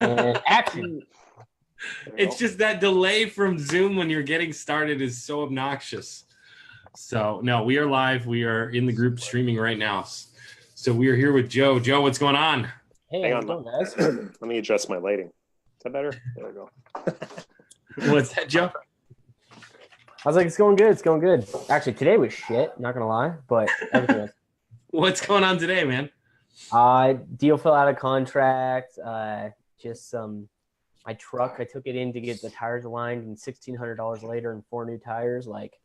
And action. It's just that delay from Zoom when you're getting started is so obnoxious. So, no, we are live. We are in the group streaming right now. So we are here with Joe. Joe, what's going on? Hey, hang how's on, it going, guys? let me adjust my lighting. Is that better? There we go. What's that, Joe? I was like, it's going good. It's going good. Actually, today was shit. Not gonna lie, but everything else. What's going on today, man? Deal fell out of contract. Just my truck. I took it in to get the tires aligned, and $1,600 later, and 4 new tires. Like,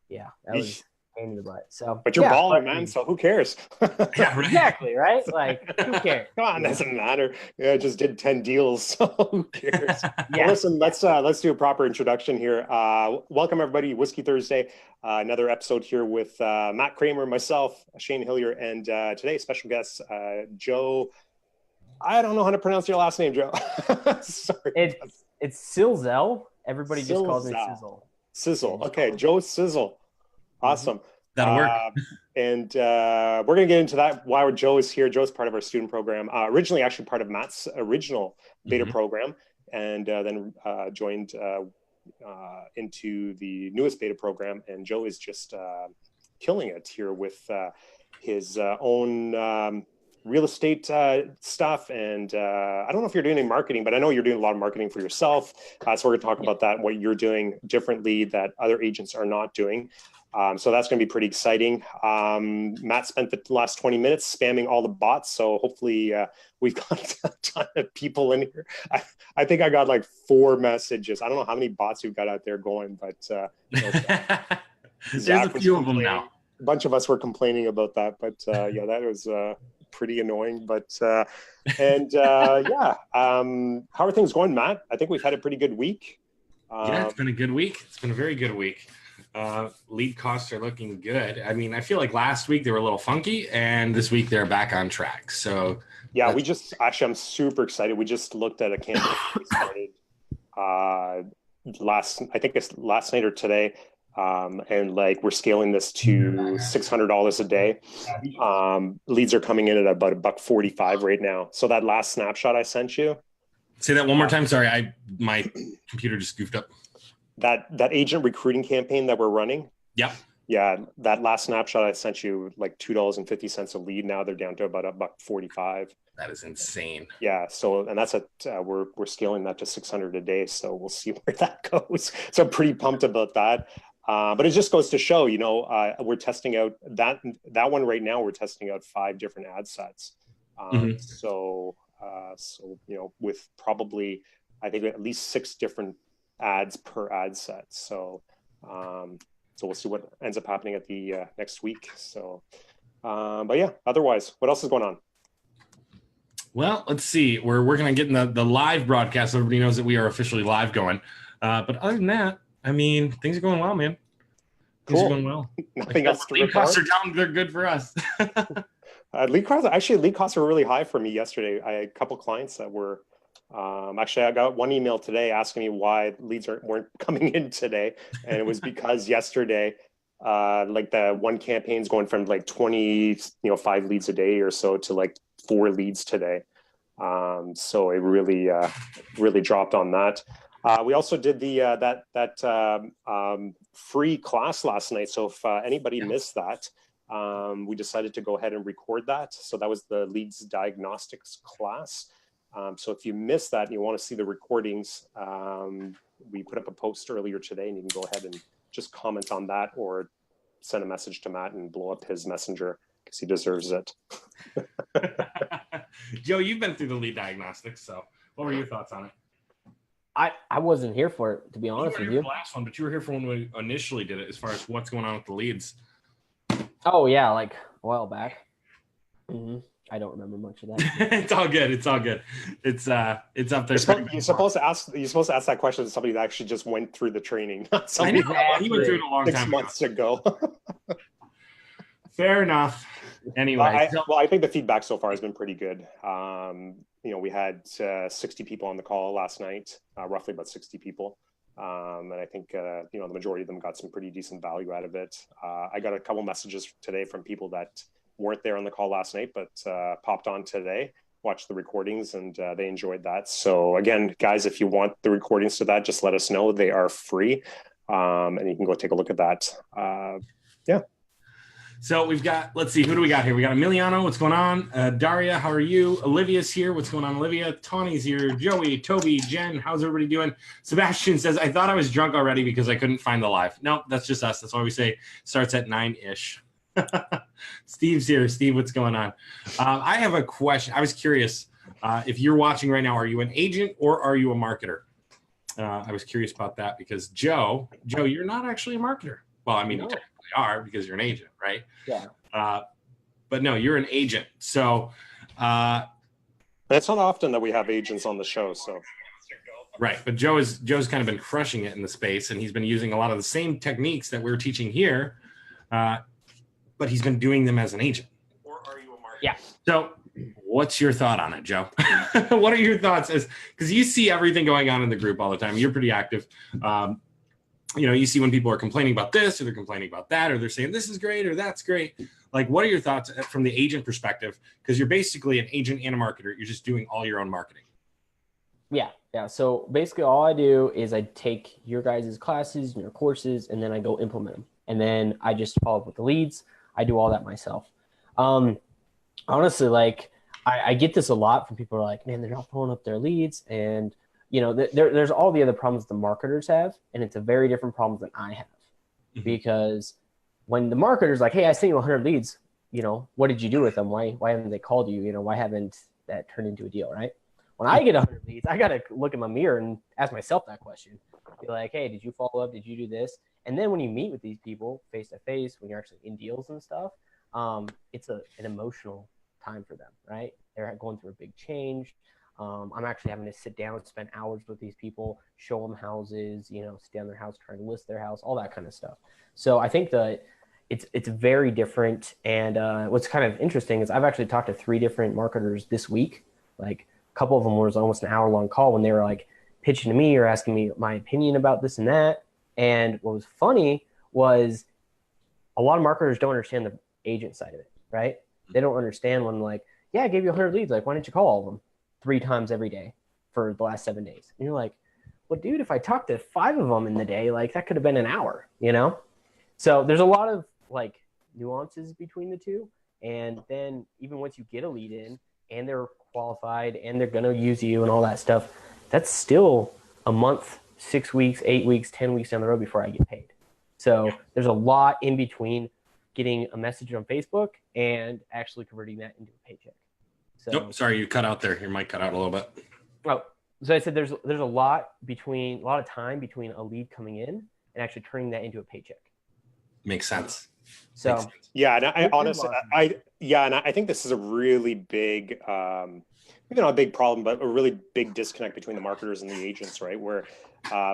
yeah, that was a pain in the butt. So, but you're balling, man. So who cares? Yeah, right. Exactly, right? Like, who cares? Come on, doesn't matter. Yeah, I just did 10 deals, so who cares? Yeah. Well, listen, let's do a proper introduction here. Welcome everybody, Whiskey Thursday. Another episode here with Matt Kramer, myself, Shane Hillier, and today's special guest, Joe. I don't know how to pronounce your last name, Joe. Sorry. It's Silzell. Everybody just calls me Sizzle. Sizzle. Okay, Joe Sizzle. Awesome. That'll work. And we're going to get into that while Joe is here. Joe's part of our student program, originally actually part of Matt's original beta program, and then joined into the newest beta program. And Joe is just killing it here with his own real estate stuff. And I don't know if you're doing any marketing, but I know you're doing a lot of marketing for yourself. So we're going to talk about that, what you're doing differently that other agents are not doing. So that's going to be pretty exciting. Matt spent the last 20 minutes spamming all the bots. So hopefully we've got a ton of people in here. I think I got like 4 messages. I don't know how many bots you've got out there going, but There's a few of them now. A bunch of us were complaining about that, but yeah, that was pretty annoying. But how are things going, Matt? I think we've had a pretty good week. Yeah, it's been a good week. It's been a very good week. Lead costs are looking good. I mean, I feel like last week they were a little funky, and this week they're back on track. So yeah, I'm super excited. We just looked at a campaign we started last night or today. And like we're scaling this to $600 a day. Leads are coming in at about $145 right now. So that last snapshot I sent you. Say that one more time. Sorry, my computer just goofed up. That agent recruiting campaign that we're running. Yep. Yeah, that last snapshot I sent you, like $2.50 a lead. Now they're down to about $1.45. That is insane. Yeah. So, and that's we're scaling that to 600 a day. So we'll see where that goes. So I'm pretty pumped about that. But it just goes to show, we're testing out that one right now. We're testing out 5 different ad sets. So with probably, I think at least 6 different ads per ad set. So we'll see what ends up happening at the next week. So, but yeah, otherwise, what else is going on? Well, let's see. We're working on getting the live broadcast. Everybody knows that we are officially live going. But other than that, I mean, things are going well, man. Things are going well. Nothing else to lead costs are down. They're good for us. Lead costs were really high for me yesterday. I had a couple clients that were actually, I got one email today asking me why leads weren't coming in today. And it was because yesterday, like the one campaign's going from like 5 leads a day or so to like 4 leads today. So it really dropped on that. We also did that free class last night. So if anybody missed that, we decided to go ahead and record that. So that was the leads diagnostics class. So if you missed that and you want to see the recordings, we put up a post earlier today, and you can go ahead and just comment on that or send a message to Matt and blow up his messenger because he deserves it. Joe, you've been through the lead diagnostics. So what were your thoughts on it? I wasn't here for it, to be honest with you. The last one, but you were here for when we initially did it, as far as what's going on with the leads. Oh yeah, like a while back. I don't remember much of that. It's all good. It's all good. It's up there. You're supposed to ask that question to somebody that actually just went through the training. Not I know. He went through it a long time 6 months ago. Fair enough. Anyway, I think the feedback so far has been pretty good. We had 60 people on the call last night, roughly about 60 people. And I think, the majority of them got some pretty decent value out of it. I got a couple messages today from people that weren't there on the call last night, but popped on today. watched the recordings, and they enjoyed that. So again, guys, if you want the recordings to that, just let us know. They are free, and you can go take a look at that. Yeah. So we've got, let's see, who do we got here? We got Emiliano. What's going on? Daria, how are you? Olivia's here. What's going on, Olivia? Tawny's here. Joey, Toby, Jen, how's everybody doing? Sebastian says, I thought I was drunk already because I couldn't find the live. No, that's just us. That's why we say starts at 9-ish. Steve's here. Steve, what's going on? I have a question. I was curious, if you're watching right now, are you an agent or are you a marketer? I was curious about that because Joe, you're not actually a marketer. Well, I mean, you technically are because you're an agent, right? Yeah. But no, you're an agent. So it's not often that we have agents on the show. So right, but Joe's kind of been crushing it in the space, and he's been using a lot of the same techniques that we're teaching here, but he's been doing them as an agent. Or are you a marketer? Yeah. So what's your thought on it, Joe? What are your thoughts? Because you see everything going on in the group all the time. You're pretty active. You see when people are complaining about this or they're complaining about that, or they're saying this is great or that's great. Like, what are your thoughts from the agent perspective? Because you're basically an agent and a marketer. You're just doing all your own marketing. Yeah. So basically all I do is I take your guys' classes and your courses, and then I go implement them. And then I just follow up with the leads. I do all that myself. Honestly, like I get this a lot from people who are like, man, they're not following up their leads. And there's all the other problems the marketers have, and it's a very different problem than I have. Mm-hmm. Because when the marketer's like, hey, I sent you 100 leads, what did you do with them? Why haven't they called you? Why haven't that turned into a deal, right? When I get 100 leads, I got to look in my mirror and ask myself that question. Be like, hey, did you follow up? Did you do this? And then when you meet with these people face to face, when you're actually in deals and stuff, it's an emotional time for them, right? They're going through a big change. I'm actually having to sit down and spend hours with these people, show them houses, sit down their house, trying to list their house, all that kind of stuff. So I think that it's very different. And what's kind of interesting is I've actually talked to 3 different marketers this week. Like a couple of them was almost an hour-long call when they were like pitching to me or asking me my opinion about this and that. And what was funny was a lot of marketers don't understand the agent side of it, right? They don't understand when like, yeah, I gave you 100 leads. Like, why didn't you call all of them 3 times every day for the last 7 days? And you're like, well, dude, if I talked to 5 of them in the day, like that could have been an hour, So there's a lot of like nuances between the two. And then even once you get a lead in and they're qualified and they're going to use you and all that stuff, that's still a month, 6 weeks, 8 weeks, 10 weeks down the road before I get paid. So there's a lot in between getting a message on Facebook and actually converting that into a paycheck. So, nope, sorry, you cut out there. Your mic cut out a little bit. Oh, so I said there's a lot of time between a lead coming in and actually turning that into a paycheck. Makes sense. So Makes sense. Yeah, and I honestly, I think this is a really big, maybe not a big problem, but a really big disconnect between the marketers and the agents, right? Where,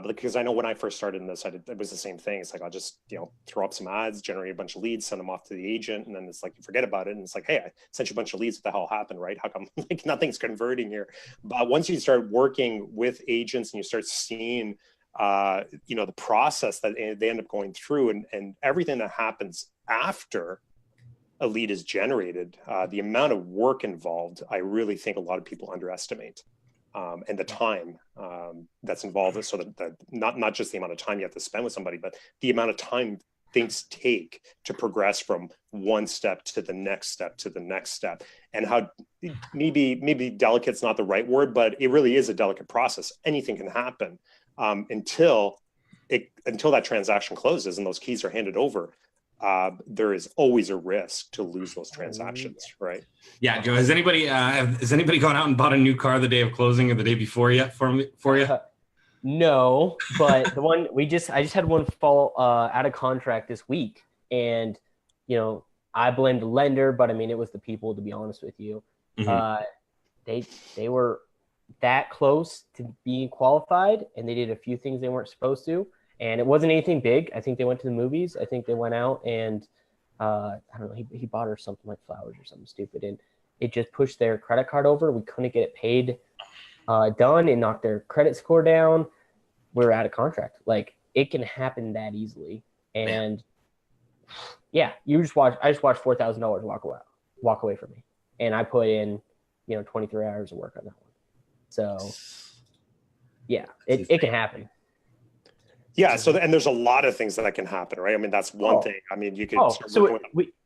because I know when I first started in this, it was the same thing. It's like, I'll just, throw up some ads, generate a bunch of leads, send them off to the agent. And then it's like, you forget about it. And it's like, hey, I sent you a bunch of leads. What the hell happened, right? How come like nothing's converting here? But once you start working with agents and you start seeing, the process that they end up going through and everything that happens after a lead is generated, the amount of work involved, I really think a lot of people underestimate. And the time that's involved, so that not just the amount of time you have to spend with somebody, but the amount of time things take to progress from one step to the next step to the next step, and how maybe delicate's not the right word, but it really is a delicate process. Anything can happen until that transaction closes and those keys are handed over. There is always a risk to lose those transactions, right? Yeah, Joe. Has anybody gone out and bought a new car the day of closing or the day before yet for you? No, but I just had one fall out of contract this week, and I blamed the lender, but I mean it was the people, to be honest with you. Mm-hmm. They were that close to being qualified, and they did a few things they weren't supposed to. And it wasn't anything big. I think they went to the movies. I think they went out and, I don't know, he bought her something like flowers or something stupid. And it just pushed their credit card over. We couldn't get it paid done. It knocked their credit score down. We were out of contract. Like, it can happen that easily. And, yeah, I just watched $4,000 walk away from me. And I put in 23 hours of work on that one. So yeah, it can happen. Yeah. So, and there's a lot of things that can happen, right? I mean, that's one thing. I mean, you can. So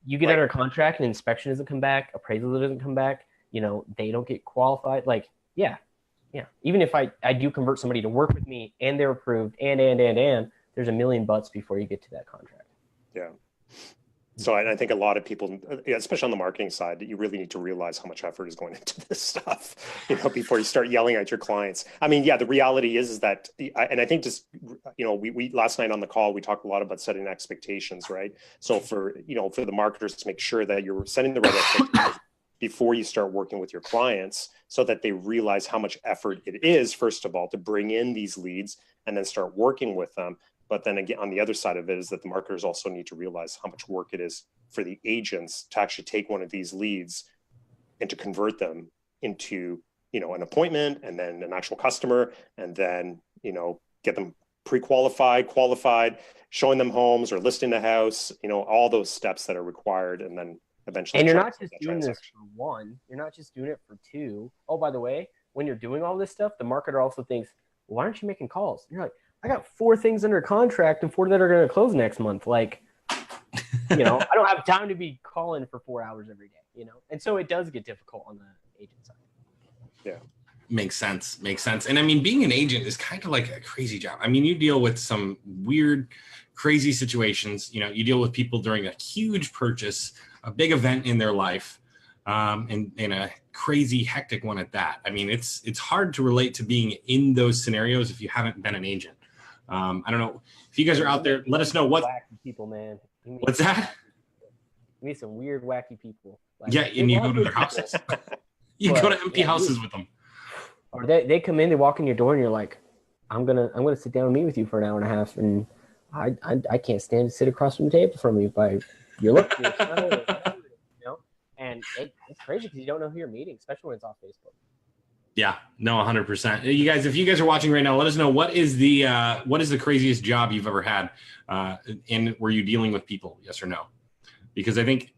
you get under contract and inspection doesn't come back, appraisal doesn't come back, they don't get qualified. Like, yeah. Even if I do convert somebody to work with me and they're approved and there's a million buts before you get to that contract. Yeah. So I think a lot of people, especially on the marketing side, that you really need to realize how much effort is going into this stuff, before you start yelling at your clients. I mean, yeah, the reality is that, and I think just, we last night on the call, we talked a lot about setting expectations, right? So for the marketers to make sure that you're setting the right expectations before you start working with your clients, so that they realize how much effort it is, first of all, to bring in these leads and then start working with them. But then again, on the other side of it is that the marketers also need to realize how much work it is for the agents to actually take one of these leads and to convert them into, an appointment and then an actual customer, and then, get them pre-qualified, qualified, showing them homes or listing the house, all those steps that are required. And then eventually. And you're not just doing this for one, you're not just doing it for two. Oh, by the way, when you're doing all this stuff, the marketer also thinks, well, why aren't you making calls? And you're like, I got 4 things under contract and 4 that are going to close next month. Like, I don't have time to be calling for 4 hours every day, And so it does get difficult on the agent side. Yeah. Makes sense. And I mean, being an agent is kind of like a crazy job. I mean, you deal with some weird, crazy situations. You deal with people during a huge purchase, a big event in their life, and a crazy, hectic one at that. I mean, it's hard to relate to being in those scenarios if you haven't been an agent. I don't know if you guys are out there. Let us know what wacky people, man. What's that? You meet some weird, wacky people. Like, yeah, and you go to their houses. You go to empty houses with them. Or they come in, they walk in your door, and you're like, I'm gonna sit down and meet with you for an hour and a half, and I can't stand to sit across from the table from you by your look, and it's crazy because you don't know who you're meeting, especially when it's off Facebook. Yeah, no, 100%. You guys, if you guys are watching right now, let us know what is the craziest job you've ever had, and were you dealing with people, yes or no? Because I think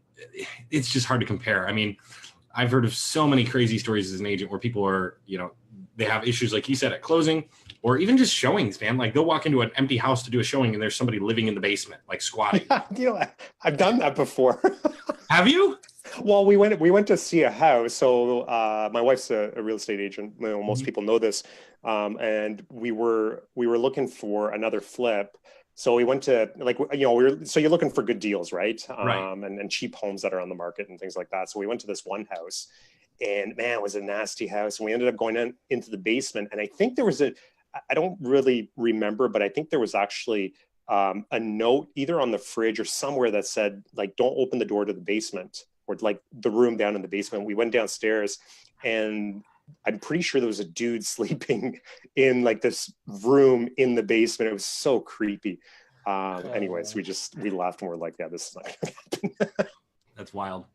it's just hard to compare. I mean, I've heard of so many crazy stories as an agent where people are, they have issues like you said at closing, or even just showings, man. Like they'll walk into an empty house to do a showing, and there's somebody living in the basement, like squatting. I've done that before. Have you? Well, we went to see a house. So my wife's a real estate agent. Most people know this, and we were looking for another flip. So we went to so you're looking for good deals, right? Right. And cheap homes that are on the market and things like that. So we went to this one house, and man, it was a nasty house. And we ended up going into the basement, and I think there was I don't really remember, but I think there was actually a note either on the fridge or somewhere that said like, don't open the door to the basement, or like the room down in the basement. We went downstairs, and I'm pretty sure there was a dude sleeping in like this room in the basement. It was so creepy. Anyways, we laughed and we're like, yeah, this is not gonna happen. That's wild.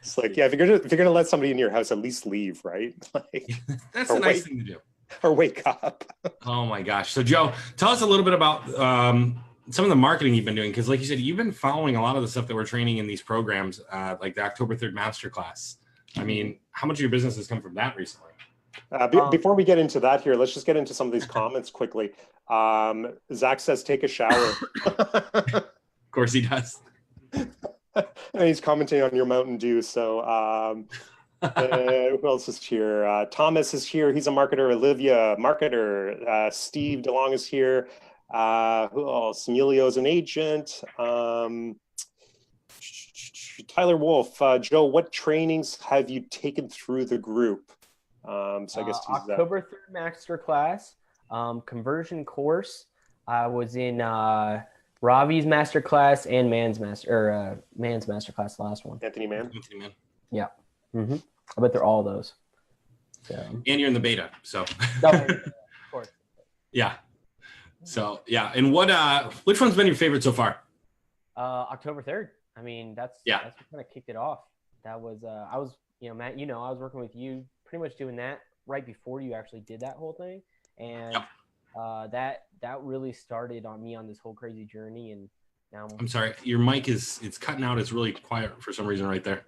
It's like, yeah, if you're gonna let somebody in your house, at least leave, right? Like, that's a nice thing to do. Or wake up. Oh my gosh. So Joe, tell us a little bit about some of the marketing you've been doing, because like you said, you've been following a lot of the stuff that we're training in these programs, like the October 3rd Masterclass. I mean, how much of your business has come from that recently? Before we get into that here, let's just get into some of these comments quickly. Zach says, take a shower. Of course he does. And he's commenting on your Mountain Dew. So who else is here? Thomas is here. He's a marketer. Olivia, marketer. Steve DeLong is here. Who else? Emilio's an agent. Tyler Wolf. Joe, what trainings have you taken through the group? So I guess he's October 3rd Masterclass, conversion course. I was in Ravi's Masterclass and Man's Masterclass, the last one. Anthony Mann. Yeah. Mm-hmm. I bet they're all those. So. And you're in the beta, so. Of course. Yeah. So yeah, and which one's been your favorite so far? October 3rd. I mean, that's what kind of kicked it off. That was I was, Matt, I was working with you, pretty much doing that right before you actually did that whole thing, and that really started on me on this whole crazy journey. And now I'm sorry, your mic it's cutting out. It's really quiet for some reason right there.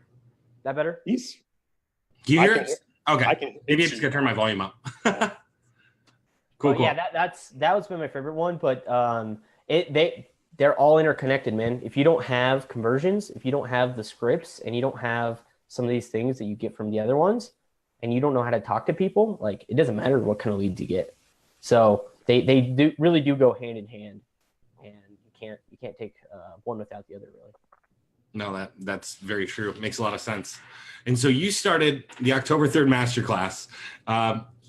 That better? Yes. you I hear can it? hear- Okay. I can. Maybe I'm just gonna turn my volume up. Cool, But cool. yeah, that's been my favorite one. But they're all interconnected, man. If you don't have conversions, if you don't have the scripts, and you don't have some of these things that you get from the other ones, and you don't know how to talk to people, like it doesn't matter what kind of leads you get. So they do really do go hand in hand, and you can't take one without the other, really. No, that's very true. It makes a lot of sense. And so you started the October 3rd masterclass.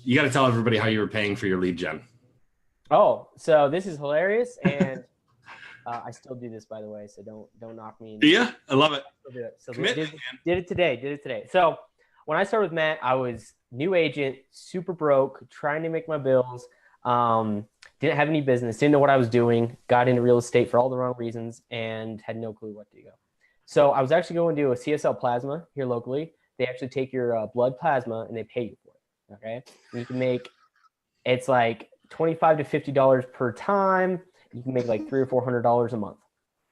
You got to tell everybody how you were paying for your lead gen. Oh, so this is hilarious, and I still do this, by the way. So don't knock me. Yeah, I love it. Still do it. So Commitment, did it today. So when I started with Matt, I was new agent, super broke, trying to make my bills. Didn't have any business, didn't know what I was doing. Got into real estate for all the wrong reasons, and had no clue what to go. So I was actually going to do a CSL plasma here locally. They actually take your blood plasma and they pay you for it. Okay, and you can make it's like $25 to $50 per time. You can make like $300 or $400 a month.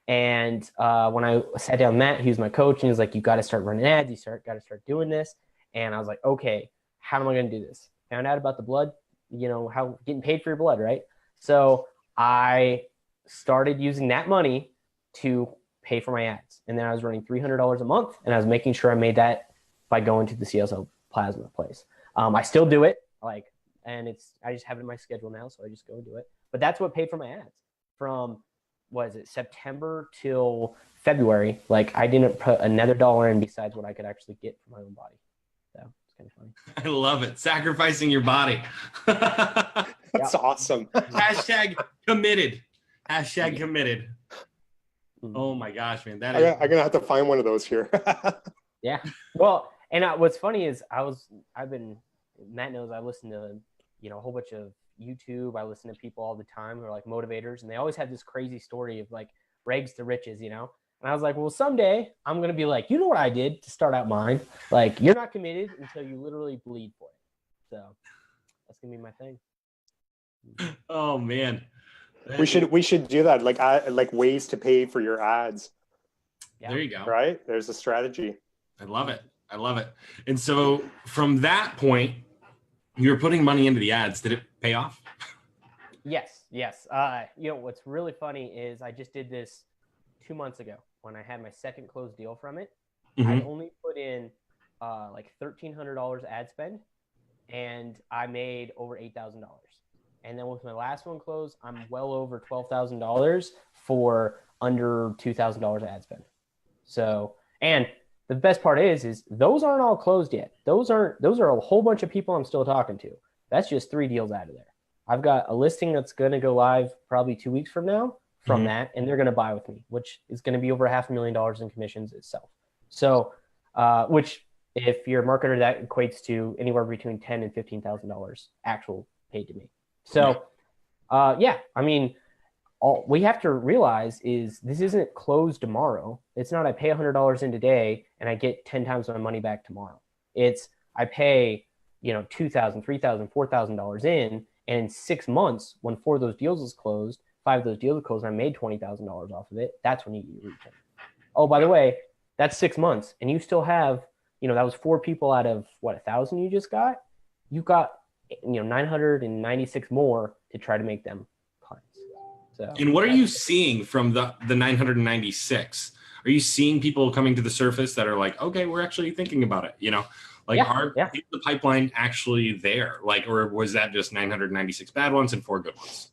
And when I sat down with Matt, he was my coach, and he was like, "You got to start running ads. Got to start doing this." And I was like, "Okay, how am I going to do this?" Found out about the blood, how getting paid for your blood, right? So I started using that money to pay for my ads, and then I was running $300 a month, and I was making sure I made that by going to the CSL plasma place. I still do it, and I just have it in my schedule now, so I just go and do it. But that's what paid for my ads from September till February. Like I didn't put another dollar in besides what I could actually get from my own body. So it's kind of funny. I love it. Sacrificing your body. That's awesome. Hashtag committed. Hashtag committed. Oh my gosh, man. That is I'm gonna have to find one of those here. Yeah. Well, and what's funny is Matt knows I listen to, a whole bunch of YouTube. I listen to people all the time who are like motivators, and they always have this crazy story of like rags to riches, And I was like, well, someday I'm going to be like, you know what I did to start out mine? Like, you're not committed until you literally bleed for it. So that's going to be my thing. Oh man. We should do that. Like ways to pay for your ads. Yeah. There you go. Right? There's a strategy. I love it. And so from that point, you were putting money into the ads. Did it pay off? Yes. What's really funny is I just did this 2 months ago when I had my second closed deal from it. Mm-hmm. I only put in like $1,300 ad spend, and I made over $8,000. And then with my last one closed, I'm well over $12,000 for under $2,000 ad spend. So, and the best part is those aren't all closed yet. Those are a whole bunch of people I'm still talking to. That's just 3 deals out of there. I've got a listing that's going to go live probably 2 weeks from now from that, and they're going to buy with me, which is going to be over $500,000 in commissions itself. So, which if you're a marketer, that equates to anywhere between $10,000 and $15,000 actual paid to me. So, I mean, all we have to realize is this isn't closed tomorrow. It's not I pay $100 in today and I get 10 times my money back tomorrow. It's I pay, $2,000, $3,000, $4,000 in, and in 6 months, when 4 of those deals is closed, 5 of those deals are closed, and I made $20,000 off of it. That's when you get your return. Oh, by the way, that's 6 months, and you still have, that was 4 people out of 1,000 you just got. You got 996 more to try to make them clients. So, and what are you seeing from the 996? Are you seeing people coming to the surface that are like, okay, we're actually thinking about it? Is the pipeline actually there? Or was that just 996 bad ones and 4 good ones?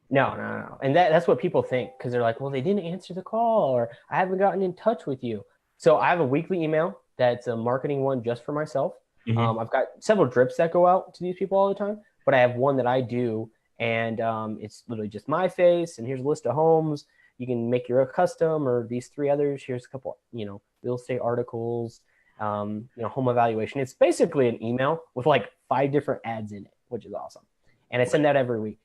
No. And that's what people think, because they're like, well, they didn't answer the call, or I haven't gotten in touch with you. So I have a weekly email that's a marketing one just for myself. Mm-hmm. I've got several drips that go out to these people all the time, but I have one that I do, and it's literally just my face, and here's a list of homes. You can make your custom, or these 3 others. Here's a couple, real estate articles, home evaluation. It's basically an email with like 5 different ads in it, which is awesome. And I send that every week.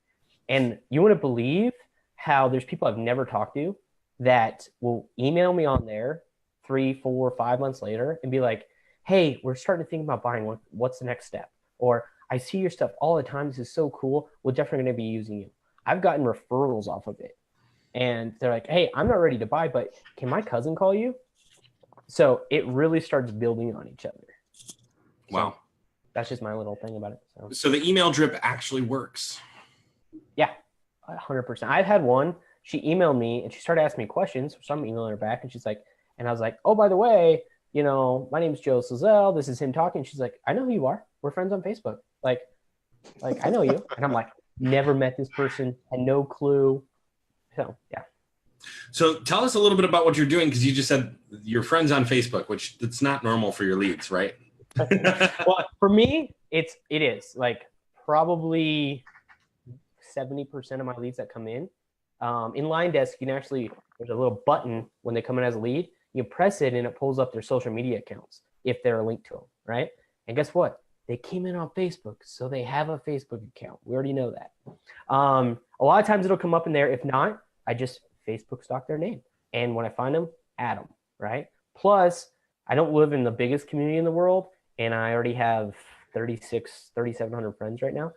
And you wouldn't believe how there's people I've never talked to that will email me on there 3, 4, 5 months later and be like, hey, we're starting to think about buying. What's the next step? Or I see your stuff all the time. This is so cool. We're definitely going to be using you. I've gotten referrals off of it. And they're like, hey, I'm not ready to buy, but can my cousin call you? So it really starts building on each other. Wow. So that's just my little thing about it. So the email drip actually works. Yeah, 100%. I've had one. She emailed me and she started asking me questions. So I'm emailing her back, and she's like, and I was like, oh, by the way, my name's Joe Silzell. This is him talking. She's like, I know who you are. We're friends on Facebook. Like I know you. And I'm like, never met this person, had no clue. So yeah. So tell us a little bit about what you're doing, because you just said you're friends on Facebook, which that's not normal for your leads, right? Well, for me, it is like probably 70% of my leads that come in Line Desk, you can actually, there's a little button when they come in as a lead, you press it and it pulls up their social media accounts if they're linked to them, right? And guess what? They came in on Facebook, so they have a Facebook account. We already know that. A lot of times it'll come up in there. If not, I just Facebook stalk their name. And when I find them, add them, right? Plus, I don't live in the biggest community in the world, and I already have 3,700 friends right now.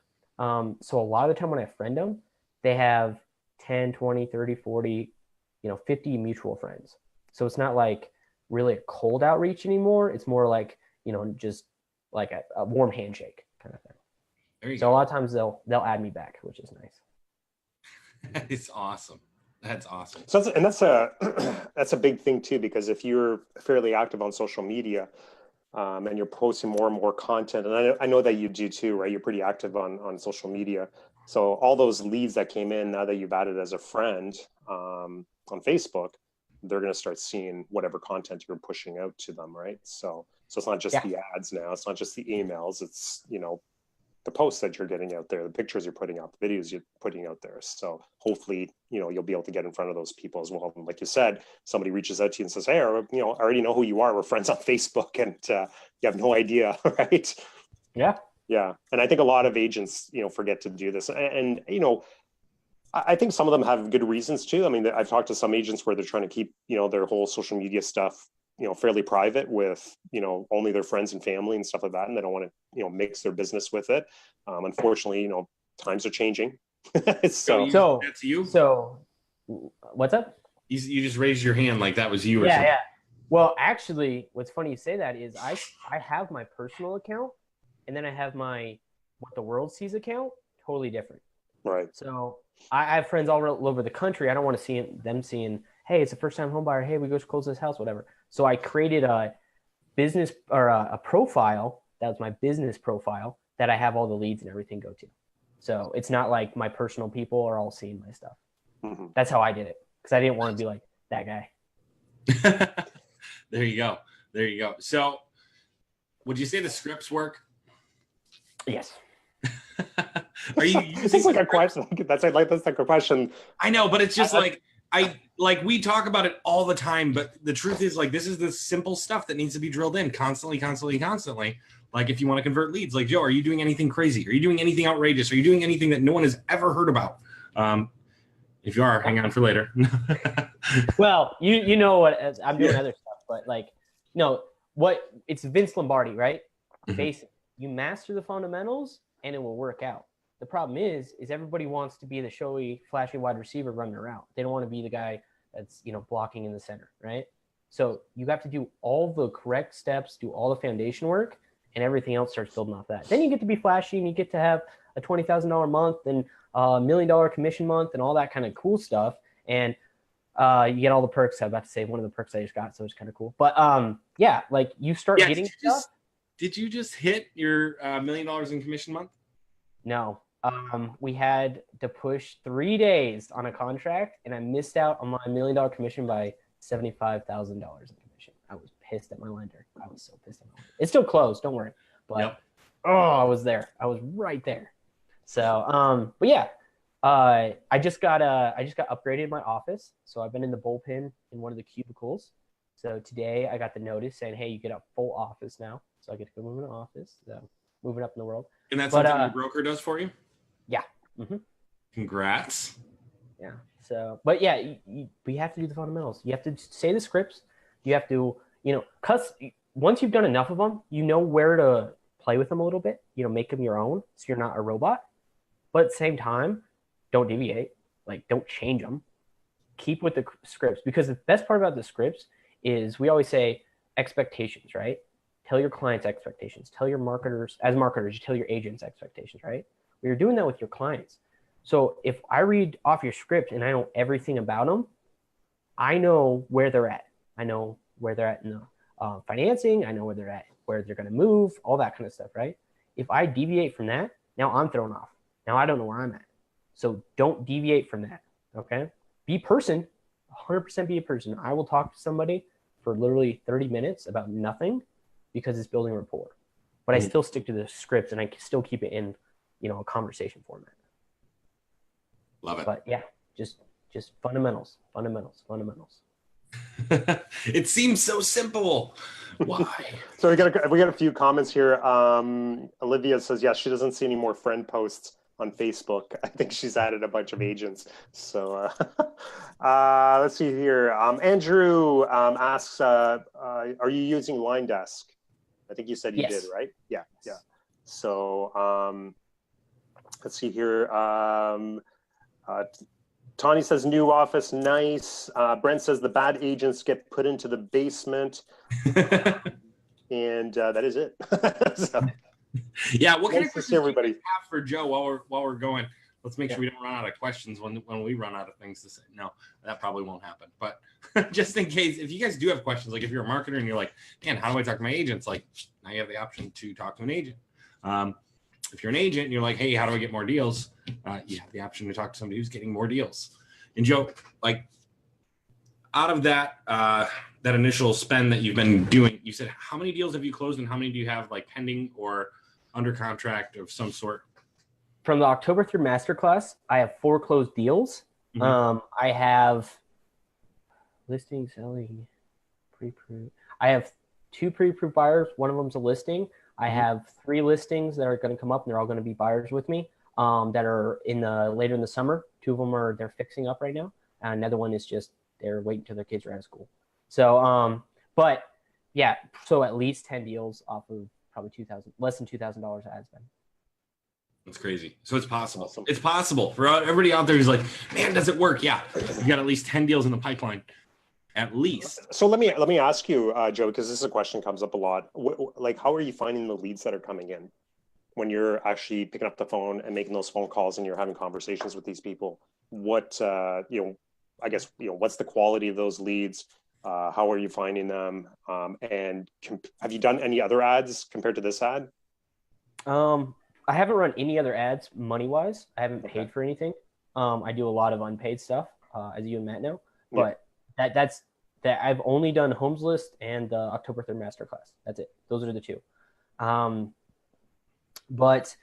So a lot of the time when I friend them, they have 10, 20, 30, 40, 50 mutual friends. So it's not like really a cold outreach anymore. It's more like, just like a warm handshake kind of thing. So a lot of times they'll add me back, which is nice. It's awesome. That's awesome. So that's a big thing too, because if you're fairly active on social media, and you're posting more and more content, and I know that you do too, right? You're pretty active on social media. So all those leads that came in, now that you've added as a friend on Facebook, they're going to start seeing whatever content you're pushing out to them, right? So it's not just the ads now. It's not just the emails. It's, the posts that you're getting out there, the pictures you're putting out, the videos you're putting out there. So hopefully, you'll be able to get in front of those people as well. And like you said, somebody reaches out to you and says, hey, I already know who you are. We're friends on Facebook, and you have no idea, right? Yeah. Yeah. And I think a lot of agents, forget to do this. And I think some of them have good reasons too. I mean, I've talked to some agents where they're trying to keep, their whole social media stuff, fairly private with, only their friends and family and stuff like that. And they don't want to, mix their business with it. Unfortunately, times are changing. So that's you. So what's up? You just raised your hand like that was you. Yeah, yeah. Well, actually, what's funny you say that is I have my personal account, and then I have my what the world sees account, totally different. Right. So I have friends all over the country. I don't want to see them seeing, hey, it's a first-time home buyer. Hey, we go close this house, whatever. So I created a business or a profile. That was my business profile that I have all the leads and everything go to. So it's not like my personal people are all seeing my stuff. Mm-hmm. That's how I did it, because I didn't want to be like that guy. There you go. So would you say the scripts work? Yes. Are you using like a question? That's like a question. I know, but it's just we talk about it all the time, but the truth is, like, this is the simple stuff that needs to be drilled in constantly. Like, if you want to convert leads, like, Joe, are you doing anything crazy? Are you doing anything outrageous? Are you doing anything that no one has ever heard about? If you are, hang on for later. Well, you know what, I'm doing other stuff, but it's Vince Lombardi, right? Mm-hmm. Basic. You master the fundamentals and it will work out. The problem is everybody wants to be the showy, flashy wide receiver running around. They don't want to be the guy that's, blocking in the center, right? So you have to do all the correct steps, do all the foundation work, and everything else starts building off that. Then you get to be flashy, and you get to have a $20,000 month and a $1 million commission month and all that kind of cool stuff. And you get all the perks. I'm about to say one of the perks I just got, so it's kind of cool. But yeah, like you start getting stuff. Did you just hit your $1 million in commission month? No. We had to push 3 days on a contract, and I missed out on my $1 million commission by $75,000 in commission. I was pissed at my lender. I was so pissed at my lender. It's still closed, don't worry. But I was there. I was right there. So, but yeah, I just got upgraded in my office. So I've been in the bullpen in one of the cubicles. So today I got the notice saying, hey, you get a full office now. So I get to go move in an office. So moving up in the world. And that's something your broker does for you? Yeah. Mm-hmm. Congrats. Yeah. So, but yeah, we have to do the fundamentals. You have to say the scripts. You have to, once you've done enough of them, you know where to play with them a little bit, make them your own. So you're not a robot, but at the same time, don't deviate. Like, don't change them. Keep with the scripts, because the best part about the scripts is we always say expectations, right? tell your clients expectations, tell your marketers, as marketers, you tell your agents expectations, right? You're doing that with your clients. So if I read off your script and I know everything about them, I know where they're at. I know where they're at in the financing. I know where they're at, where they're going to move, all that kind of stuff, right? If I deviate from that, now I'm thrown off. Now I don't know where I'm at. So don't deviate from that, okay? Be a person, 100% be a person. I will talk to somebody for literally 30 minutes about nothing because it's building rapport. But I still stick to the script and I still keep it in, a conversation format. Love it. But yeah, just fundamentals. It seems so simple. Why? So we got a few comments here. Olivia says, yes, she doesn't see any more friend posts on Facebook. I think she's added a bunch of agents. So let's see here. Andrew asks, are you using LineDesk? I think you said you did, right? Yeah. So let's see here. Tawny says, new office, nice. Brent says the bad agents get put into the basement. And that is it. So, yeah, what kind of questions everybody do you have for Joe while we're going? Let's make sure we don't run out of questions when we run out of things to say. No, that probably won't happen. But just in case, if you guys do have questions, like if you're a marketer and you're like, man, how do I talk to my agents? Like, now you have the option to talk to an agent. If you're an agent and you're like, hey, how do I get more deals? You have the option to talk to somebody who's getting more deals. And Joe, like out of that that initial spend that you've been doing, you said, how many deals have you closed and how many do you have like pending or under contract of some sort? From the October through masterclass, I have 4 closed deals. I have listing, selling, pre-approved. I have 2 pre-approved buyers. One of them's a listing. I have 3 listings that are going to come up, and they're all going to be buyers with me that are later in the summer. 2 of them they're fixing up right now. And another one is just they're waiting till their kids are out of school. So, but yeah, so at least 10 deals off of probably less than $2,000 ad spend. That's crazy. So it's possible. Awesome. It's possible for everybody out there who's like, man, does it work? Yeah, you got at least 10 deals in the pipeline. At least. So let me ask you, Joe, because this is a question that comes up a lot. Like, how are you finding the leads that are coming in when you're actually picking up the phone and making those phone calls and you're having conversations with these people? What, I guess, what's the quality of those leads? How are you finding them? And have you done any other ads compared to this ad? I haven't run any other ads money-wise. I haven't paid for anything. I do a lot of unpaid stuff, as you and Matt know, but that's I've only done Homes List and the October 3rd Masterclass. That's it. Those are the 2. But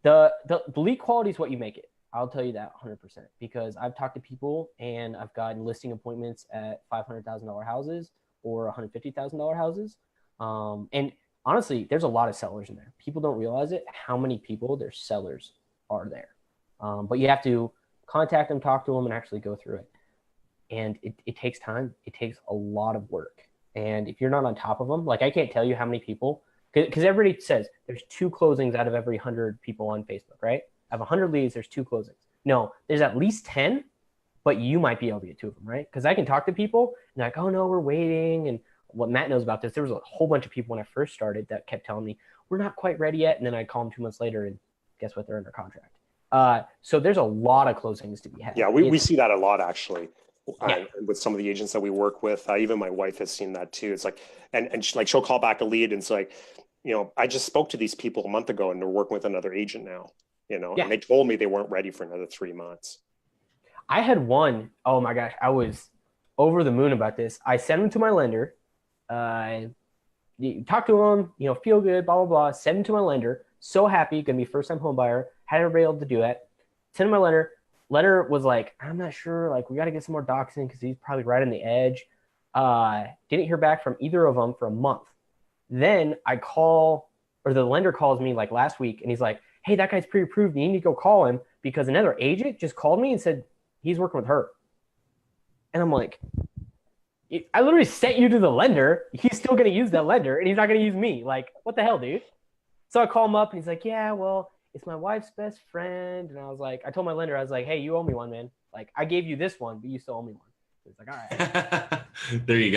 the lead quality is what you make it. I'll tell you that 100% because I've talked to people and I've gotten listing appointments at $500,000 houses or $150,000 houses. And honestly, there's a lot of sellers in there. People don't realize it, how many people, their sellers are there. But you have to contact them, talk to them, and actually go through it. And it takes time. It takes a lot of work. And if you're not on top of them, like I can't tell you how many people, because everybody says there's 2 closings out of every 100 people on Facebook, right? I have 100 leads, there's 2 closings. No, there's at least 10, but you might be able to get 2 of them, right? Because I can talk to people and they're like, oh no, we're waiting. And what Matt knows about this, there was a whole bunch of people when I first started that kept telling me, we're not quite ready yet. And then I'd call them 2 months later and guess what? They're under contract. So there's a lot of closings to be had. Yeah, we see that a lot actually. With some of the agents that we work with, even my wife has seen that too. It's like, and she'll call back a lead and it's like, I just spoke to these people a month ago and they're working with another agent now, and they told me they weren't ready for another 3 months. I had one, oh my gosh, I was over the moon about this. I sent him to my lender, talk to him, feel good, blah, blah, blah, send him to my lender. So happy, gonna be first time home buyer, had everybody able to do it. Send him my lender. Letter was like, I'm not sure, like we got to get some more docs in because he's probably right on the edge. Didn't hear back from either of them for a month. Then the lender calls me like last week and he's like, hey, that guy's pre-approved. You need to go call him because another agent just called me and said he's working with her. And I'm like, I literally sent you to the lender. He's still going to use that lender and he's not going to use me. Like, what the hell, dude? So I call him up and he's like, yeah, well, it's my wife's best friend. And I told my lender, I was like, hey, you owe me one, man. Like, I gave you this one, but you still owe me one. So he's like, all right. There you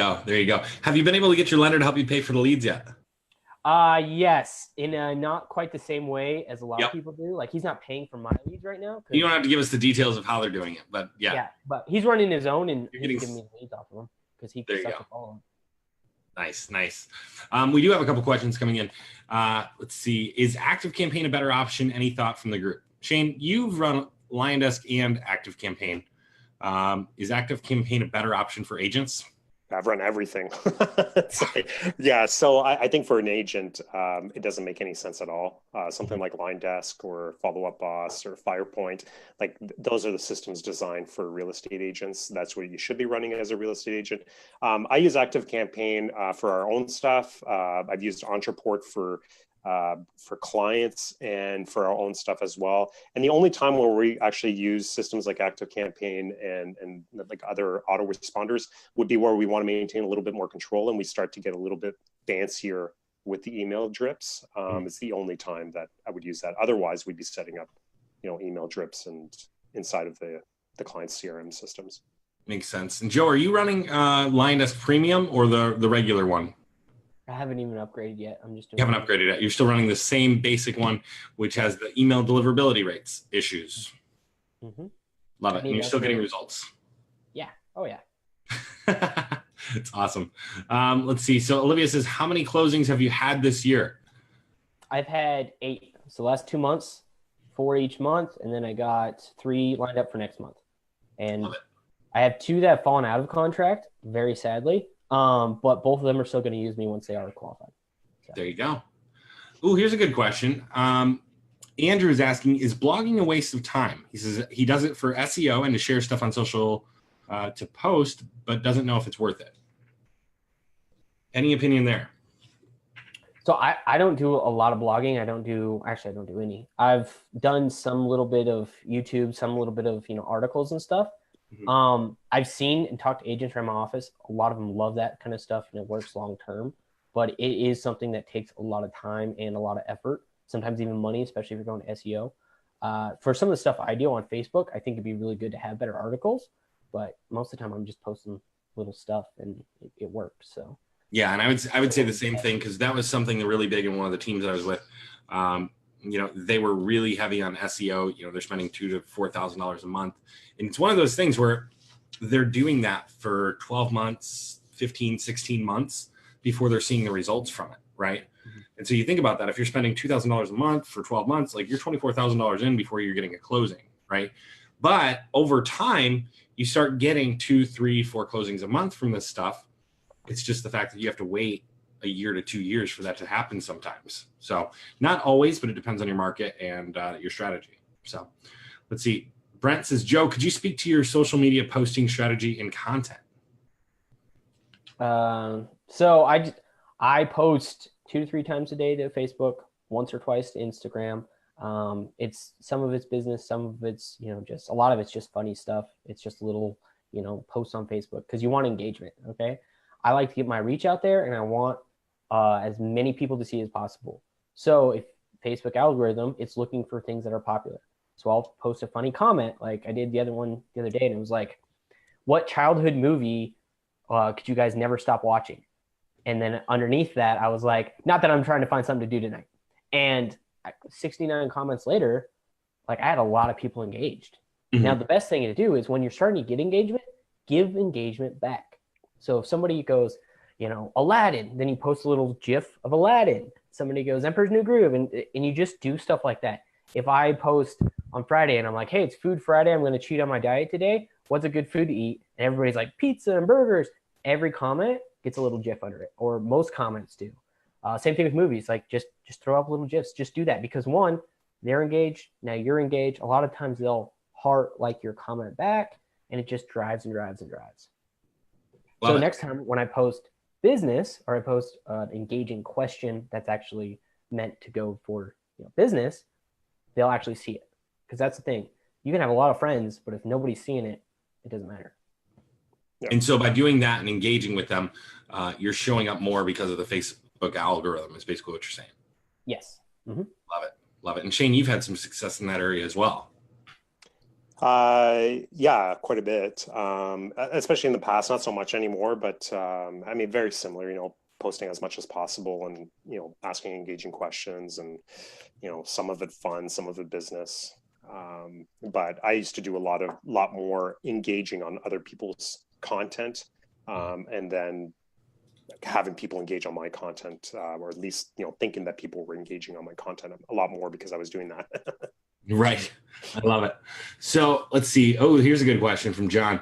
go. Have you been able to get your lender to help you pay for the leads yet? Yes, in a not quite the same way as a lot Yep. of people do. Like he's not paying for my leads right now. You don't have to give us the details of how they're doing it, but yeah. Yeah, but he's running his own, and You're he's getting- giving me the leads off of him because he There you sucks go. at following. Nice. We do have a couple questions coming in. Let's see. Is Active Campaign a better option? Any thought from the group? Shane, you've run Lion Desk and Active Campaign. Is Active Campaign a better option for agents? I've run everything. Yeah, so I think for an agent, it doesn't make any sense at all. Something like Line Desk or Follow Up Boss or Firepoint, like those are the systems designed for real estate agents. That's what you should be running as a real estate agent. I use Active Campaign for our own stuff. I've used Entreport for clients and for our own stuff as well. And the only time where we actually use systems like Active Campaign and like other autoresponders would be where we want to maintain a little bit more control and we start to get a little bit fancier with the email drips. It's the only time that I would use that. Otherwise, we'd be setting up, email drips and inside of the client's CRM systems. Makes sense. And Joe, are you running Lion Desk Premium or the regular one? I haven't even upgraded yet. I'm just doing. You haven't upgraded yet. You're still running the same basic one, which has the email deliverability rates issues. Mm-hmm. Love it. And you're still getting results. Yeah. Oh, yeah. It's awesome. Let's see. So Olivia says, how many closings have you had this year? I've had 8. So the last 2 months, 4 each month. And then I got 3 lined up for next month. And I have 2 that have fallen out of contract, very sadly. But both of them are still going to use me once they are qualified. So. There you go. Ooh, here's a good question. Andrew is asking, is blogging a waste of time? He says he does it for SEO and to share stuff on social to post, but doesn't know if it's worth it. Any opinion there? So I don't do a lot of blogging. I don't do any. I've done some little bit of YouTube, some little bit of, articles and stuff. Mm-hmm. I've seen and talked to agents around my office. A lot of them love that kind of stuff and it works long term, but it is something that takes a lot of time and a lot of effort, sometimes even money, especially if you're going to SEO. For some of the stuff I do on Facebook, I think it'd be really good to have better articles, but most of the time I'm just posting little stuff and it works. So yeah, and I would say the same thing because that was something really big in one of the teams that I was with. They were really heavy on SEO. They're spending $2,000 to $4,000 a month. And it's one of those things where they're doing that for 12 months, 15, 16 months before they're seeing the results from it, right? Mm-hmm. And so you think about that. If you're spending $2,000 a month for 12 months, like you're $24,000 in before you're getting a closing, right? But over time, you start getting 2, 3, 4 closings a month from this stuff. It's just the fact that you have to wait a year to 2 years for that to happen sometimes. So not always, but it depends on your market and your strategy. So let's see. Brent says, Joe, could you speak to your social media posting strategy and content? So I post 2 to 3 times a day to Facebook, once or twice to Instagram. It's some of it's business, some of it's, just a lot of it's just funny stuff. It's just little, posts on Facebook because you want engagement. Okay. I like to get my reach out there and I want as many people to see as possible. So if Facebook algorithm, it's looking for things that are popular. So I'll post a funny comment like I did the other day, and it was like, what childhood movie could you guys never stop watching? And then underneath that, I was like, not that I'm trying to find something to do tonight. And 69 comments later, like I had a lot of people engaged. Mm-hmm. Now, the best thing to do is when you're starting to get engagement, give engagement back. So if somebody goes, Aladdin, then you post a little GIF of Aladdin. Somebody goes, Emperor's New Groove, and you just do stuff like that. If I post on Friday and I'm like, hey, it's Food Friday, I'm going to cheat on my diet today. What's a good food to eat? And everybody's like, pizza and burgers. Every comment gets a little GIF under it, or most comments do. Same thing with movies. Like just throw up little GIFs. Just do that because one, they're engaged. Now you're engaged. A lot of times they'll heart like your comment back, and it just drives and drives and drives. Love it. Next time when I post business or I post an engaging question that's actually meant to go for business, they'll actually see it. Because that's the thing. You can have a lot of friends, but if nobody's seeing it, it doesn't matter. Yeah. And so by doing that and engaging with them, you're showing up more because of the Facebook algorithm is basically what you're saying. Yes. Mm-hmm. Love it. And Shane, you've had some success in that area as well. Yeah, quite a bit. Especially in the past, not so much anymore, but very similar, posting as much as possible and, asking engaging questions and, some of it fun, some of it business. But I used to do a lot more engaging on other people's content, and then having people engage on my content, or at least, thinking that people were engaging on my content a lot more because I was doing that. Right. I love it. So let's see. Oh, here's a good question from John.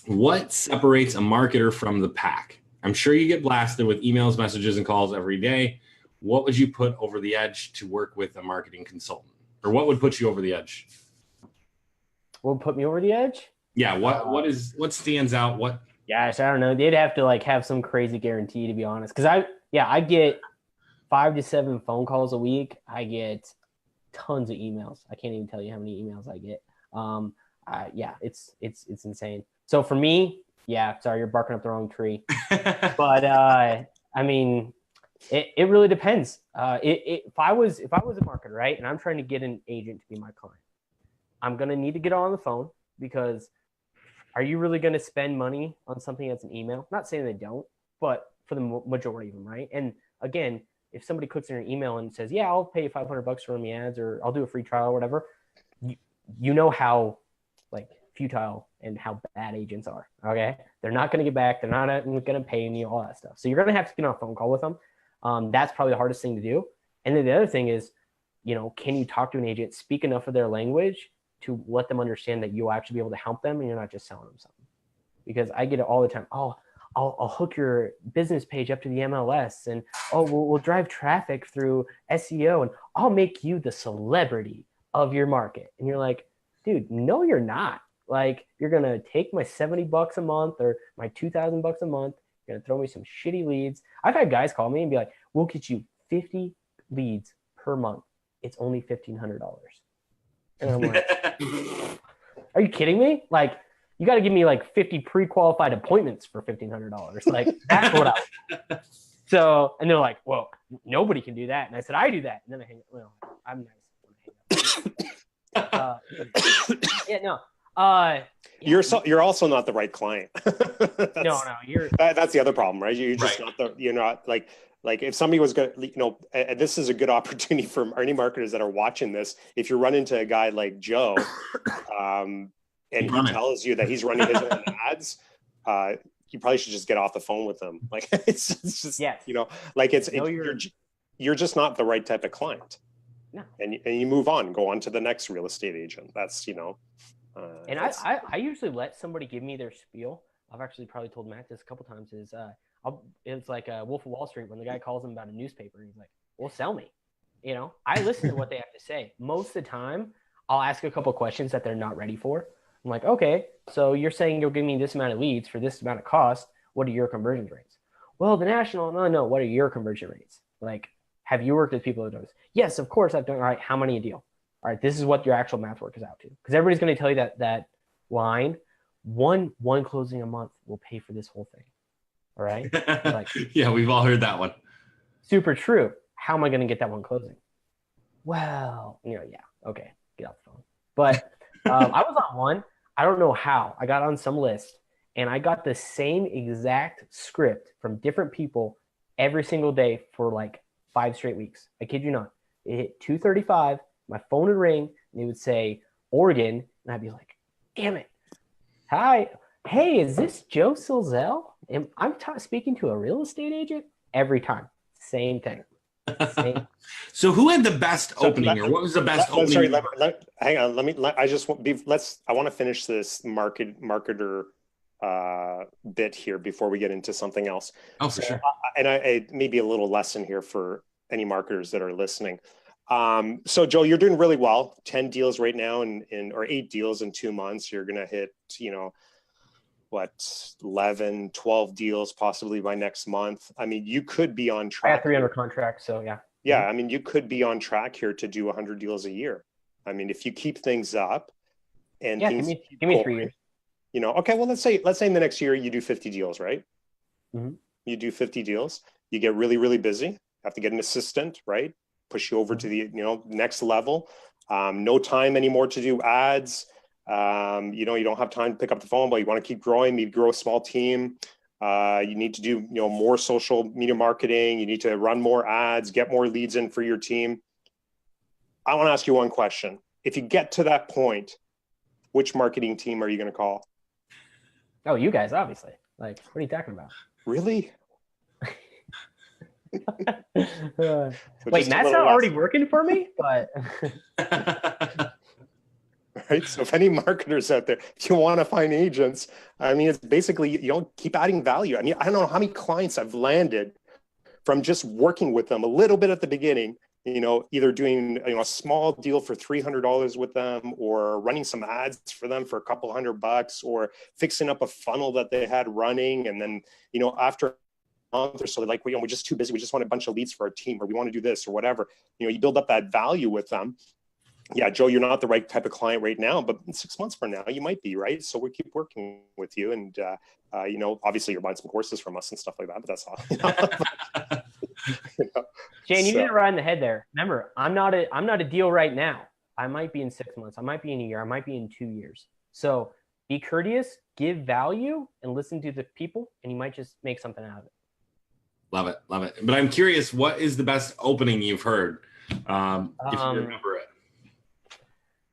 What separates a marketer from the pack? I'm sure you get blasted with emails, messages, and calls every day. What would you put over the edge to work with a marketing consultant? Or what would put you over the edge? What would put me over the edge? Yeah. What stands out? What? Gosh, I don't know. They'd have to have some crazy guarantee, to be honest. Because I get 5 to 7 phone calls a week. I get tons of emails. I can't even tell you how many emails I get. It's insane. So for me, sorry, you're barking up the wrong tree. But I mean, it really depends. If I was a marketer, right, and I'm trying to get an agent to be my client, I'm gonna need to get on the phone, because are you really gonna spend money on something that's an email? Not saying they don't, but for the majority of them, right? And again, if somebody clicks in your email and says, "Yeah, I'll pay you $500 for me ads, or I'll do a free trial or whatever," you know how futile and how bad agents are. Okay, they're not going to get back. They're not going to pay me, all that stuff. So you're going to have to get on a phone call with them. That's probably the hardest thing to do. And then the other thing is, can you talk to an agent, speak enough of their language to let them understand that you'll actually be able to help them and you're not just selling them something? Because I get it all the time. Oh, I'll hook your business page up to the MLS, and we'll drive traffic through SEO, and I'll make you the celebrity of your market. And you're like, dude, no, you're not. You're going to take my $70 a month or my $2,000 a month. You're going to throw me some shitty leads. I've had guys call me and be like, we'll get you 50 leads per month. It's only $1,500. And I'm like, are you kidding me? You got to give me 50 pre-qualified appointments for $1,500. That's what So, and they're like, well, nobody can do that. And I said, I do that. And then I hang up. Well, I'm nice. You're also not the right client. That's the other problem, right? You're just not you're not if somebody was going to, and this is a good opportunity for any marketers that are watching this. If you run into a guy like Joe, and he tells you that he's running his own ads, you probably should just get off the phone with him. It's just, you're just not the right type of client. No. And you move on, go on to the next real estate agent. That's, and I usually let somebody give me their spiel. I've actually probably told Matt this a couple times it's like Wolf of Wall Street, when the guy calls him about a newspaper, he's like, well, sell me. I listen to what they have to say. Most of the time, I'll ask a couple questions that they're not ready for. I'm like, okay, so you're saying you'll give me this amount of leads for this amount of cost. What are your conversion rates? Well, the national, no, what are your conversion rates? Have you worked with people who do this? Yes, of course I've done. All right, how many a deal? All right, this is what your actual math work is out to. Because everybody's going to tell you that line, one closing a month will pay for this whole thing. All right? Yeah, we've all heard that one. Super true. How am I going to get that one closing? Well, yeah, okay, get off the phone. But I was on one. I don't know how. I got on some list, and I got the same exact script from different people every single day for 5 straight weeks. I kid you not. It hit 2:35. My phone would ring, and it would say Oregon, and I'd be like, damn it. Hi. Hey, is this Joe Silzell? I'm speaking to a real estate agent? Every time. Same thing. So who had the best opening, or what was the best opening? Sorry, hang on. I want to finish this marketer bit here before we get into something else. Oh, for sure. I maybe a little lesson here for any marketers that are listening. So Joe, you're doing really well. 10 deals right now, or 8 deals in 2 months. You're gonna hit, 11, 12 deals possibly by next month. I mean, you could be on track. I have 3 under contract, so yeah. Yeah, I mean, you could be on track here to do 100 deals a year. I mean, if you keep things up and give me 3 years. Okay, well, let's say in the next year you do 50 deals, right? Mm-hmm. You do 50 deals. You get really, really busy. Have to get an assistant, right? Push you over to the next level. No time anymore to do ads. You don't have time to pick up the phone, but you want to keep growing. Maybe grow a small team. You need to do, more social media marketing. You need to run more ads, get more leads in for your team. I want to ask you one question. If you get to that point, which marketing team are you going to call? Oh, you guys, obviously. Like, what are you talking about? Really? Wait, Matt's not already working for me? But right. So if any marketers out there, if you want to find agents, I mean, it's basically, keep adding value. I mean, I don't know how many clients I've landed from just working with them a little bit at the beginning, either doing, a small deal for $300 with them, or running some ads for them for a couple $100, or fixing up a funnel that they had running. And then, after a month or so, they're like, we're just too busy. We just want a bunch of leads for our team, or we want to do this or whatever. You build up that value with them. Yeah, Joe, you're not the right type of client right now, but 6 months from now, you might be, right? So we keep working with you. And, obviously you're buying some courses from us and stuff like that, but that's all. Shane, you didn't ride in the head there. Remember, I'm not a deal right now. I might be in 6 months. I might be in a year. I might be in 2 years. So be courteous, give value, and listen to the people, and you might just make something out of it. Love it. Love it. But I'm curious, what is the best opening you've heard? If you remember it.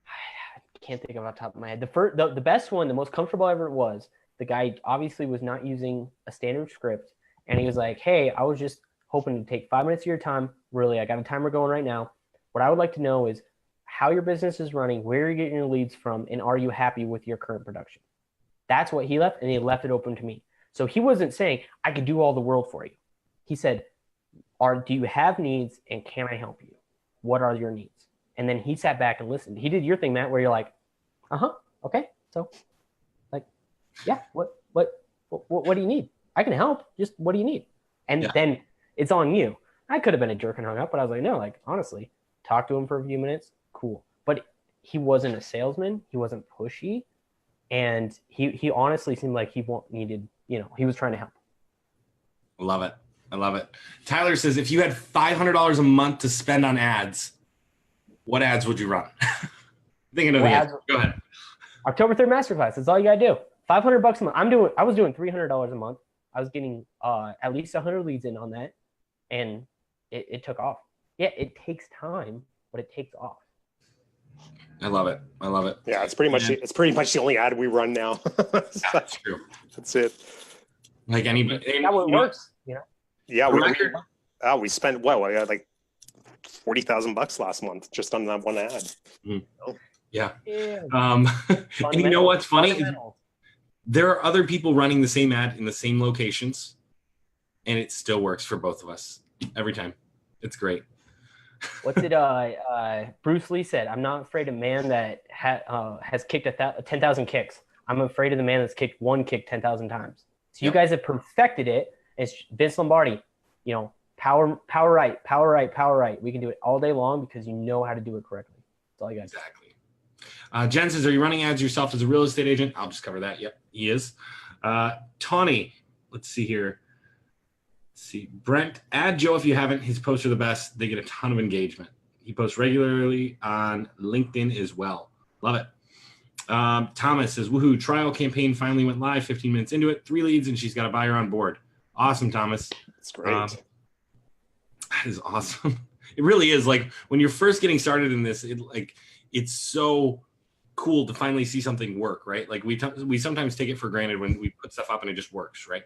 I can't think of off the top of my head. The best one, the most comfortable ever was, the guy obviously was not using a standard script. And he was like, hey, I was just hoping to take 5 minutes of your time. Really, I got a timer going right now. What I would like to know is how your business is running, where you're getting your leads from, and are you happy with your current production? That's what he left, and he left it open to me. So he wasn't saying, I could do all the world for you. He said, do you have needs, and can I help you? What are your needs? And then he sat back and listened. He did your thing, Matt, where you're like, okay. So, like, yeah, what do you need? I can help. Just what do you need? And then it's on you. I could have been a jerk and hung up, but I was like, no, like, honestly, talk to him for a few minutes. Cool. But he wasn't a salesman. He wasn't pushy. And he honestly seemed like he needed, he was trying to help. Love it. I love it. Tyler says, if you had $500 a month to spend on ads, what ads would you run? Thinking of the answer. Go ahead. October 3rd masterclass. That's all you gotta do. $500 a month. I was doing $300 a month. I was getting at least 100 leads in on that, and it took off. Yeah, it takes time, but it takes off. I love it. I love it. Yeah, it's pretty much the only ad we run now. That's true. That's it. Like anybody. That what works. Yeah, we spent like $40,000 last month just on that one ad. Mm-hmm. Yeah. And you know what's funny? There are other people running the same ad in the same locations, and it still works for both of us every time. It's great. What's it? Bruce Lee said, "I'm not afraid of a man that has kicked 10,000 kicks. I'm afraid of the man that's kicked one kick 10,000 times." So you guys have perfected it. It's Vince Lombardi. Power right, power right, power right. We can do it all day long because you know how to do it correctly. That's all you guys. Exactly. Jen says, are you running ads yourself as a real estate agent? I'll just cover that. Yep, he is. Tawny, let's see here. Let's see. Brent, add Joe if you haven't. His posts are the best. They get a ton of engagement. He posts regularly on LinkedIn as well. Love it. Thomas says, woohoo, trial campaign finally went live, 15 minutes into it, 3 leads, and she's got a buyer on board. Awesome, Thomas. That's great. That is awesome. It really is. Like, when you're first getting started in this, it's so cool to finally see something work, right? Like we sometimes take it for granted when we put stuff up and it just works, right?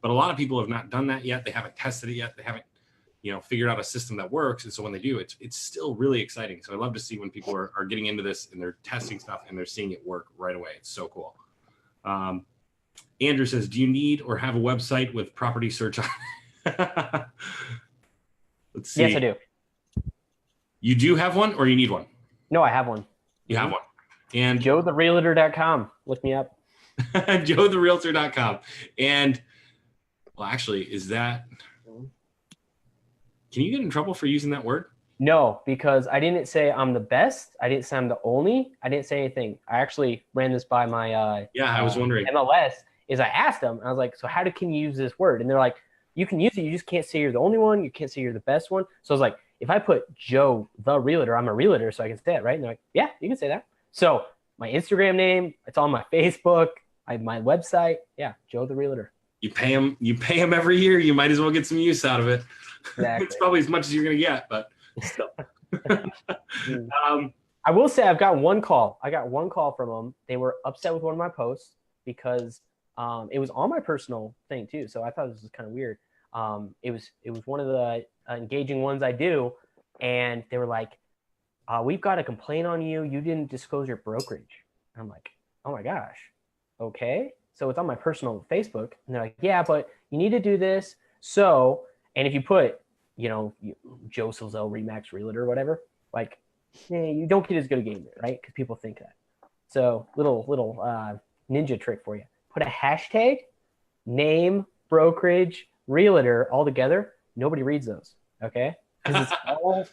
But a lot of people have not done that yet. They haven't tested it yet. They haven't, figured out a system that works. And so when they do, it's still really exciting. So I love to see when people are getting into this and they're testing stuff and they're seeing it work right away. It's so cool. Andrew says, do you need or have a website with property search on it? Let's see. Yes, I do. You do have one, or you need one? No, I have one. You have one. And JoeTheRealtor.com. Look me up. JoeTheRealtor.com. And, well, actually, is that... Can you get in trouble for using that word? No, because I didn't say I'm the best. I didn't say I'm the only. I didn't say anything. I actually ran this by my I was wondering. MLS. I asked them, I was like, so can you use this word? And they're like, you can use it. You just can't say you're the only one. You can't say you're the best one. So I was like, if I put Joe the Realtor, I'm a realtor, so I can say it, right? And they're like, yeah, you can say that. So my Instagram name, it's on my Facebook, my website. Yeah, Joe the Realtor. You pay them every year. You might as well get some use out of it. Exactly. It's probably as much as you're going to get, but still. I will say I've got one call. I got one call from them. They were upset with one of my posts because it was on my personal thing too. So I thought this was kind of weird. It was one of the engaging ones I do, and they were like, "We've got a complaint on you. You didn't disclose your brokerage." And I'm like, "Oh my gosh, okay." So it's on my personal Facebook, and they're like, "Yeah, but you need to do this." So, and if you put, Joe Silzell Remax Realtor or whatever, like, you don't get as good a game there, right? Because people think that. So little ninja trick for you: put a hashtag, name, brokerage, realtor all together. Nobody reads those, okay? Because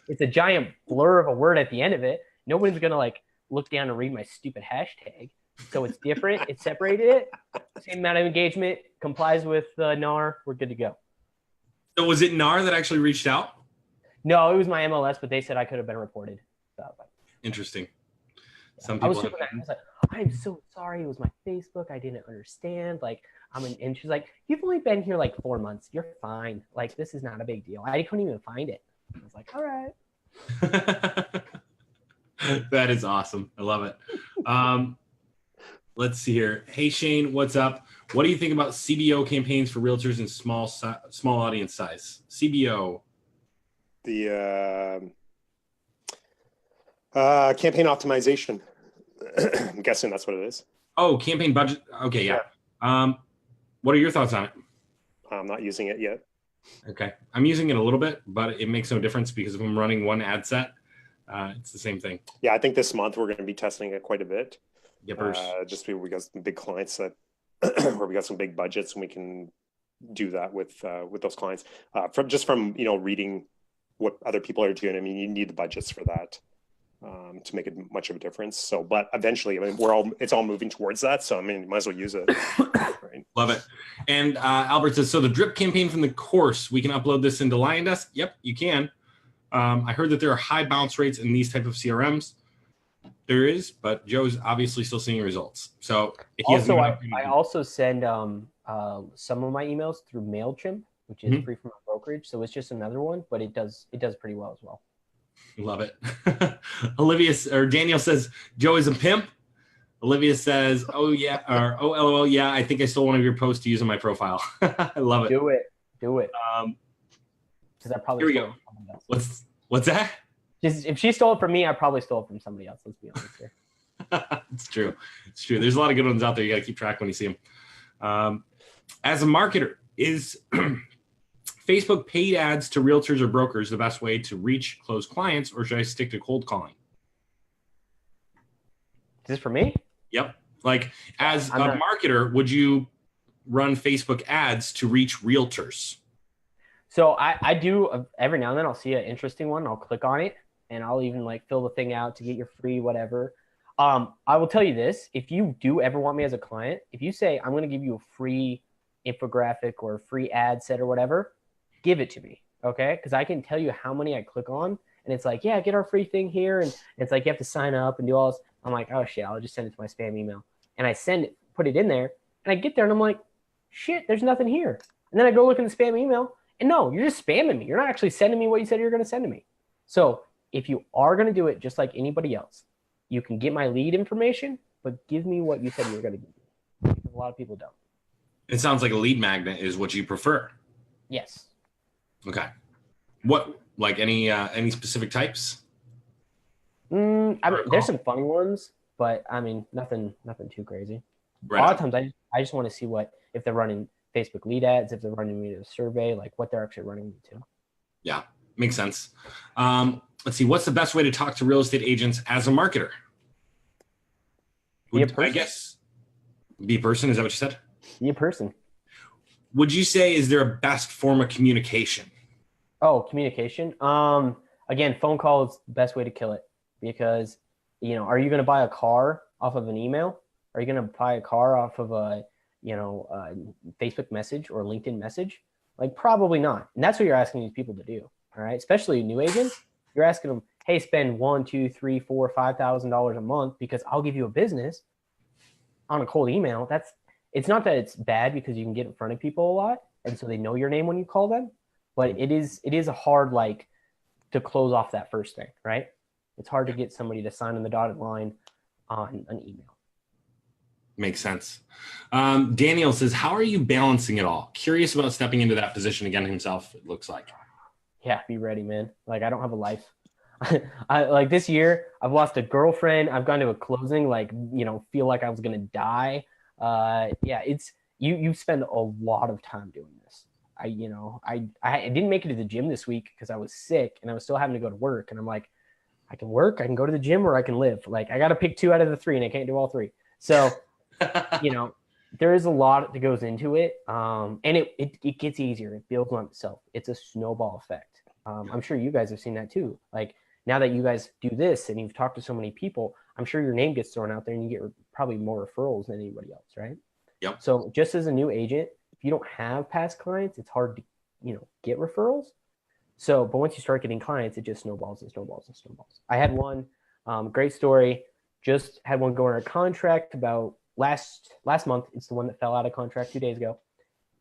it's a giant blur of a word at the end of it. Nobody's gonna like look down and read my stupid hashtag. So it's different. It separated it. Same amount of engagement, complies with NAR. We're good to go. So was it NAR that actually reached out? No, it was my MLS, but they said I could have been reported. So, interesting. Yeah. Some people I was like, I'm so sorry. It was my Facebook. I didn't understand. Like, and she's like, you've only been here like 4 months. You're fine. Like, this is not a big deal. I couldn't even find it. I was like, all right. That is awesome. I love it. Let's see here. Hey, Shane, what's up? What do you think about CBO campaigns for realtors in small audience size? CBO. The campaign optimization. I'm guessing that's what it is. Oh, campaign budget. Okay, yeah. What are your thoughts on it? I'm not using it yet. Okay. I'm using it a little bit, but it makes no difference because if I'm running one ad set, it's the same thing. Yeah, I think this month we're going to be testing it quite a bit. Yippers. Just because we got some big clients that where we got some big budgets and we can do that with those clients. From reading what other people are doing. I mean, you need the budgets for that to make it much of a difference. So, but eventually, I mean, it's all moving towards that. So, I mean, you might as well use it. Right? Love it. And Albert says, so the drip campaign from the course, we can upload this into LionDesk? Yep, you can. I heard that there are high bounce rates in these type of CRMs. There is, but Joe's obviously still seeing results. So also, I also send some of my emails through MailChimp, which is free from my brokerage. So it's just another one, but it does pretty well as well. Love it. Daniel says, Joe is a pimp. Olivia says, oh yeah, or oh LOL, yeah, I think I stole one of your posts to use on my profile. I love it. Do it. Because I probably here we go. What's that? If she stole it from me, I probably stole it from somebody else. Let's be honest here. It's true. There's a lot of good ones out there. You got to keep track when you see them. As a marketer, is Facebook paid ads to realtors or brokers the best way to reach close clients, or should I stick to cold calling? Is this for me? Yep. Like as a marketer, would you run Facebook ads to reach realtors? So I do every now and then. I'll see an interesting one. I'll click on it and I'll even like fill the thing out to get your free whatever. I will tell you this. If you do ever want me as a client, if you say, I'm going to give you a free infographic or a free ad set or whatever, give it to me. Okay. Cause I can tell you how many I click on and it's like, yeah, get our free thing here. And it's like, you have to sign up and do all this. I'm like, oh shit, I'll just send it to my spam email. And I put it in there and I get there and I'm like, shit, there's nothing here. And then I go look in the spam email and no, you're just spamming me. You're not actually sending me what you said you're going to send to me. So if you are going to do it just like anybody else, you can get my lead information, but give me what you said you were going to give me. A lot of people don't. It sounds like a lead magnet is what you prefer. Yes. Okay. What, like any specific types? I mean, there's some funny ones, but I mean, nothing too crazy. Right. A lot of times I just want to see if they're running Facebook lead ads, if they're running me to a survey, like what they're actually running me to. Yeah, makes sense. Let's see. What's the best way to talk to real estate agents as a marketer? I guess be a person. Is that what you said? Be a person. Would you say, is there a best form of communication? Oh, communication. Again, phone call is the best way to kill it because, are you going to buy a car off of an email? Are you going to buy a car off of a Facebook message or LinkedIn message? Like probably not. And that's what you're asking these people to do. All right. Especially new agents. You're asking them, hey, spend $1,000, $2,000, $3,000, $4,000, $5,000 a month because I'll give you a business on a cold email. it's not that it's bad because you can get in front of people a lot, and so they know your name when you call them. But it is a hard like to close off that first thing, right? It's hard to get somebody to sign on the dotted line on an email. Makes sense. Daniel says, how are you balancing it all? Curious about stepping into that position again himself, it looks like. Yeah, be ready, man. Like, I don't have a life. I like this year, I've lost a girlfriend. I've gone to a closing, like, feel like I was going to die. Yeah, it's, you spend a lot of time doing this. I didn't make it to the gym this week because I was sick and I was still having to go to work. And I'm like, I can work, I can go to the gym, or I can live. Like, I got to pick 2 out of the 3 and I can't do all 3. So, there is a lot that goes into it. And it gets easier. It builds on itself. It's a snowball effect. I'm sure you guys have seen that too. Like, now that you guys do this and you've talked to so many people, I'm sure your name gets thrown out there and you get probably more referrals than anybody else, right? Yep. So just as a new agent, if you don't have past clients, it's hard to, get referrals. So, but once you start getting clients, it just snowballs and snowballs and snowballs. I had one great story. Just had one go under contract about last month. It's the one that fell out of contract 2 days ago.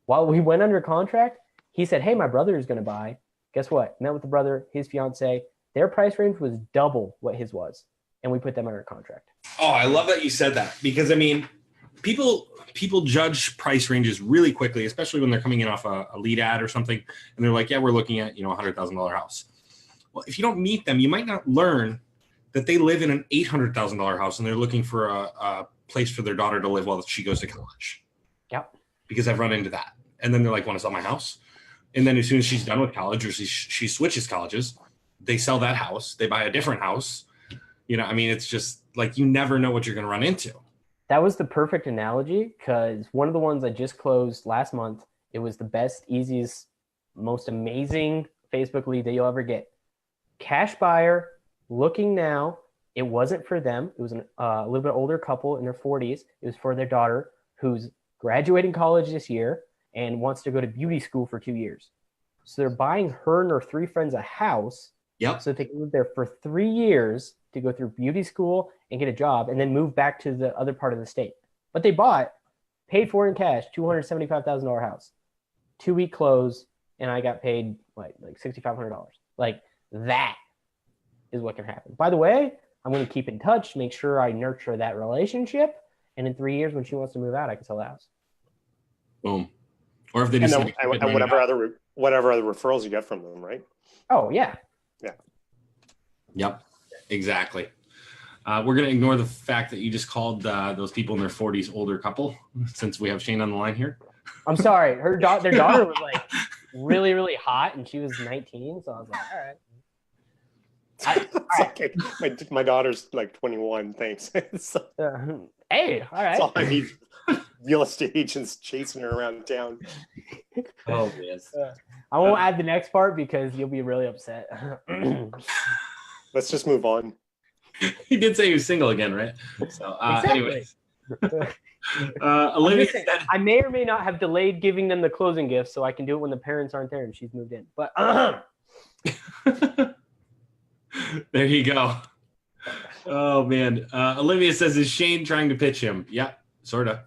While we went under contract, he said, hey, my brother is going to buy. Guess what? Met with the brother, his fiance. Their price range was double what his was. And we put them under contract. Oh, I love that you said that, because I mean, people judge price ranges really quickly, especially when they're coming in off a lead ad or something. And they're like, yeah, we're looking at, $100,000 house. Well, if you don't meet them, you might not learn that they live in an $800,000 house and they're looking for a place for their daughter to live while she goes to college. Yep. Because I've run into that. And then they're like, want to sell my house? And then as soon as she's done with college, or she switches colleges, they sell that house. They buy a different house. It's just like, you never know what you're going to run into. That was the perfect analogy, because one of the ones I just closed last month, it was the best, easiest, most amazing Facebook lead that you'll ever get. Cash buyer, looking now. It wasn't for them. It was a little bit older couple in their 40s. It was for their daughter who's graduating college this year and wants to go to beauty school for 2 years. So they're buying her and her 3 friends a house. Yep. So they can live there for 3 years to go through beauty school and get a job and then move back to the other part of the state. But they paid for in cash, $275,000 house, 2-week close, and I got paid like $6,500. Like, that is what can happen. By the way, I'm going to keep in touch, make sure I nurture that relationship, and in 3 years when she wants to move out, I can sell the house. Boom. Or if they just and whatever other referrals you get from them, right? Oh yeah. Yeah. Yep. Exactly. We're going to ignore the fact that you just called those people in their 40s older couple, since we have Shane on the line here. I'm sorry. Their daughter was like really, really hot, and she was 19. So I was like, all right. Okay. My daughter's like 21. Thanks. Hey, all right. That's all I need. Real estate agents chasing her around town. Oh, yes. I won't add the next part because you'll be really upset. Let's just move on. He did say he was single again, right? So, anyways. Olivia said, I may or may not have delayed giving them the closing gifts so I can do it when the parents aren't there and she's moved in. But there you go. Oh, man. Olivia says, is Shane trying to pitch him? Yeah, sort of.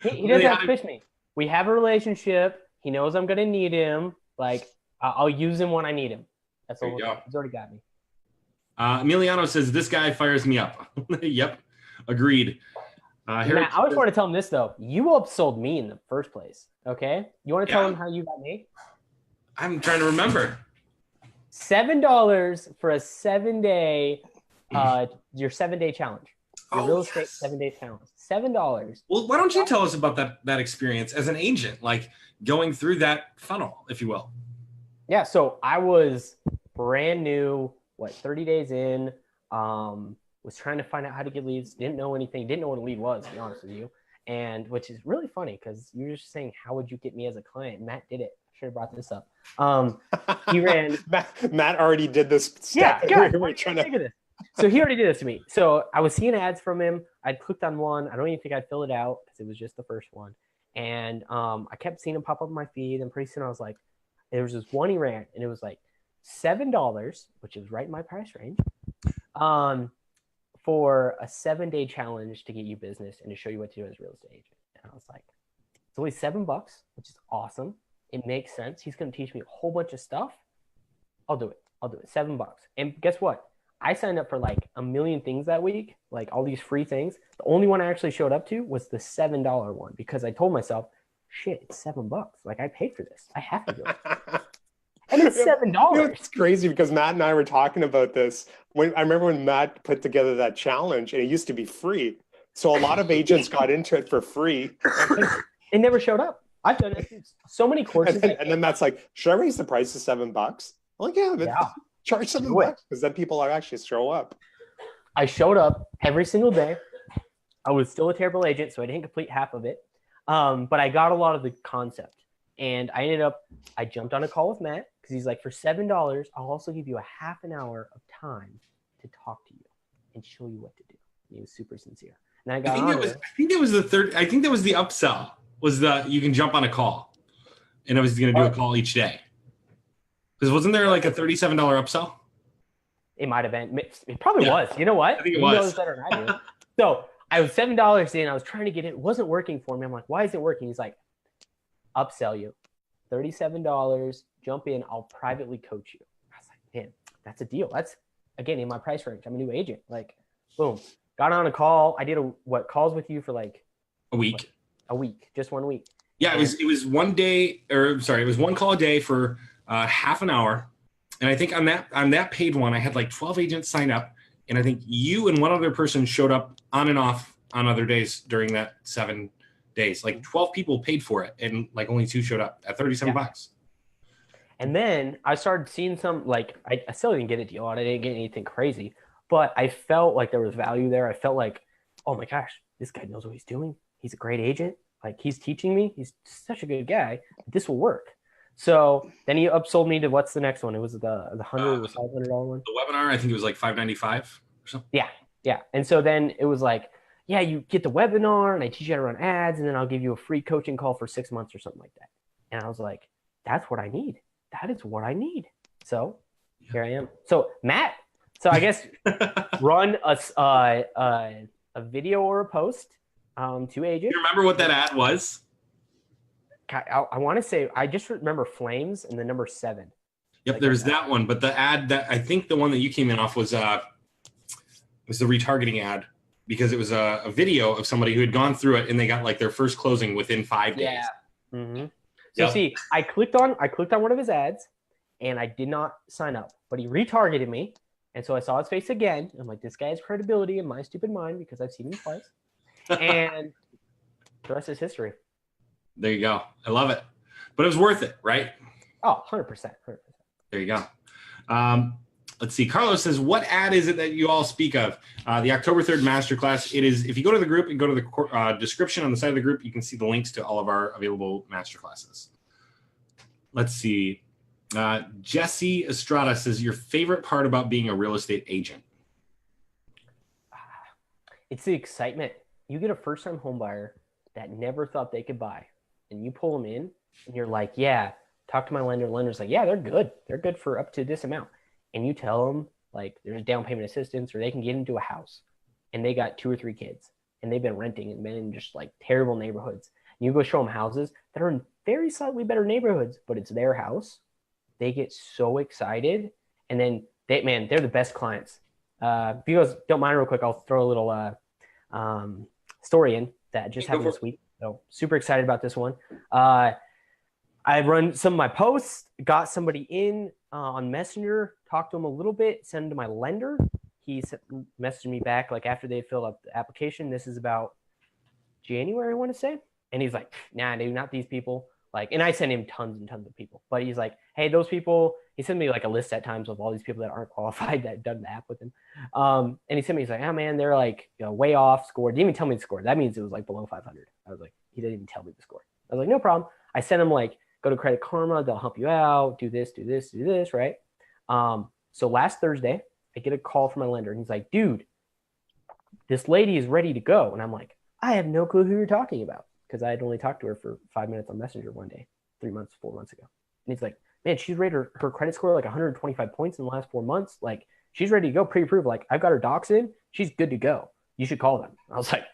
He doesn't have to pitch me. We have a relationship. He knows I'm going to need him. Like, I'll use him when I need him. That's all. He's already got me. Emiliano says, this guy fires me up. Yep. Agreed. Matt, I just want to tell him this, though. You upsold me in the first place. Okay? You want to tell him how you got me? I'm trying to remember. $7 for a 7-day, your 7-day challenge. Your real estate 7-day challenge. $7. Well, why don't you tell us about that experience as an agent, like going through that funnel, if you will? Yeah, so I was brand new, 30 days in, was trying to find out how to get leads, didn't know anything, didn't know what a lead was, to be honest with you. And which is really funny because you were just saying, how would you get me as a client? Matt did it. I should have brought this up. He ran. Matt already did this. Yeah, we're trying to. This. So he already did this to me. So I was seeing ads from him. I'd clicked on one. I don't even think I'd fill it out because it was just the first one. And I kept seeing him pop up on my feed. And pretty soon I was like, there was this one he ran, and it was like $7, which is right in my price range, for a 7-day challenge to get you business and to show you what to do as a real estate agent. And I was like, it's only $7, which is awesome. It makes sense. He's going to teach me a whole bunch of stuff. I'll do it. $7. And guess what? I signed up for like a million things that week, like all these free things. The only one I actually showed up to was the $7 one because I told myself, shit, it's $7. Like I paid for this. I have to do it. And it's $7. It's crazy because Matt and I were talking about this. I remember when Matt put together that challenge, and it used to be free. So a lot of agents got into it for free. It never showed up. I've done it. So many courses. And then Matt's like, should I raise the price to $7? I'm like, yeah. Charge $7 because then people are actually show up. I showed up every single day. I was still a terrible agent, so I didn't complete half of it. But I got a lot of the concept. And I jumped on a call with Matt because he's like, for $7, I'll also give you a half an hour of time to talk to you and show you what to do. And he was super sincere. And I think that was the third. I think that was the upsell. Was the you can jump on a call, and I was going to do a call each day. Because wasn't there like a $37 upsell? It might have been. It probably was. You know what? I think it was. He knows better than I do. So I was $7 in. I was trying to get it. It wasn't working for me. I'm like, why isn't it working? He's like, upsell you. $37. Jump in. I'll privately coach you. I was like, man, that's a deal. That's, again, in my price range. I'm a new agent. Like, boom. Got on a call. I did calls with you for like a week. A week. Just 1 week. Yeah, it was 1 day, it was one call a day for half an hour. And I think on that paid one, I had like 12 agents sign up. And I think you and one other person showed up on and off on other days during that 7 days. Like 12 people paid for it, and like only 2 showed up at $37. And then I started seeing some, like, I still didn't get a deal out. I didn't get anything crazy, but I felt like there was value there. I felt like, oh my gosh, this guy knows what he's doing. He's a great agent. Like, he's teaching me. He's such a good guy. This will work. So then he upsold me to, what's the next one? It was the $100 or $500 one. The webinar, I think it was like $595 or something. Yeah. And so then it was like, yeah, you get the webinar and I teach you how to run ads, and then I'll give you a free coaching call for 6 months or something like that. And I was like, that's what I need. That is what I need. So here I am. So Matt, I guess run a video or a post to agents. You remember what that ad was? I want to say, I just remember flames and the number 7. Yep, there's that one. But the ad that I think the one that you came in off was the retargeting ad, because it was a video of somebody who had gone through it and they got like their first closing within 5 days. Yeah. Mm-hmm. So see, I clicked on one of his ads and I did not sign up, but he retargeted me. And so I saw his face again. I'm like, this guy has credibility in my stupid mind because I've seen him twice. And the rest is history. There you go. I love it. But it was worth it, right? Oh, 100%. There you go. Let's see. Carlos says, what ad is it that you all speak of? The October 3rd masterclass. It is, if you go to the group and go to the description on the side of the group, you can see the links to all of our available masterclasses. Let's see. Jesse Estrada says, your favorite part about being a real estate agent? It's the excitement. You get a first-time home buyer that never thought they could buy, and you pull them in, and you're like, yeah, talk to my lender. Lender's like, yeah, they're good. They're good for up to this amount. And you tell them, like, there's down payment assistance, or they can get into a house, and they got 2 or 3 kids, and they've been renting and been in just like terrible neighborhoods. And you go show them houses that are in very slightly better neighborhoods, but it's their house. They get so excited, and then they're the best clients. If you guys don't mind, real quick, I'll throw a little story in that just happened this week. So super excited about this one. I run some of my posts, got somebody in on Messenger, talked to him a little bit, sent him to my lender. He messaged me back like after they filled out the application. This is about January, I want to say. And he's like, nah, dude, not these people. Like, and I sent him tons and tons of people, but he's like, hey, those people, he sent me like a list at times of all these people that aren't qualified that done the app with him. And he sent me, he's like, oh man, they're like, way off score. Didn't even tell me the score. That means it was like below 500. I was like, he didn't even tell me the score. I was like, no problem. I sent him like, go to Credit Karma. They'll help you out. Do this, do this, do this. Right. So last Thursday I get a call from my lender and he's like, dude, this lady is ready to go. And I'm like, I have no clue who you're talking about. Because I had only talked to her for 5 minutes on Messenger one day, 4 months ago. And he's like, man, she's rated her credit score like 125 points in the last 4 months. Like, she's ready to go, pre-approved. Like, I've got her docs in. She's good to go. You should call them. I was like,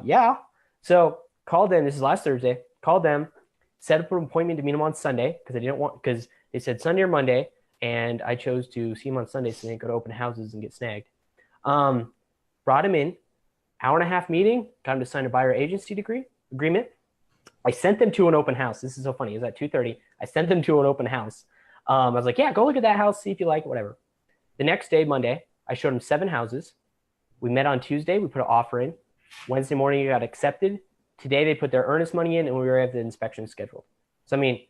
yeah. So called them. This is last Thursday. Called them, set up an appointment to meet them on Sunday because they said Sunday or Monday, and I chose to see them on Sunday so they didn't go to open houses and get snagged. Brought him in, hour and a half meeting, got him to sign a buyer agency agreement. I sent them to an open house. This is so funny. It was at 2:30. I sent them to an open house. I was like, yeah, go look at that house, see if you like it, whatever. The next day, Monday, I showed them 7 houses. We met on Tuesday. We put an offer in. Wednesday morning, it got accepted. Today, they put their earnest money in, and we were at the inspection scheduled. So, I mean,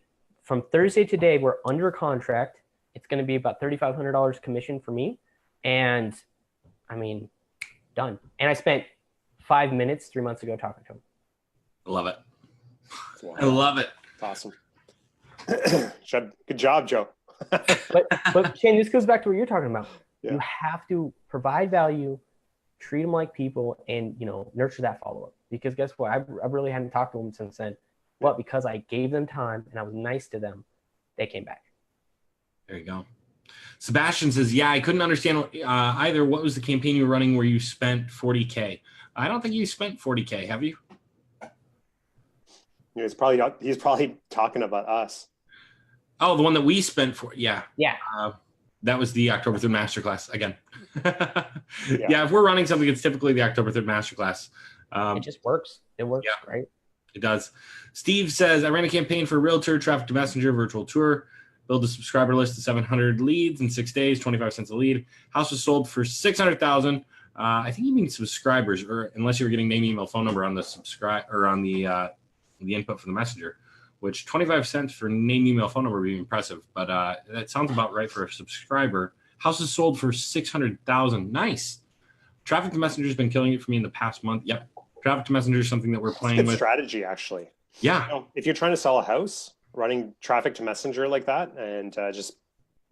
from Thursday to today, we're under contract. It's going to be about $3,500 commission for me. And, I mean, done. And I spent 5 minutes 3 months ago talking to him. I love it. Wow. I love it. Awesome. Good job, Joe. but Shane, this goes back to what you're talking about. Yeah. You have to provide value, treat them like people, and nurture that follow-up. Because guess what? I really hadn't talked to them since then. But because I gave them time and I was nice to them, they came back. There you go. Sebastian says, yeah, I couldn't understand either. What was the campaign you were running where you spent $40K? I don't think you spent $40K. Have you? He's probably talking about us. Oh, the one that we spent for. Yeah. Yeah. That was the October 3rd Masterclass again. Yeah. If we're running something, it's typically the October 3rd Masterclass. It just works. It works great. It does. Steve says, I ran a campaign for Realtor, Traffic to Messenger, virtual tour, build a subscriber list of 700 leads in 6 days, 25 cents a lead. House was sold for $600,000. I think you mean subscribers, or unless you were getting name, email, phone number on the subscribe or on the input for the messenger, which 25 cents for name, email, phone number would be impressive. But that sounds about right for a subscriber. House is sold for $600,000. Nice. Traffic to Messenger has been killing it for me in the past month. Yep. Traffic to Messenger is something that we're playing with. Strategy, actually. Yeah. If you're trying to sell a house, running traffic to Messenger like that, and just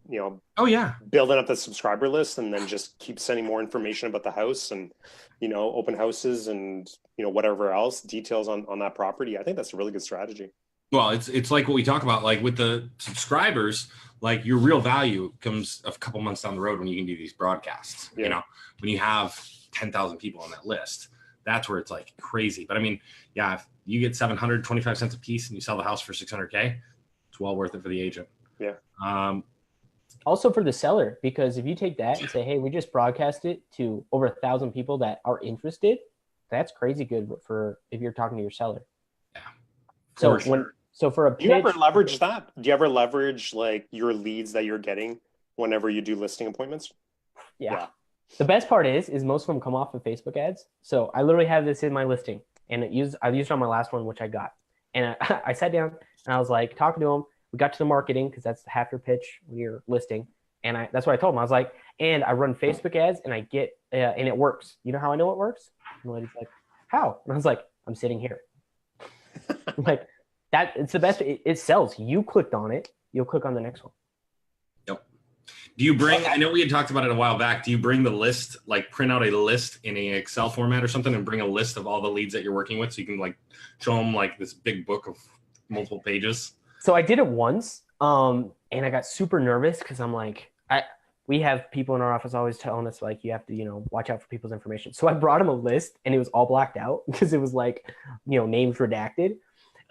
building up the subscriber list, and then just keep sending more information about the house and open houses and whatever else details on that property. I think that's a really good strategy. Well, it's like what we talk about, like with the subscribers, like your real value comes a couple months down the road when you can do these broadcasts. Yeah. When you have 10,000 people on that list, that's where it's like crazy. But I mean, yeah, if you get 725 cents a piece and you sell the house for $600K, it's well worth it for the agent. Yeah. Also for the seller, because if you take that and say, hey, we just broadcast it to over 1,000 people that are interested, that's crazy good for if you're talking to your seller. Yeah. So for a pitch, do you ever leverage that? Do you ever leverage like your leads that you're getting whenever you do listing appointments? Yeah. The best part is most of them come off of Facebook ads. So I literally have this in my listing, and I've used it on my last one, which I got. And I sat down and I was like talking to them. We got to the marketing because that's half your pitch when you're listing. And that's what I told him. I was like, and I run Facebook ads and I get, and it works. You know how I know it works? And the lady's like, how? And I was like, I'm sitting here. Like that, it's the best. It sells. You clicked on it. You'll click on the next one. Yep. Do you bring, I know we had talked about it a while back. Do you bring the list, like print out a list in a Excel format or something and bring a list of all the leads that you're working with? So you can like show them like this big book of multiple pages. So I did it once, and I got super nervous because I'm like, we have people in our office always telling us like you have to, watch out for people's information. So I brought him a list, and it was all blacked out because it was like, names redacted.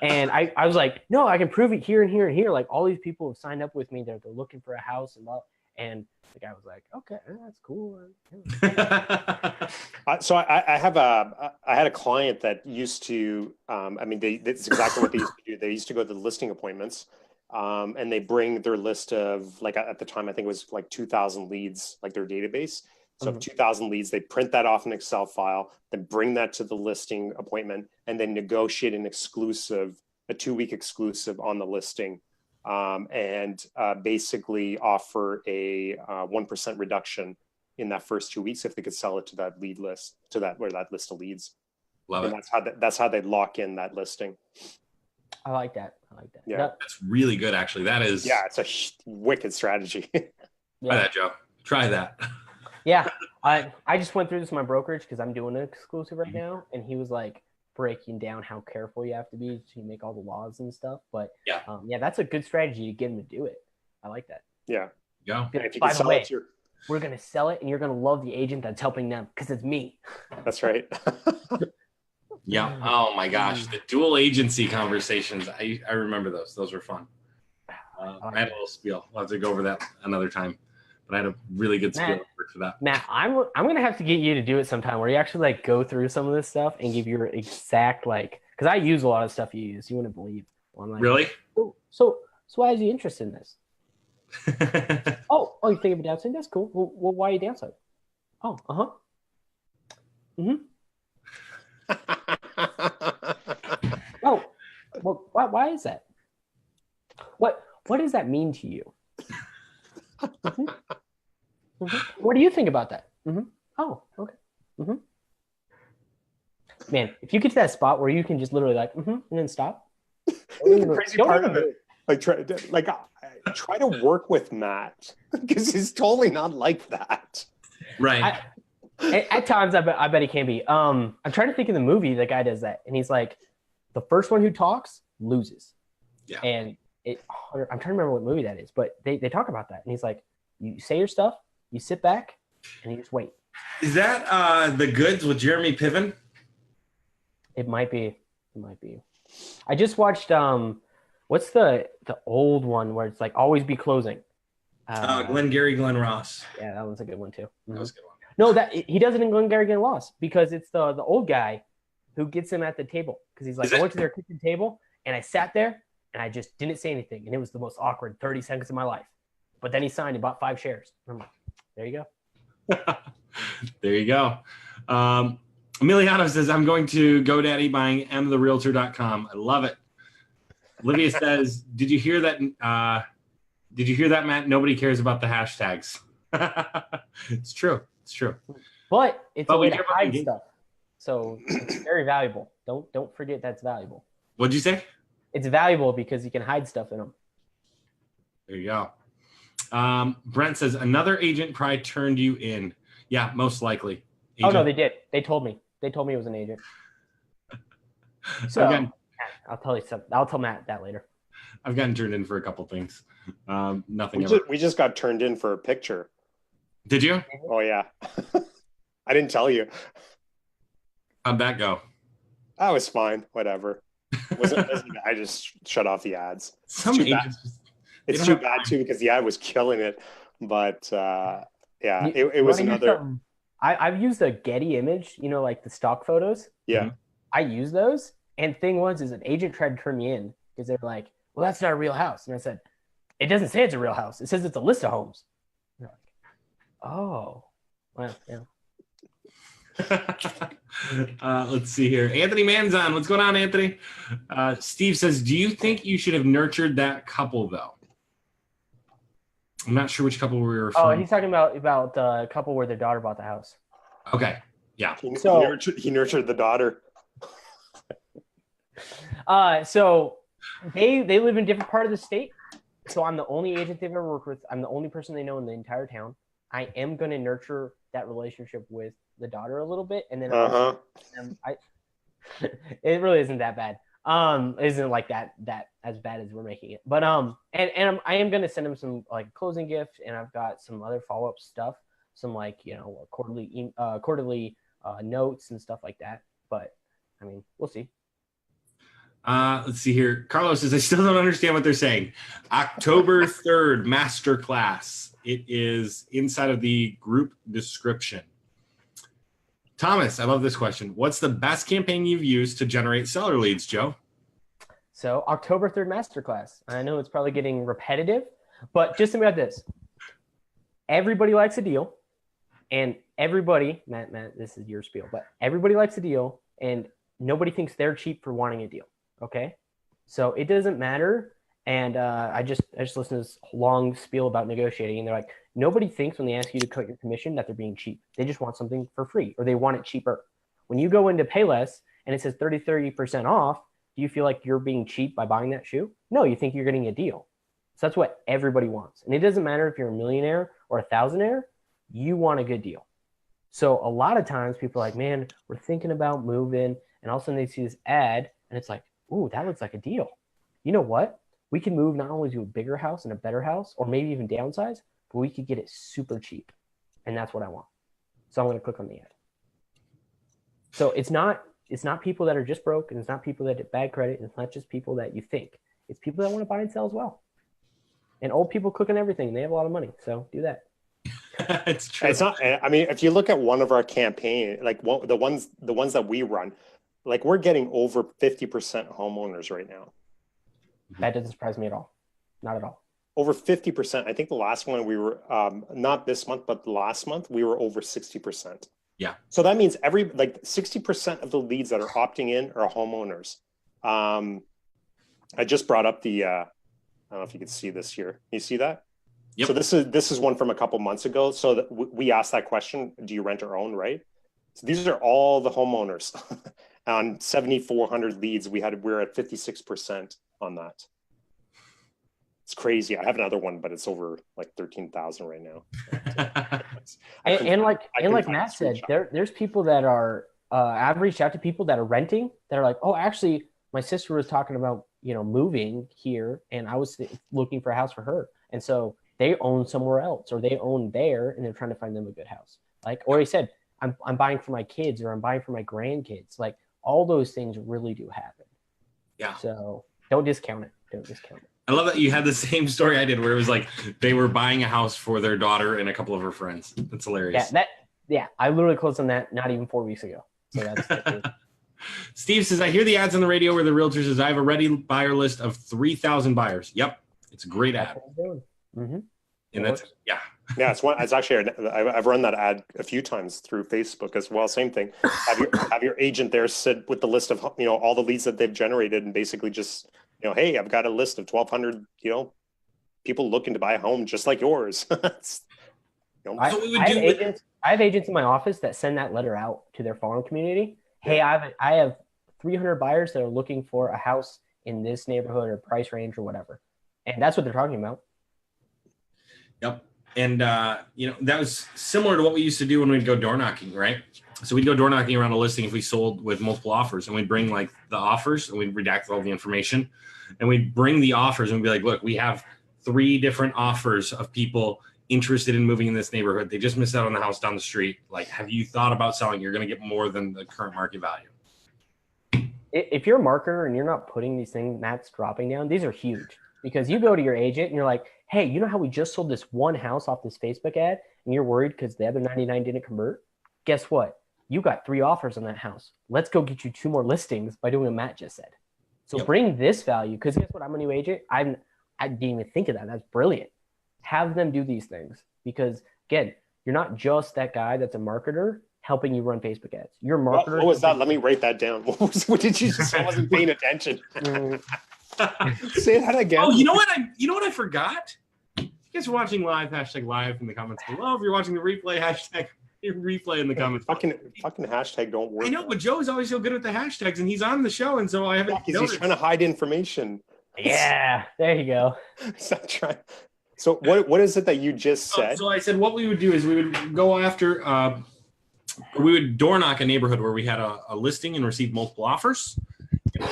And I was like, no, I can prove it here and here and here. Like all these people have signed up with me. They're looking for a house and the guy was like, okay, that's cool. So I had a client that used to, that's exactly what they used to do. They used to go to the listing appointments, and they bring their list of like, at the time, I think it was like 2,000 leads, like their database. So 2,000 leads, they print that off an Excel file, then bring that to the listing appointment, and then negotiate a 2-week exclusive on the listing. And basically offer a 1% reduction in that first 2 weeks if they could sell it to that lead list, that list of leads. Love and it. That's how they lock in that listing. I like that. Yeah, that's really good. Actually, that is. Yeah, it's a wicked strategy. Try that, Joe. Try that. Yeah, I just went through this in my brokerage because I'm doing an exclusive right now, and he was like breaking down how careful you have to be to make all the laws and stuff. But yeah, that's a good strategy to get him to do it. I like that. Yeah. Yeah. If you can sell it to we're going to sell it and you're going to love the agent that's helping them because it's me. That's right. Yeah. Oh my gosh, the dual agency conversations. I remember those. Those were fun. I had a little spiel. We'll have to go over that another time. But I had a really good spiel for that. Matt, I'm gonna have to get you to do it sometime where you actually like go through some of this stuff and give your exact like, because I use a lot of stuff you use. You wouldn't believe. I'm like, really? So why is he interested in this? oh, you think of a downside? That's cool. Well, why are you downside? Oh, oh, well, why is that? What does that mean to you? What do you think about that? Oh, okay. Man, if you get to that spot where you can just literally like, and then stop. The crazy part of it, try to work with Matt because he's totally not like that. Right. At times, I bet he can be. I'm trying to think of the movie the guy does that, and he's like, the first one who talks loses. Yeah. And I'm trying to remember what movie that is, but they talk about that, and he's like, you say your stuff, you sit back, and you just wait. Is that The Goods with Jeremy Piven? It might be. I just watched what's the old one where it's like always be closing. Glengarry Glen Ross. Yeah, that one's a good one too. That was a good one. No, that he does it in Glengarry Glen Ross because it's the old guy who gets him at the table because he's like, I went to their kitchen table and I sat there and I just didn't say anything and it was the most awkward 30 seconds of my life. But then he signed and bought 5 shares. I'm like, there you go. There you go. Emiliano says, I'm going to GoDaddy buying mtherealtor.com. I love it. Olivia says, did you hear that, Matt? Nobody cares about the hashtags. It's true. But it's a way to hide stuff. So it's very valuable. Don't forget that's valuable. What'd you say? It's valuable because you can hide stuff in them. There you go. Brent says, another agent probably turned you in. Yeah, most likely. Agent. Oh, no, they did. They told me. They told me it was an agent. So I'll tell you something. I'll tell Matt that later. I've gotten turned in for a couple things. Nothing. We just got turned in for a picture. Did you? Oh, yeah. I didn't tell you. How'd that go? That was fine. Whatever. I just shut off the ads. Some agents. It's too bad, too, because the ad was killing it. But, yeah, it was another... I've used a Getty image, like the stock photos. Yeah. I use those. And thing was, is an agent tried to turn me in because they're like, well, that's not a real house. And I said, it doesn't say it's a real house. It says it's a list of homes. And they're like, oh, well, yeah. Let's see here. Anthony Manzon. What's going on, Anthony? Steve says, do you think you should have nurtured that couple, though? I'm not sure which couple we were referring. Oh, he's talking about the couple where their daughter bought the house. Okay. Yeah. He nurtured the daughter. So they live in a different part of the state. So I'm the only agent they've ever worked with. I'm the only person they know in the entire town. I am going to nurture that relationship with the daughter a little bit, and then it really isn't that bad. It isn't like that as bad as we're making it. But and I am going to send him some like closing gift, and I've got some other follow up stuff, some like quarterly notes and stuff like that. But I mean, we'll see. Let's see here. Carlos says, I still don't understand what they're saying. October 3rd, masterclass. It is inside of the group description. Thomas, I love this question. What's the best campaign you've used to generate seller leads, Joe? So October 3rd, masterclass. I know it's probably getting repetitive, but just think about this. Everybody likes a deal, and everybody, Matt, this is your spiel, but everybody likes a deal, and nobody thinks they're cheap for wanting a deal. Okay, so it doesn't matter. And I just listened to this long spiel about negotiating, and they're like, nobody thinks when they ask you to cut your commission that they're being cheap. They just want something for free, or they want it cheaper. When you go into Payless and it says 30% off, do you feel like you're being cheap by buying that shoe? No, you think you're getting a deal. So that's what everybody wants. And it doesn't matter if you're a millionaire or a thousandaire, you want a good deal. So a lot of times people are like, man, we're thinking about moving, and all of a sudden they see this ad and it's like, ooh, that looks like a deal. You know what? We can move not only to a bigger house and a better house, or maybe even downsize, but we could get it super cheap. and that's what I want. So I'm going to click on the ad. So it's not people that are just broke, and it's not people that have bad credit, and it's not just people that you think. It's people that want to buy and sell as well. And old people cook on everything. They have a lot of money, so do that. It's true. It's not. I mean, if you look at one of our campaign, like the ones that we run, like we're getting over 50% homeowners right now. That doesn't surprise me at all. Not at all. Over 50%. I think the last one we were not this month, but last month we were over 60%. Yeah. So that means 60% of the leads that are opting in are homeowners. I just brought up the. I don't know if you can see this here. You see that? Yep. So this is one from a couple months ago. So that we asked that question: do you rent or own? Right. So these are all the homeowners. On 7,400 leads, we're at 56% on that. It's crazy. I have another one, but it's over like 13,000 right now. And like Matt said, there's people that are. I've reached out to people that are renting. That are like, oh, actually, my sister was talking about moving here, and I was looking for a house for her, and so they own somewhere else, or they own there, and they're trying to find them a good house. Like, or he said, I'm buying for my kids, or I'm buying for my grandkids. Like, all those things really do happen. Yeah. So don't discount it. I love that you had the same story I did, where it was like they were buying a house for their daughter and a couple of her friends. That's hilarious. Yeah. I literally closed on that not even 4 weeks ago. So that's Steve says, I hear the ads on the radio where the realtor says, I have a ready buyer list of 3,000 buyers. Yep. It's a great ad. Mm-hmm. And that's, yeah. Yeah, it's actually, I've run that ad a few times through Facebook as well. Same thing. Have your agent there sit with the list of, all the leads that they've generated, and basically just, hey, I've got a list of 1,200, people looking to buy a home just like yours. I have agents in my office that send that letter out to their farm community. Hey, I have 300 buyers that are looking for a house in this neighborhood or price range or whatever. And that's what they're talking about. Yep. And, that was similar to what we used to do when we'd go door knocking, right? So we'd go door knocking around a listing if we sold with multiple offers, and we'd bring like the offers, and we'd redact all the information, and we'd bring the offers and we'd be like, look, we have 3 different offers of people interested in moving in this neighborhood. They just missed out on the house down the street. Like, have you thought about selling? You're going to get more than the current market value. If you're a marketer and you're not putting these things, Matt's dropping down, these are huge, because you go to your agent and you're like, hey, you know how we just sold this one house off this Facebook ad, and you're worried because the other 99 didn't convert? Guess what? You got 3 offers on that house. Let's go get you 2 more listings by doing what Matt just said. So bring this value, because guess what? I'm a new agent. I didn't even think of that. That's brilliant. Have them do these things, because again, you're not just that guy that's a marketer helping you run Facebook ads. You're a marketer. What was that? Let me write that down. What did you just say? I wasn't paying attention. Say that again. Oh, you know what I forgot? You guys are watching live, #live in the comments below. If you're watching the replay, #replay in the comments. Fucking hashtag don't work. I know, but Joe's always so good with the hashtags, and he's on the show, and so I haven't. He's trying to hide information. Yeah, there you go. Stop trying. So what is it that you just said? So I said what we would do is we would go after, we would door knock a neighborhood where we had a listing and received multiple offers. And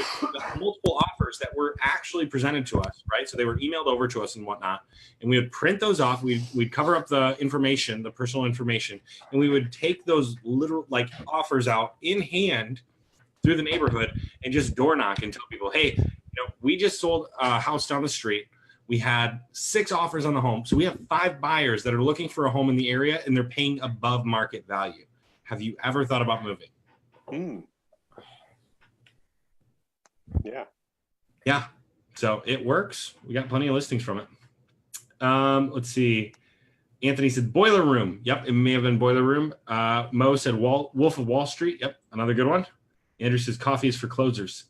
multiple offers that were actually presented to us, right? So they were emailed over to us and whatnot. And we would print those off. We'd cover up the information, the personal information, and we would take those little offers out in hand through the neighborhood and just door knock and tell people, hey, we just sold a house down the street. We had 6 offers on the home. So we have 5 buyers that are looking for a home in the area, and they're paying above market value. Have you ever thought about moving? Yeah. So it works. We got plenty of listings from it. Let's see. Anthony said Boiler Room. Yep, it may have been Boiler Room. Mo said Wolf of Wall Street. Yep, another good one. Andrew says coffee is for closers.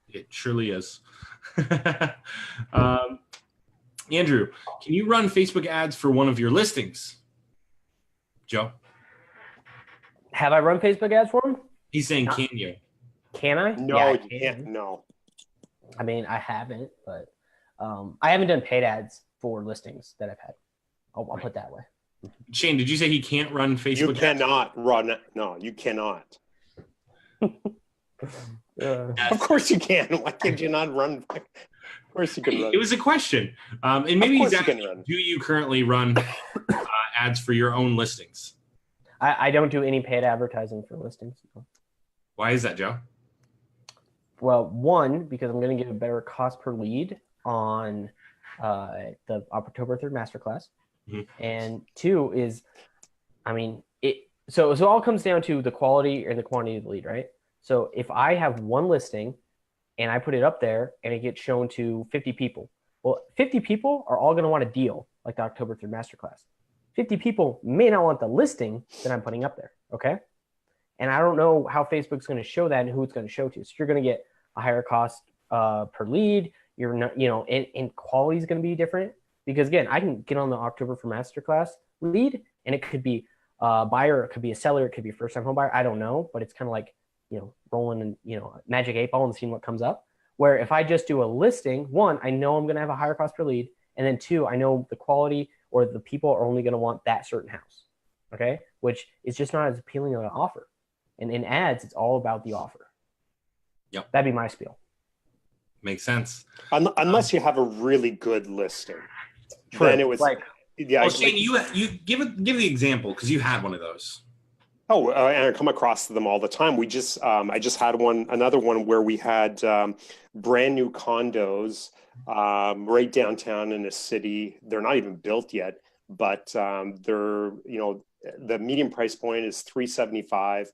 It surely is. Andrew, can you run Facebook ads for one of your listings? Joe? Have I run Facebook ads for him? He's saying, can you? Can I? No, yeah, you can't. No. I mean, I haven't, but I haven't done paid ads for listings that I've had. I'll put it that way. Shane, did you say he can't run Facebook You ads? cannot run. No, you cannot. Of course you can. Why can't you not run? Of course you can run. It was a question. And maybe he's asking, do you currently run ads for your own listings? I don't do any paid advertising for listings. Why is that, Joe? Well, one, because I'm going to get a better cost per lead on the October 3rd masterclass. Mm-hmm. And two is, I mean, so it all comes down to the quality or the quantity of the lead, right? So if I have one listing and I put it up there and it gets shown to 50 people, well, 50 people are all going to want a deal like the October 3rd masterclass. 50 people may not want the listing that I'm putting up there, okay? And I don't know how Facebook's going to show that and who it's going to show to. So you're going to get a higher cost per lead. You're not, and quality is going to be different because again, I can get on the October for masterclass lead, and it could be a buyer, it could be a seller, it could be a first-time home buyer. I don't know, but it's kind of like rolling and magic 8-ball and seeing what comes up. Where if I just do a listing, one, I know I'm going to have a higher cost per lead, and then two, I know the quality or the people are only going to want that certain house. Okay, which is just not as appealing of an offer. And in ads, it's all about the offer. Yep. That'd be my spiel. Makes sense. Unless you have a really good listing. True. Then it was like, yeah. Oh, Shane, you give the example because you had one of those. Oh, and I come across them all the time. I just had another one where we had brand new condos right downtown in a city. They're not even built yet, but they're the median price point is $375.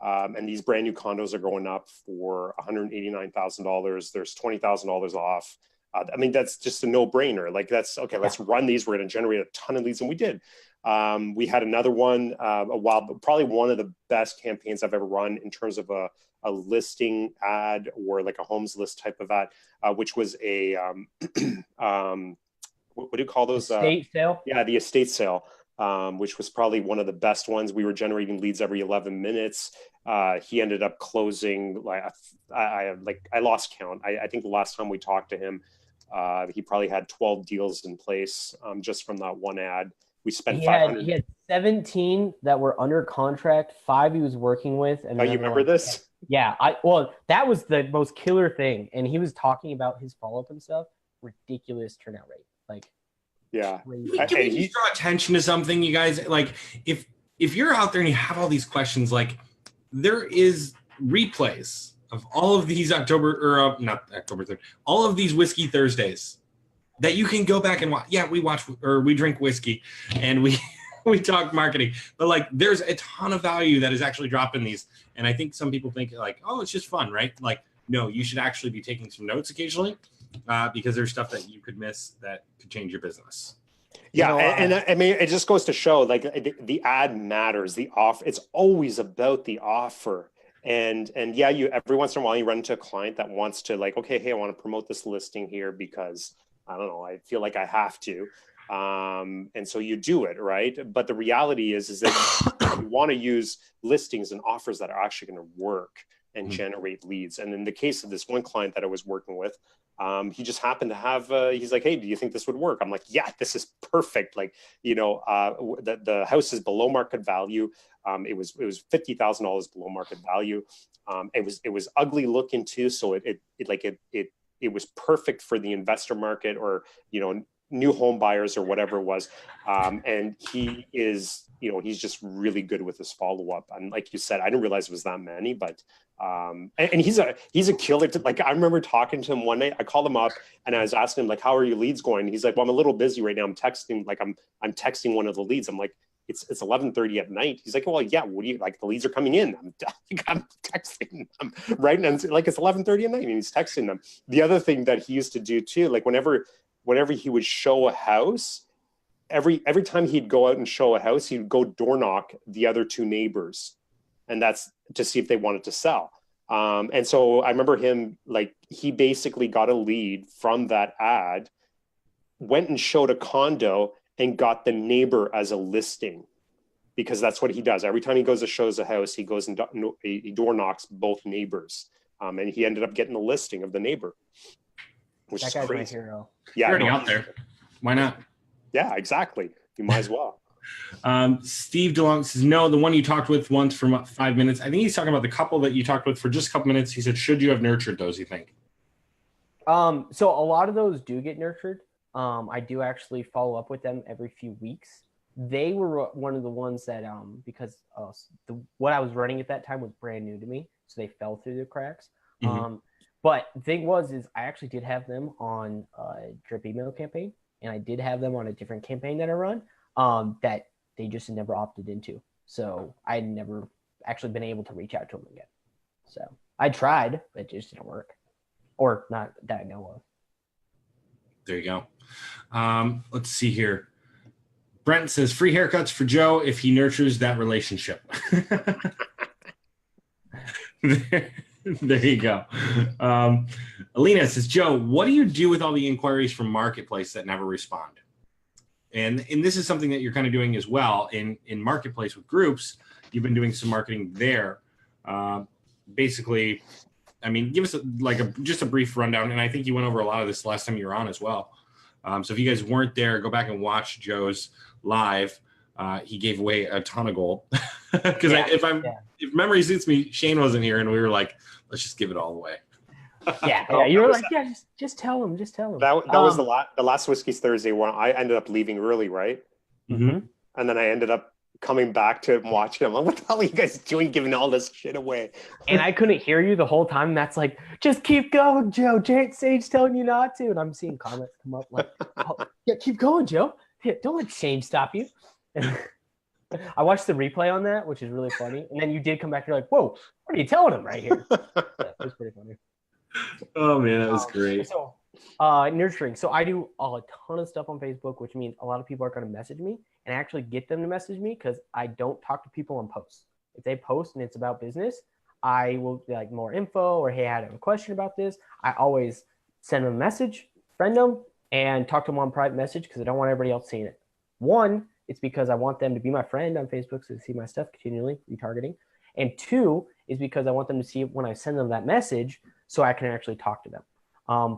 And these brand new condos are going up for $189,000. There's $20,000 off. I mean, that's just a no-brainer. Like that's okay. Let's run these. We're going to generate a ton of leads, and we did. We had another one probably one of the best campaigns I've ever run in terms of a listing ad or like a homes list type of ad, which was a what do you call those? Estate sale. Yeah, the estate sale. Which was probably one of the best ones. We were generating leads every 11 minutes. He ended up closing I lost count. I think the last time we talked to him, he probably had 12 deals in place just from that one ad. We spent 500. He had 17 that were under contract, 5 he was working with. And you remember this? Yeah. That was the most killer thing. And he was talking about his follow-up and stuff. Ridiculous turnout rate. Yeah. Can we just draw attention to something, you guys? Like, if you're out there and you have all these questions, like, there is replays of all of these not October 3rd, all of these Whiskey Thursdays that you can go back and watch. Yeah, we drink whiskey and we talk marketing, but like, there's a ton of value that is actually dropped in these. And I think some people think like, oh, it's just fun, right? Like, no, you should actually be taking some notes occasionally. Because there's stuff that you could miss that could change your business. Yeah, and I mean, it just goes to show like the ad matters. The offer, it's always about the offer. And yeah, every once in a while you run into a client that wants to like, okay, hey, I want to promote this listing here because I don't know, I feel like I have to. And so you do it, right? But the reality is that you want to use listings and offers that are actually going to work and generate leads. And in the case of this one client that I was working with, he just happened to have, he's like, hey, do you think this would work? I'm like, yeah, this is perfect. Like, the house is below market value. It was $50,000 below market value. It was ugly looking too. So it was perfect for the investor market or, new home buyers or whatever it was. And he is, he's just really good with his follow-up. And like you said, I didn't realize it was that many, but, and he's a killer. Like, I remember talking to him one night, I called him up and I was asking him like, how are your leads going? And he's like, well, I'm a little busy right now. I'm texting, like I'm texting one of the leads. I'm like, it's 11:30 at night. He's like, well, yeah, what do you like? The leads are coming in. I'm texting them, right? And like, it's 11:30 at night and he's texting them. The other thing that he used to do too, like whenever he would show a house, every time he'd go out and show a house, he'd go door knock the other 2 neighbors. And that's to see if they wanted to sell. And so I remember him, like, he basically got a lead from that ad, went and showed a condo and got the neighbor as a listing, because that's what he does. Every time he goes to shows a house, he goes and he door knocks both neighbors. And he ended up getting the listing of the neighbor, which is crazy. My hero. Yeah, you're already out there. Why not? Yeah, exactly. You might as well. Steve DeLong says, no, the one you talked with once for 5 minutes. I think he's talking about the couple that you talked with for just a couple minutes. He said, should you have nurtured those, you think? So a lot of those do get nurtured. I do actually follow up with them every few weeks. they were one of the ones that because what I was running at that time was brand new to me, so they fell through the cracks. But the thing is I actually did have them on a drip email campaign, and I did have them on a different campaign that I run that they just never opted into. So I had never actually been able to reach out to them again. So I tried, but it just didn't work, or not that I know of. There you go. Let's see here. Brent says free haircuts for Joe if he nurtures that relationship. There you go. Alina says, Joe, what do you do with all the inquiries from Marketplace that never respond? And this is something that you're kind of doing as well in Marketplace with groups. You've been doing some marketing there. Basically, I mean, give us just a brief rundown. And I think you went over a lot of this last time you were on as well. So if you guys weren't there, go back and watch Joe's live. He gave away a ton of gold because if memory suits me, Shane wasn't here, and we were like, let's just give it all away. You were like, just tell him, That was the last Whiskey's Thursday where I ended up leaving early, right? Mm-hmm. And then I ended up coming back to watch him. I'm like, what the hell are you guys doing, giving all this shit away? And I couldn't hear you the whole time. That's like, just keep going, Joe. Sage's telling you not to. And I'm seeing comments come up like, oh, yeah, keep going, Joe. Yeah, don't let Shane stop you. I watched the replay on that, which is really funny. And then you did come back. You're like, whoa, what are you telling him right here? It was pretty funny. Oh man, that was great. So nurturing. So I do a ton of stuff on Facebook, which means a lot of people are going to message me, and I actually get them to message me because I don't talk to people on posts. If they post and it's about business, I will be like more info or, hey, I had a question about this. I always send them a message, friend them, and talk to them on private message because I don't want everybody else seeing it. One, it's because I want them to be my friend on Facebook so they see my stuff continually, retargeting. And two is because I want them to see when I send them that message so I can actually talk to them.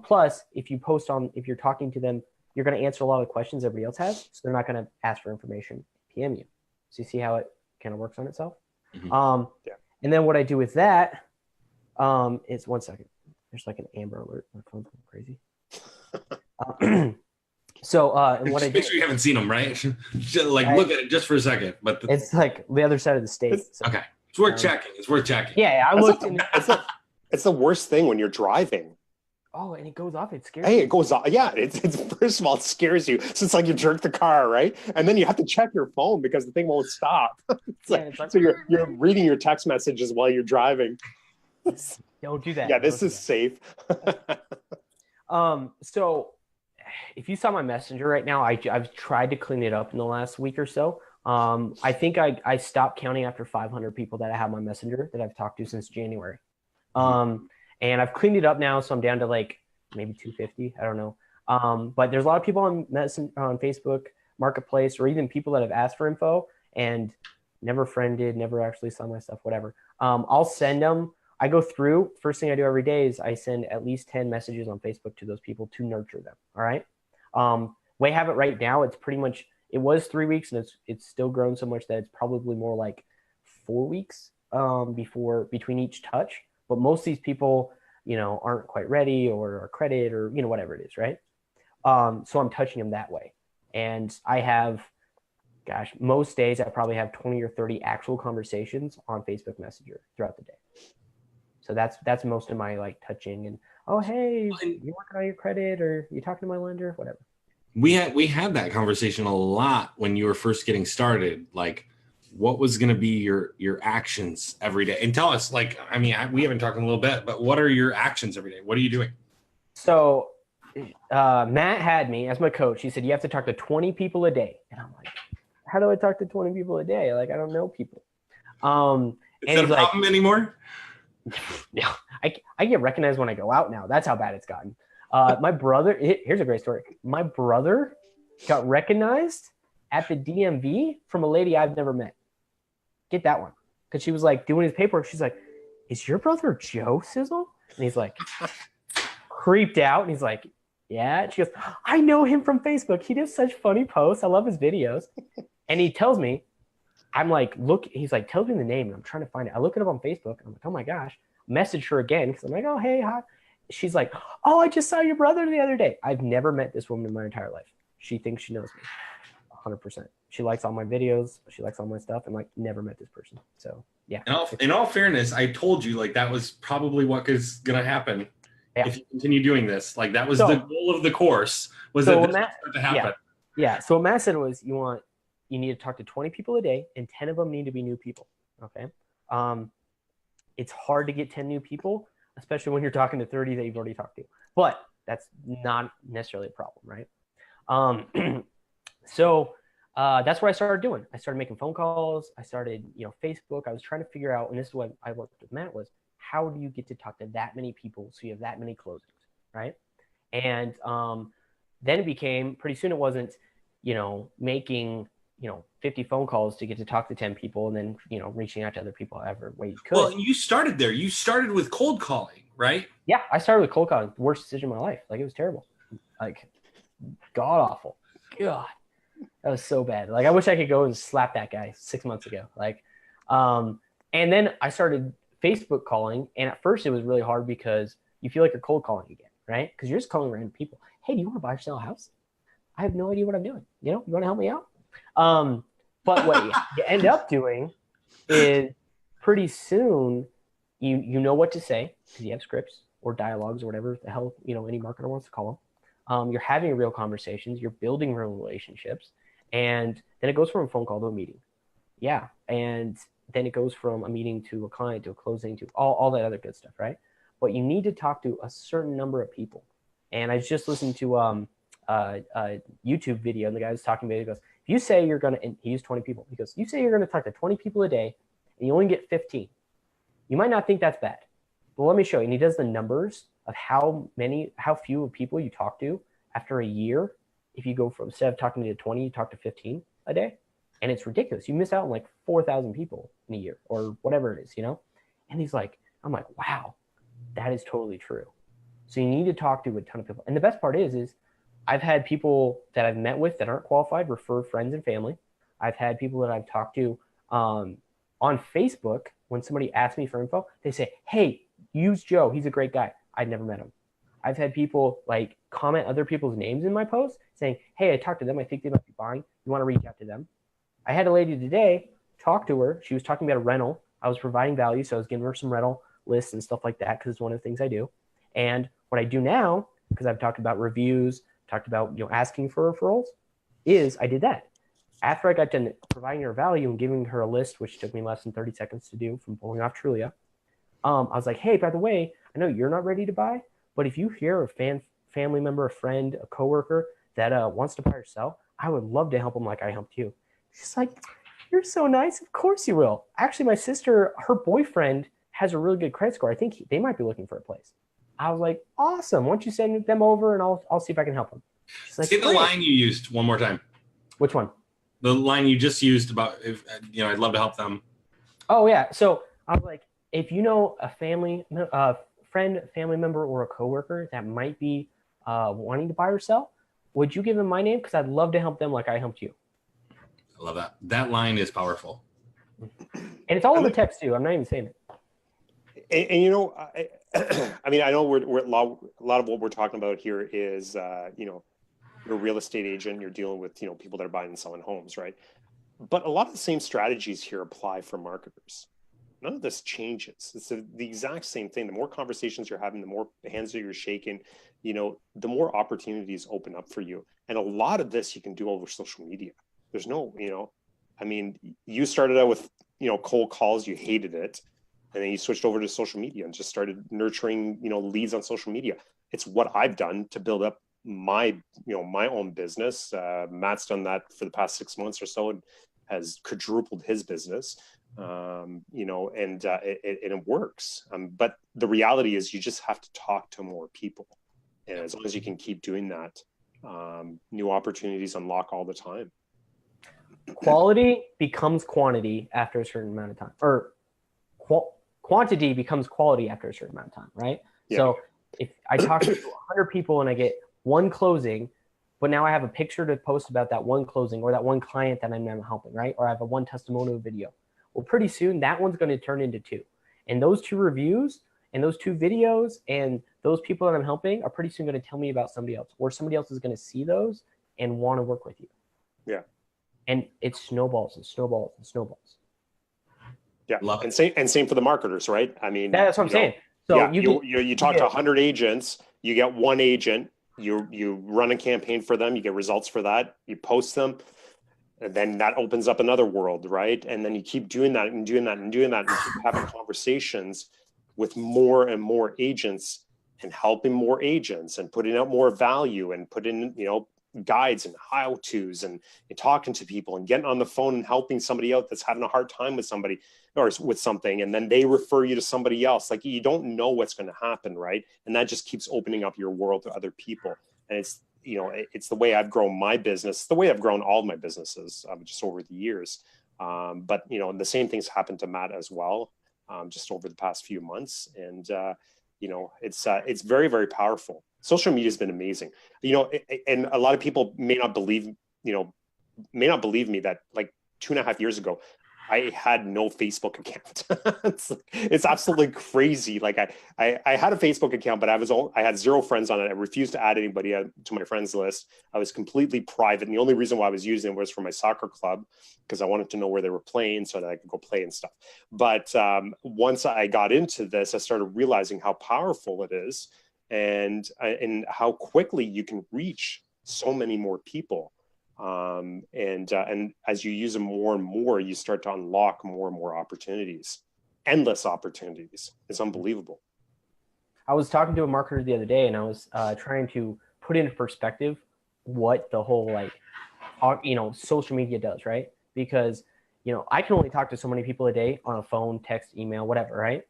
Plus, if you're talking to them, you're going to answer a lot of questions everybody else has. So they're not going to ask for information, PM you. So you see how it kind of works on itself? Mm-hmm. And then what I do with that is, one second. There's like an Amber Alert. My phone's going crazy. And what I do, make sure you haven't seen them, right? Look at it just for a second. But it's like the other side of the state. So, okay. It's worth checking. It's worth checking. Yeah, I looked. It's the worst thing when you're driving. Oh, and it goes off. It scares you. It goes off. Yeah, it's first of all, it scares you. So it's like you jerk the car, right? And then you have to check your phone because the thing won't stop. So you're reading your text messages while you're driving. Don't do that. Yeah, this is safe. So if you saw my messenger right now, I've tried to clean it up in the last week or so. I think I stopped counting after 500 people that I have my messenger that I've talked to since January. And I've cleaned it up now, so I'm down to like maybe 250. I don't know. But there's a lot of people on Facebook Marketplace, or even people that have asked for info and never friended, never actually saw my stuff, whatever. I'll send them. I go through. First thing I do every day is I send at least 10 messages on Facebook to those people to nurture them. All right. We have it right now. It's pretty much, it was 3 weeks, and it's still grown so much that it's probably more like 4 weeks between each touch. But most of these people, aren't quite ready or are credit or, whatever it is, right? So I'm touching them that way. And I have, most days I probably have 20 or 30 actual conversations on Facebook Messenger throughout the day. So that's most of my like touching and, oh, hey, you working on your credit, or you talking to my lender, whatever. We had that conversation a lot when you were first getting started. Like, what was going to be your actions every day? And tell us, we haven't talked in a little bit, but what are your actions every day? What are you doing? So Matt had me as my coach. He said, you have to talk to 20 people a day. And I'm like, how do I talk to 20 people a day? Like, I don't know people. Is that a problem anymore? Yeah, I get recognized when I go out now. That's how bad it's gotten. My brother, here's a great story. My brother got recognized at the DMV from a lady I've never met. Get that one. Because she was like doing his paperwork. She's like, is your brother Joe Silzell? And he's like, creeped out. And he's like, yeah. And she goes, I know him from Facebook. He does such funny posts. I love his videos. And he tells me, I'm like, look, he's like, tell me the name. And I'm trying to find it. I look it up on Facebook. And I'm like, oh my gosh. Message her again. Because I'm like, oh, hey, hi. She's like, oh, I just saw your brother the other day. I've never met this woman in my entire life. She thinks she knows me. 100%. She likes all my videos. She likes all my stuff, and like never met this person. So yeah. In all fairness, I told you like that was probably what is gonna happen if you continue doing this. Like that was the goal of the course was that this was to happen. Yeah. So what Matt said was you need to talk to 20 people a day, and 10 of them need to be new people. Okay. It's hard to get 10 new people, especially when you're talking to 30 that you've already talked to. But that's not necessarily a problem, right? So that's what I started doing. I started making phone calls. I started, Facebook. I was trying to figure out, and this is what I worked with Matt, was how do you get to talk to that many people so you have that many closings, right? And then it became, pretty soon it wasn't, making 50 phone calls to get to talk to 10 people and then, reaching out to other people however way you could. Well, and you started there. You started with cold calling, right? Yeah, I started with cold calling. Worst decision of my life. Like, it was terrible. Like, god awful. God, that was so bad. Like, I wish I could go and slap that guy 6 months ago. Like, and then I started Facebook calling. And at first it was really hard because you feel like you're cold calling again, right? Because you're just calling random people. Hey, do you want to buy or sell a house? I have no idea what I'm doing. You want to help me out? But what you end up doing is pretty soon you know what to say because you have scripts or dialogues or whatever the hell any marketer wants to call them. You're having real conversations. You're building real relationships, and then it goes from a phone call to a meeting. Yeah, and then it goes from a meeting to a client to a closing to all that other good stuff, right? But you need to talk to a certain number of people. And I just listened to a YouTube video, and the guy was talking about it. He goes, if you say you're going to, and he used 20 people, he goes, you say you're going to talk to 20 people a day and you only get 15. You might not think that's bad, but let me show you. And he does the numbers of how few people you talk to after a year. If you go from, instead of talking to 20, you talk to 15 a day. And it's ridiculous. You miss out on like 4,000 people in a year or whatever it is, And he's like, I'm like, wow, that is totally true. So you need to talk to a ton of people. And the best part is I've had people that I've met with that aren't qualified refer friends and family. I've had people that I've talked to on Facebook. When somebody asks me for info, they say, hey, use Joe. He's a great guy. I'd never met him. I've had people like comment other people's names in my posts saying, hey, I talked to them. I think they might be buying. You want to reach out to them? I had a lady today talk to her. She was talking about a rental. I was providing value. So I was giving her some rental lists and stuff like that because it's one of the things I do. And what I do now, because I've talked about reviews, talked about asking for referrals, is I did that. After I got done providing her value and giving her a list, which took me less than 30 seconds to do from pulling off Trulia, I was like, hey, by the way, I know you're not ready to buy, but if you hear a family member, a friend, a coworker that wants to buy or sell, I would love to help them like I helped you. She's like, you're so nice. Of course you will. Actually, my sister, her boyfriend has a really good credit score. I think they might be looking for a place. I was like, awesome. Why don't you send them over and I'll see if I can help them. She's like, say the line you used one more time. Which one? The line you just used about if I'd love to help them. Oh yeah. So I was like, if you know a friend, family member, or a coworker that might be wanting to buy or sell, would you give them my name? Because I'd love to help them like I helped you. I love that. That line is powerful. And it's all over text too. I'm not even saying it. And I mean, I know we're a lot of what we're talking about here is you're a real estate agent, you're dealing with people that are buying and selling homes, right? But a lot of the same strategies here apply for marketers. None of this changes. It's the exact same thing. The more conversations you're having, the more hands that you're shaking, the more opportunities open up for you. And a lot of this you can do over social media. There's no, I mean, you started out with, cold calls, you hated it. And then you switched over to social media and just started nurturing, leads on social media. It's what I've done to build up my own business. Matt's done that for the past 6 months or so and has quadrupled his business. And it works. But the reality is you just have to talk to more people. And as long as you can keep doing that, new opportunities unlock all the time. Quality becomes quantity after a certain amount of time, or quantity becomes quality after a certain amount of time, right? Yeah. So if I talk to 100 people and I get one closing, but now I have a picture to post about that one closing or that one client that I'm now helping, right? Or I have a one testimonial video. Well, pretty soon that one's going to turn into 2. And those 2 reviews and those 2 videos and those people that I'm helping are pretty soon going to tell me about somebody else, or somebody else is going to see those and want to work with you. Yeah. And it snowballs and snowballs and snowballs. Yeah, Love and it. same for the marketers, right? I mean, That's what I'm saying. So yeah, you you talk to 100 agents, you get one agent, you run a campaign for them, you get results for that, you post them, and then that opens up another world, right? And then you keep doing that and doing that and doing that, and keep having conversations with more and more agents and helping more agents and putting out more value and putting, guides and how-tos and talking to people and getting on the phone and helping somebody out that's having a hard time with somebody or with something, and then they refer you to somebody else. Like, you don't know what's going to happen, right? And that just keeps opening up your world to other people. And it's the way I've grown my business, the way I've grown all my businesses just over the years. But the same things happened to Matt as well, just over the past few months. And it's very, very powerful. Social media has been amazing, and a lot of people may not believe me that like 2.5 years ago, I had no Facebook account. It's absolutely crazy. Like I had a Facebook account, but I had 0 friends on it. I refused to add anybody to my friends list. I was completely private. And the only reason why I was using it was for my soccer club, because I wanted to know where they were playing so that I could go play and stuff. But once I got into this, I started realizing how powerful it is and how quickly you can reach so many more people. And as you use them more and more, you start to unlock more and more opportunities, endless opportunities. It's unbelievable. I was talking to a marketer the other day, and I was trying to put into perspective what the whole social media does, right? Because I can only talk to so many people a day on a phone, text, email, whatever, right?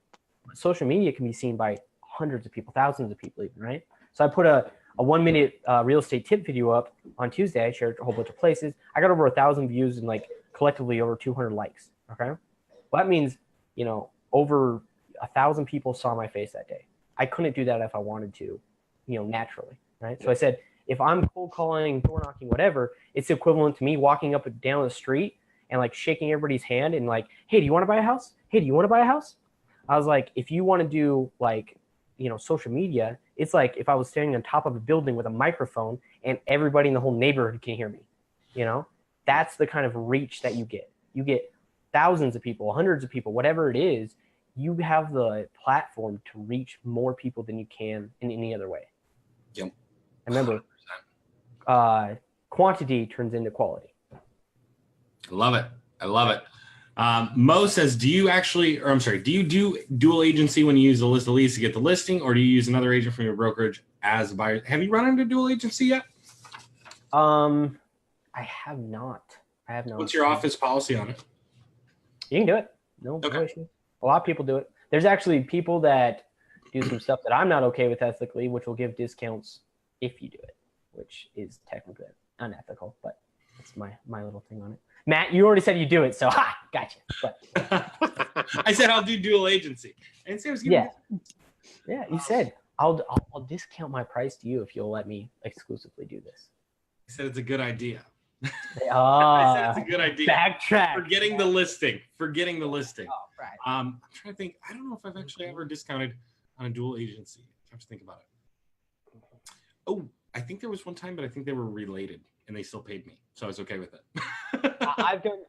But social media can be seen by hundreds of people, thousands of people even, right? So I put a 1-minute real estate tip video up on Tuesday. I shared a whole bunch of places. I got over 1,000 views and like collectively over 200 likes. Okay. Well, that means, over 1,000 people saw my face that day. I couldn't do that if I wanted to, naturally. Right. So I said, if I'm cold calling, door knocking, whatever, it's equivalent to me walking up and down the street and like shaking everybody's hand and like, hey, do you want to buy a house? Hey, do you want to buy a house? I was like, if you want to do like, social media, it's like if I was standing on top of a building with a microphone and everybody in the whole neighborhood can hear me. That's the kind of reach that you get. You get thousands of people, hundreds of people, whatever it is. You have the platform to reach more people than you can in any other way. Yep. And remember, quantity turns into quality. I love it. Mo says, do you do dual agency when you use the list of leads to get the listing, or do you use another agent from your brokerage as a buyer? Have you run into dual agency yet? I have not. What's your office policy on it? You can do it. No issue. A lot of people do it. There's actually people that do some stuff that I'm not okay with ethically, which will give discounts if you do it, which is technically unethical, but that's my little thing on it. Matt, you already said you do it, so gotcha. But I said I'll do dual agency. I didn't say I was giving yeah. You said I'll discount my price to you if you'll let me exclusively do this. I said it's a good idea. I said it's a good idea. Backtrack. Forgetting the listing. Oh, right. I'm trying to think. I don't know if I've actually ever discounted on a dual agency. I have to think about it. Oh, I think there was one time, but I think they were related and they still paid me, so I was okay with it.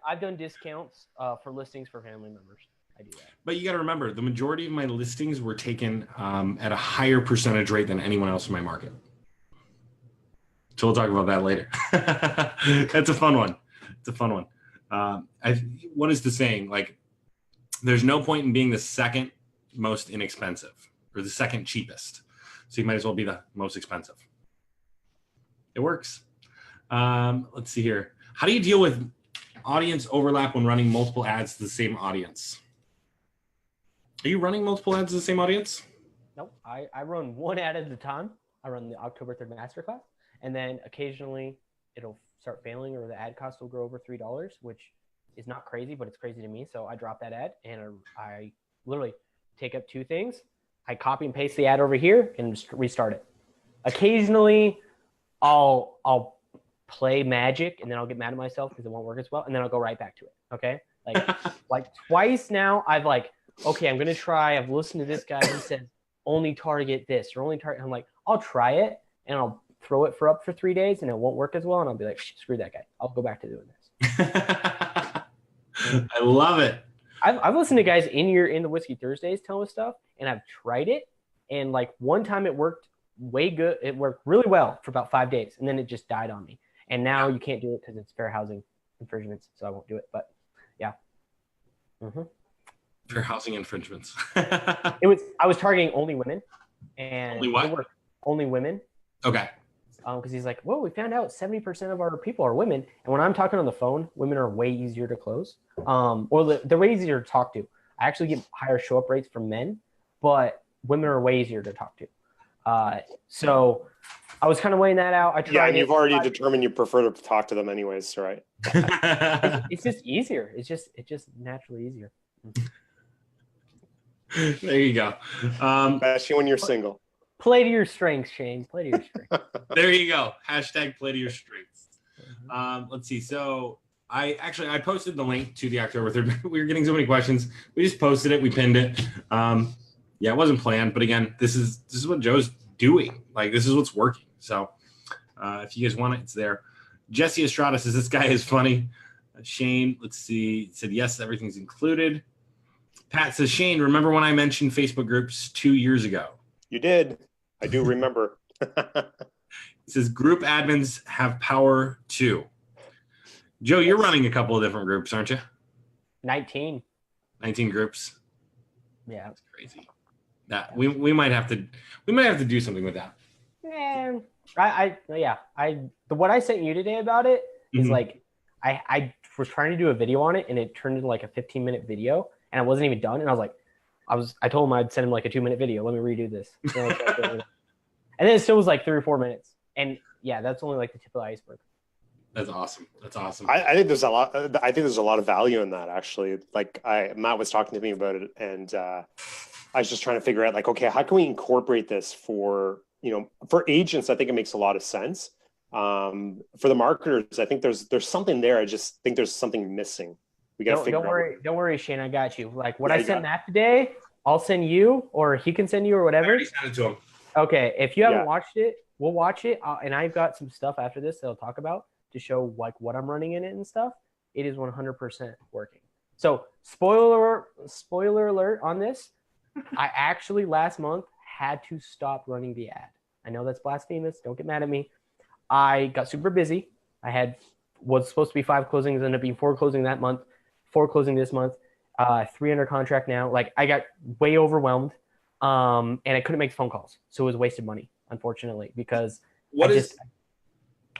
I've done discounts for listings for family members. I do that. But you got to remember, the majority of my listings were taken at a higher percentage rate than anyone else in my market. So we'll talk about that later. That's a fun one. What is the saying? Like, there's no point in being the second most inexpensive or the second cheapest. So you might as well be the most expensive. It works. Let's see here. How do you deal with audience overlap when running multiple ads to the same audience? Are you running multiple ads to the same audience? Nope. I run one ad at a time. I run the October 3rd masterclass. And then occasionally it'll start failing or the ad cost will grow over $3, which is not crazy, but it's crazy to me. So I drop that ad and I literally take up 2 things. I copy and paste the ad over here and restart it. Occasionally I'll play magic and then I'll get mad at myself because it won't work as well. And then I'll go right back to it. Okay. Like twice now I've like, okay, I'm going to try. I've listened to this guy. He said, only target this or only target. I'm like, I'll try it and I'll throw it for 3 days and it won't work as well. And I'll be like, screw that guy. I'll go back to doing this. I love it. I've listened to guys in the Whiskey Thursdays tell us stuff, and I've tried it, and like one time it worked way good. It worked really well for about 5 days, and then it just died on me. And now you can't do it because it's fair housing infringements, so I won't do it. But yeah. Fair housing infringements. I was targeting only women, and only what? It worked. Only women. Okay. Because he's like, whoa, we found out 70% of our people are women. And when I'm talking on the phone, women are way easier to close. Or they're way easier to talk to. I actually get higher show-up rates from men, but women are way easier to talk to. So I was kind of weighing that out. I tried and you've already determined you prefer to talk to them anyways, right? It's just easier. It's just naturally easier. There you go. Especially when you're single. Play to your strengths, Shane. Play to your strengths. There you go. Hashtag play to your strengths. Let's see. So I posted the link to the October 3rd. We were getting so many questions. We just posted it. We pinned it. Yeah, it wasn't planned, but again, this is what Joe's doing. Like, this is what's working. So if you guys want it, it's there. Jesse Estrada says this guy is funny. Shane, let's see, said yes, everything's included. Pat says, Shane, remember when I mentioned Facebook groups 2 years ago? You did. I do remember. It says group admins have power too. Joe, you're running a couple of different groups, aren't you? 19 groups. Yeah, that's crazy. That we might have to do something with that. Yeah, what I sent you today about it is like I was trying to do a video on it, and it turned into like a 15-minute video, and I wasn't even done, and I was like, I told him I'd send him like a 2-minute video. Let me redo this. And then it still was like 3 or 4 minutes. And yeah, that's only like the tip of the iceberg. That's awesome. That's awesome. I think there's a lot. I think there's a lot of value in that, actually. Like Matt was talking to me about it, and I was just trying to figure out, like, okay, how can we incorporate this for agents? I think it makes a lot of sense. For the marketers, I think there's something there. I just think there's something missing. We got to figure out. Don't worry, Shane. I got you. Like what I sent Matt today, I'll send you, or he can send you, or whatever. I already sent it to him. Okay, if you haven't watched it, we'll watch it, and I've got some stuff after this that I'll talk about to show like what I'm running in it and stuff. It is 100% working. So spoiler alert on this. I actually last month had to stop running the ad. I know that's blasphemous. Don't get mad at me. I got super busy. I was supposed to be 5 closings, ended up being 4 closing that month, 4 closing this month, 3 under contract now. Like I got way overwhelmed, and I couldn't make phone calls, so it was wasted money, unfortunately, because what does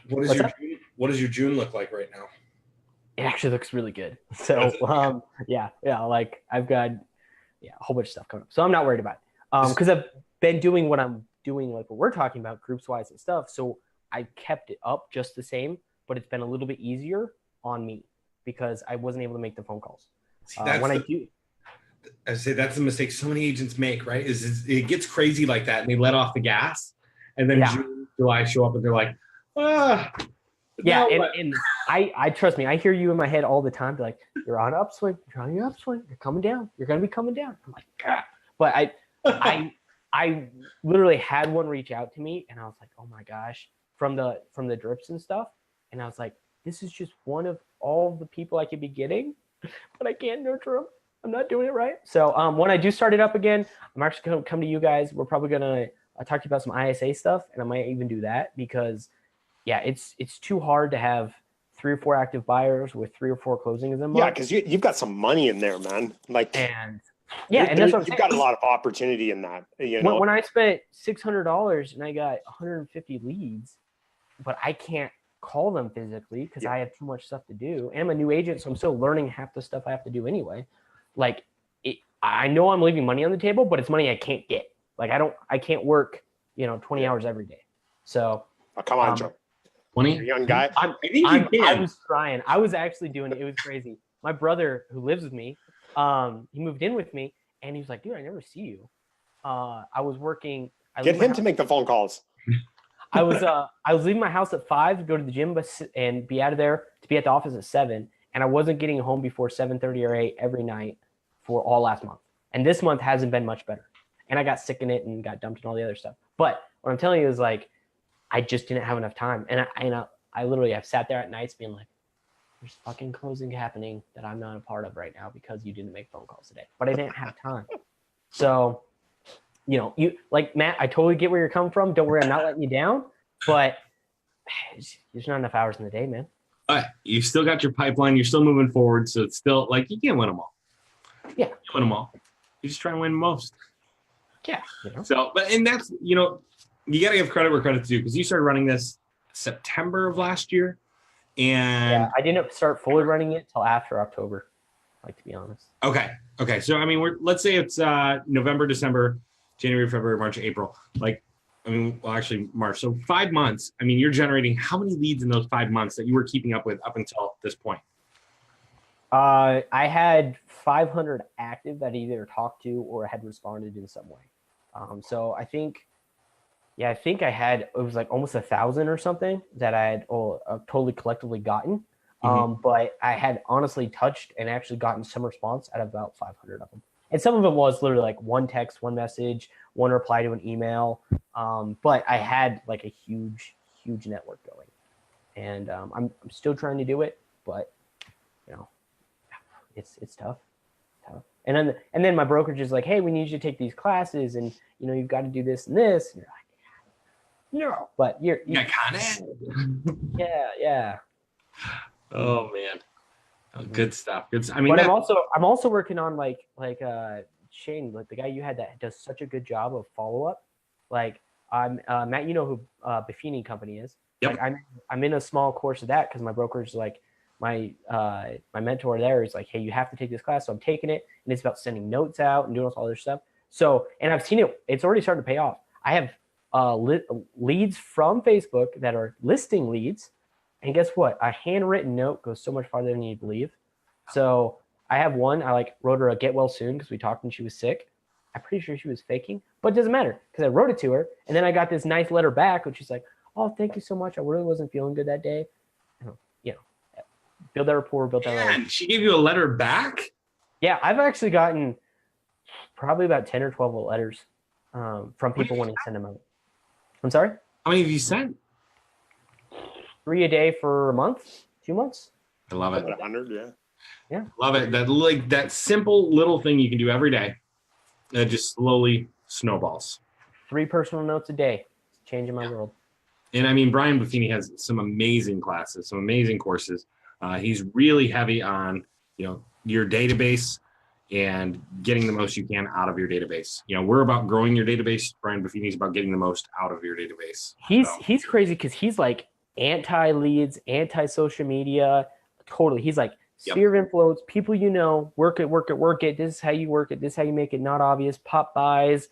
your June look like right now? It actually looks really good. So yeah, like I've got a whole bunch of stuff coming up, so I'm not worried about it because I've been doing what I'm doing, like what we're talking about, groups wise and stuff. So I kept it up just the same, but it's been a little bit easier on me because I wasn't able to make the phone calls. I say that's the mistake so many agents make, right? Is it gets crazy like that, and they let off the gas, and then June, July show up, and they're like, Yeah, and I trust me, I hear you in my head all the time. Like, you're on upswing, you're coming down, you're gonna be coming down. I'm like, but I literally had one reach out to me, and I was like, oh my gosh, from the drips and stuff, and I was like, this is just one of all the people I could be getting, but I can't nurture them. I'm not doing it right. So when I do start it up again, I'm actually going to come to you guys. We're probably going to talk to you about some ISA stuff, and I might even do that because, yeah, it's too hard to have 3 or 4 active buyers with 3 or 4 closings a month. Yeah, because you've got some money in there, man. Like, and that's what you've got a lot of opportunity in that. When I spent $600 and I got 150 leads, but I can't call them physically because I have too much stuff to do, and I'm a new agent, so I'm still learning half the stuff I have to do anyway. Like, I know I'm leaving money on the table, but it's money I can't get. Like, I can't work, 20 hours every day. So, come on, Joe. 20? You're a young guy. I was trying. I was actually doing it. It was crazy. My brother, who lives with me, he moved in with me, and he was like, "Dude, I never see you." I was working. Get him to make the phone calls. I was leaving my house at 5 to go to the gym, and be out of there to be at the office at 7. And I wasn't getting home before 7:30 or 8 every night for all last month. And this month hasn't been much better. And I got sick in it and got dumped and all the other stuff. But what I'm telling you is, like, I just didn't have enough time. And I literally have sat there at nights being like, there's fucking closing happening that I'm not a part of right now because you didn't make phone calls today. But I didn't have time. So, you know, you like Matt, I totally get where you're coming from. Don't worry, I'm not letting you down. But there's not enough hours in the day, man. But you still got your pipeline. You're still moving forward. So it's still like you can't win them all. Yeah. You can't win them all. You just try and win most. Yeah. You know? So, and that's, you know, you got to give credit where credit's due because you started running this September of last year. And yeah, I didn't start fully running it till after October, like, to be honest. Okay. So, I mean, let's say it's November, December, January, February, March, April. Actually March. So 5 months. I mean, you're generating how many leads in those 5 months that you were keeping up with up until this point? I had 500 active that I either talked to or had responded in some way. So I think I had, it was like almost 1,000 or something that I had totally collectively gotten. But I had honestly touched and actually gotten some response out of about 500 of them. And some of it was literally like one text, one message, one reply to an email. But I had like a huge network going. And I'm still trying to do it, but you know, it's tough. And then my brokerage is like, hey, we need you to take these classes and you know, you've got to do this and this. And you're like, no, but you're kind of. Yeah. Oh man. Oh, good stuff. I mean, but I'm also working on like Shane, like the guy you had that does such a good job of follow up. Like I'm Matt, you know who Buffini Company is. Yep. Like I'm in a small course of that because my broker's like my mentor there is like, hey, you have to take this class. So I'm taking it, and it's about sending notes out and doing all this other stuff. So, and I've seen it; it's already starting to pay off. I have leads from Facebook that are listing leads. And guess what? A handwritten note goes so much farther than you believe. So I have one. I wrote her a get well soon because we talked when she was sick. I'm pretty sure she was faking, but it doesn't matter because I wrote it to her. And then I got this nice letter back, which is like, oh, thank you so much. I really wasn't feeling good that day. You know, build that rapport, build that relationship. And she gave you a letter back? Yeah, I've actually gotten probably about 10 or 12 letters from people wanting to send them out. I'm sorry? How many have you sent? 3 a day for a month, 2 months. I love it. 100, yeah. Love it. That simple little thing you can do every day that just slowly snowballs. 3 personal notes a day. It's changing my world. And I mean, Brian Buffini has some amazing classes, some amazing courses. He's really heavy on, you know, your database and getting the most you can out of your database. You know, we're about growing your database. Brian Buffini's about getting the most out of your database. He's crazy because he's like anti-leads, anti-social media. Totally. He's like sphere of influence, people you know, work it. This is how you work it. This is how you make it not obvious. Pop buys,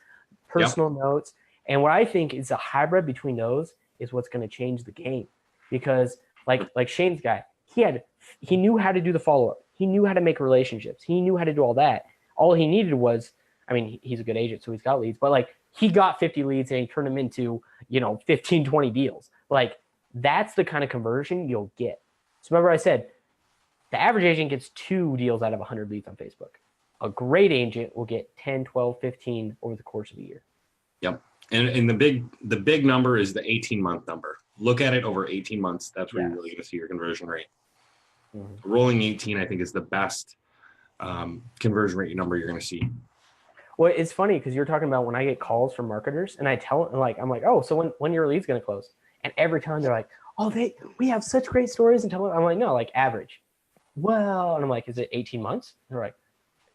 personal notes. And what I think is a hybrid between those is what's going to change the game. Because like Shane's guy, he knew how to do the follow-up. He knew how to make relationships. He knew how to do all that. All he needed was, I mean, he's a good agent, so he's got leads, but like he got 50 leads and he turned them into, 15, 20 deals. Like that's the kind of conversion you'll get. So remember I said, the average agent gets 2 deals out of 100 leads on Facebook. A great agent will get 10, 12, 15 over the course of a year. Yep. And the big number is the 18-month number. Look at it over 18 months. That's where you're really going to see your conversion rate. Mm-hmm. Rolling 18, I think, is the best conversion rate number you're going to see. Well, it's funny because you're talking about when I get calls from marketers and I tell them, I'm like, oh, so when your lead's going to close? And every time they're like, oh, we have such great stories. And I'm like, no, like average. Well, and I'm like, is it 18 months? And they're like,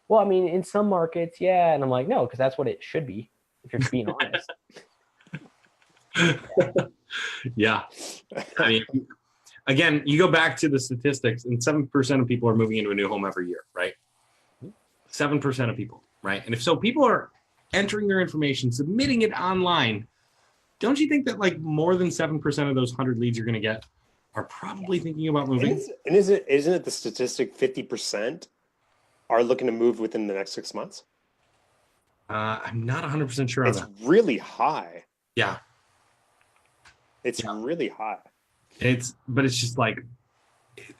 well, I mean, in some markets, yeah. And I'm like, no, because that's what it should be if you're being honest. Yeah. I mean, again, you go back to the statistics and 7% of people are moving into a new home every year, right? 7% of people, right? And if so, people are entering their information, submitting it online. Don't you think that like more than 7% of those 100 leads you're going to get are probably thinking about moving? And isn't it the statistic 50% are looking to move within the next 6 months? I'm not 100% sure on that. It's really high. Yeah. It's really high. But it's just like,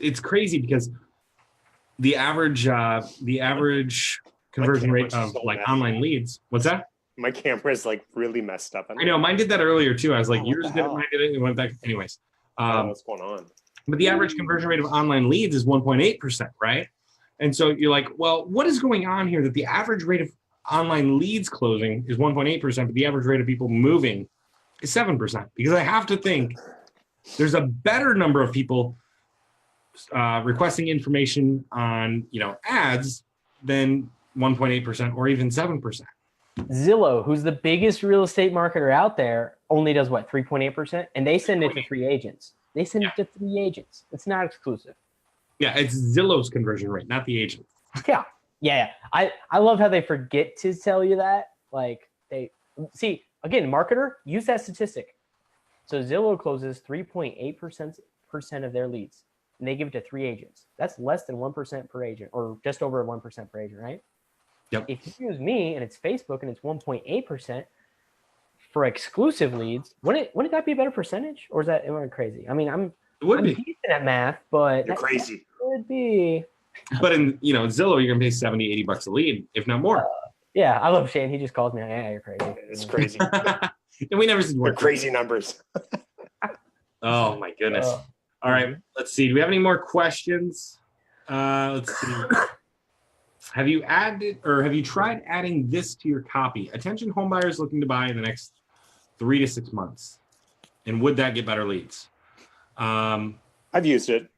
it's crazy because the average conversion rate of like online leads. What's that? My camera is like really messed up. I know mine did that earlier too. I was like, yours did it, mine did it. It went back. Anyways. What's going on? But the average conversion rate of online leads is 1.8%, right? And so you're like, well, what is going on here that the average rate of online leads closing is 1.8%, but the average rate of people moving is 7%? Because I have to think there's a better number of people requesting information on, ads than 1.8% or even 7%. Zillow, who's the biggest real estate marketer out there, only does what, 3.8%? And they send it to 3 agents. It's not exclusive. Yeah, it's Zillow's conversion rate, not the agent. Yeah. I love how they forget to tell you that. Like, they see, again, marketer, use that statistic. So Zillow closes 3.8% of their leads, and they give it to 3 agents. That's less than 1% per agent, or just over 1% per agent, right? Yep. If you use me and it's Facebook and it's 1.8% for exclusive leads, wouldn't that be a better percentage? Or is that crazy? I mean, I'm decent at math, but you're crazy. Could be. But in Zillow, you're gonna pay $70, $80 a lead, if not more. Yeah, I love Shane. He just calls me. Yeah, you're crazy. It's crazy. And we never see They're crazy numbers. Oh my goodness. All right, let's see. Do we have any more questions? Let's see. Have you tried adding this to your copy? Attention homebuyers looking to buy in the next 3 to 6 months. And would that get better leads? I've used it.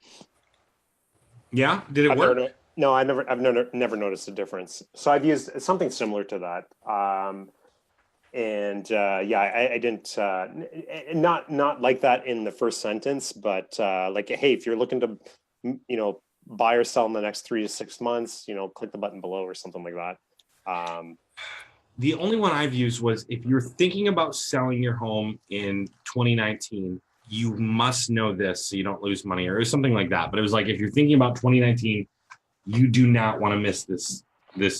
Yeah, did it work? No, I've never noticed a difference. So I've used something similar to that. I didn't not like that in the first sentence, but like, hey, if you're looking to, buy or sell in the next 3 to 6 months, click the button below or something like that. The only one I've used was if you're thinking about selling your home in 2019, you must know this so you don't lose money, or something like that. But it was like, if you're thinking about 2019, you do not want to miss this.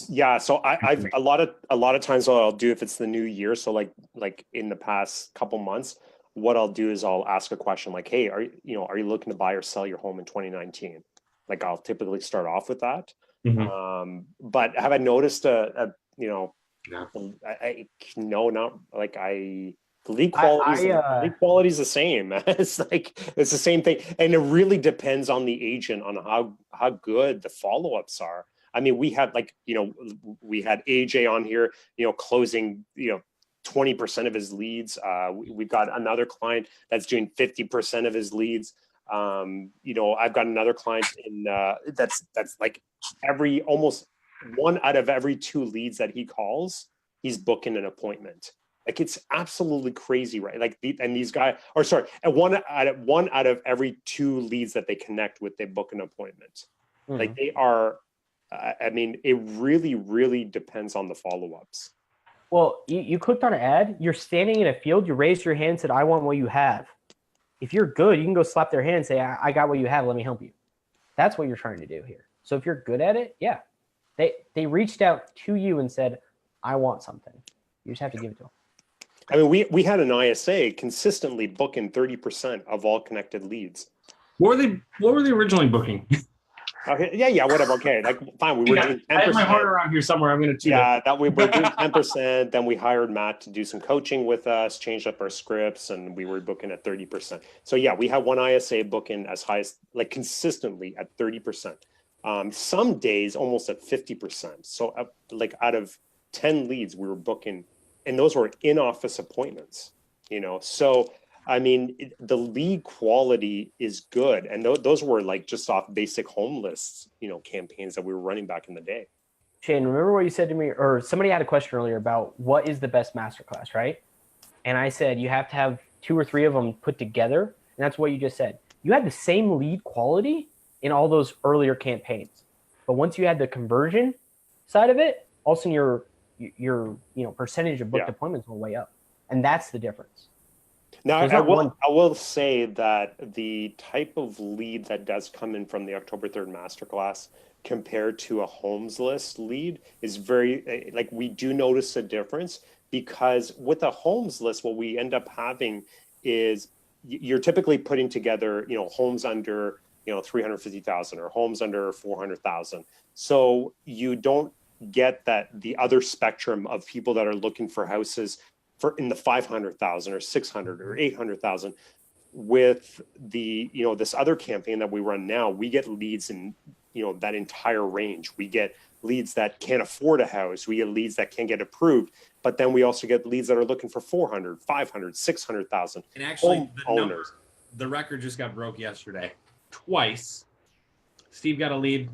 Yeah. So I've a lot of times what I'll do if it's the new year. So like in the past couple months, what I'll do is I'll ask a question like, hey, are you looking to buy or sell your home in 2019? Like, I'll typically start off with that. Mm-hmm. But have I noticed the lead quality is the same. It's the same thing. And it really depends on the agent on how good the follow-ups are. I mean, we had we had AJ on here, closing, 20% of his leads. We've got another client that's doing 50% of his leads. I've got another client in that's like almost 1 out of every 2 leads that he calls, he's booking an appointment. Like, it's absolutely crazy, right? These guys, and one out of every 2 leads that they connect with, they book an appointment. Mm-hmm. Like, they are. I mean, it really, really depends on the follow-ups. Well, you clicked on an ad. You're standing in a field. You raised your hand and said, "I want what you have." If you're good, you can go slap their hand and say, I got what you have. Let me help you. That's what you're trying to do here. So if you're good at it, yeah. They reached out to you and said, I want something. You just have to give it to them. I mean, we had an ISA consistently booking 30% of all connected leads. What were they originally booking? Okay, yeah, whatever. Okay, like, fine. We were doing 10%. I have my heart around here somewhere. I'm going to. We were doing 10%. Then we hired Matt to do some coaching with us, changed up our scripts, and we were booking at 30%. So yeah, we had one ISA booking as high as, like, consistently at 30%. Some days almost at 50%. So like, out of 10 leads, we were booking, and those were in-office appointments. So. I mean, the lead quality is good. And those were like just off basic home lists, campaigns that we were running back in the day. Shane, remember what you said to me, or somebody had a question earlier about what is the best masterclass, right? And I said, you have to have 2 or 3 of them put together. And that's what you just said. You had the same lead quality in all those earlier campaigns. But once you had the conversion side of it, all of a sudden your percentage of booked appointments will way up. And that's the difference. Now, I will say that the type of lead that does come in from the October 3rd masterclass compared to a homes list lead is very, like, we do notice a difference, because with a homes list, what we end up having is you're typically putting together, homes under, 350,000 or homes under 400,000. So you don't get the other spectrum of people that are looking for houses in the 500,000 or 600 or 800,000. with the, this other campaign that we run now, we get leads in, that entire range. We get leads that can't afford a house. We get leads that can't get approved, but then we also get leads that are looking for 400, 500, 600,000. And actually the record just got broke yesterday. Twice. Steve got a lead.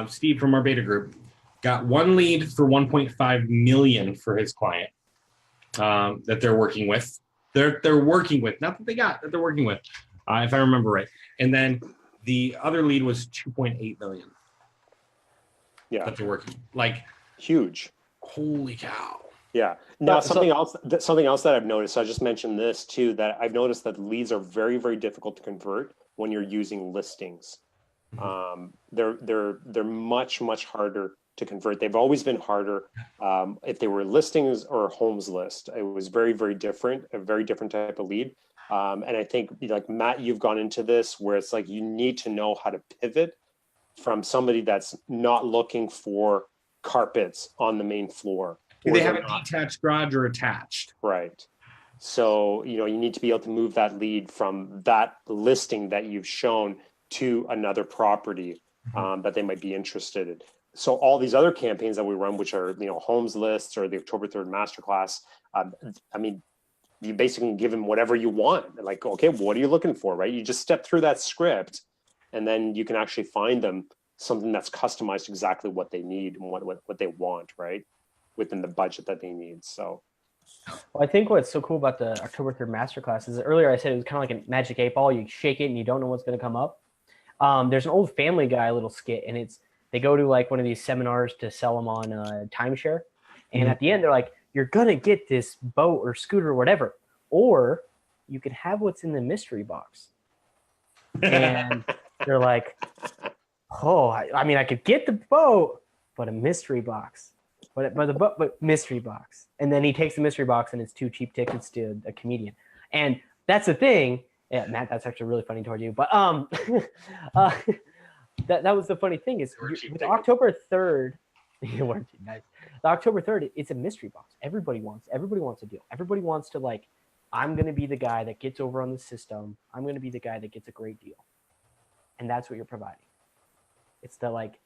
Steve from our beta group got one lead for 1.5 million for his client that they're working with. They're working with, not that they got, that they're working with, if I remember right. And then the other lead was 2.8 million. Yeah, that they're working, like, huge. Holy cow. Yeah. Now, something else that I've noticed, I just mentioned this too, that I've noticed that leads are very, very difficult to convert when you're using listings. They're much, much harder to convert. They've always been harder. If they were listings or a homes list, it was very, very different, a very different type of lead. And I think, like Matt, you've gone into this where it's like you need to know how to pivot from somebody that's not looking for carpets on the main floor. Do they have a detached garage or attached? Right. So, you need to be able to move that lead from that listing that you've shown to another property that they might be interested in. So all these other campaigns that we run, which are, homes lists or the October 3rd masterclass, you basically give them whatever you want. Like, okay, what are you looking for, right? You just step through that script and then you can actually find them something that's customized exactly what they need and what they want, right? Within the budget that they need. So, well, I think what's so cool about the October 3rd masterclass is that earlier I said it was kind of like a magic 8-ball. You shake it and you don't know what's going to come up. There's an old Family Guy little skit, and they go to like one of these seminars to sell them on timeshare. And at the end, they're like, you're going to get this boat or scooter or whatever, or you can have what's in the mystery box. And they're like, oh, I mean, I could get the boat, but a mystery box. But mystery box. And then he takes the mystery box and it's 2 cheap tickets to a comedian. And that's the thing. Yeah, Matt, that's actually really funny toward you. But that was the funny thing is with October 3rd, you weren't nice. The October 3rd, it's a mystery box. Everybody wants a deal. Everybody wants to, like, I'm going to be the guy that gets over on the system. I'm going to be the guy that gets a great deal. And that's what you're providing. It's the, like,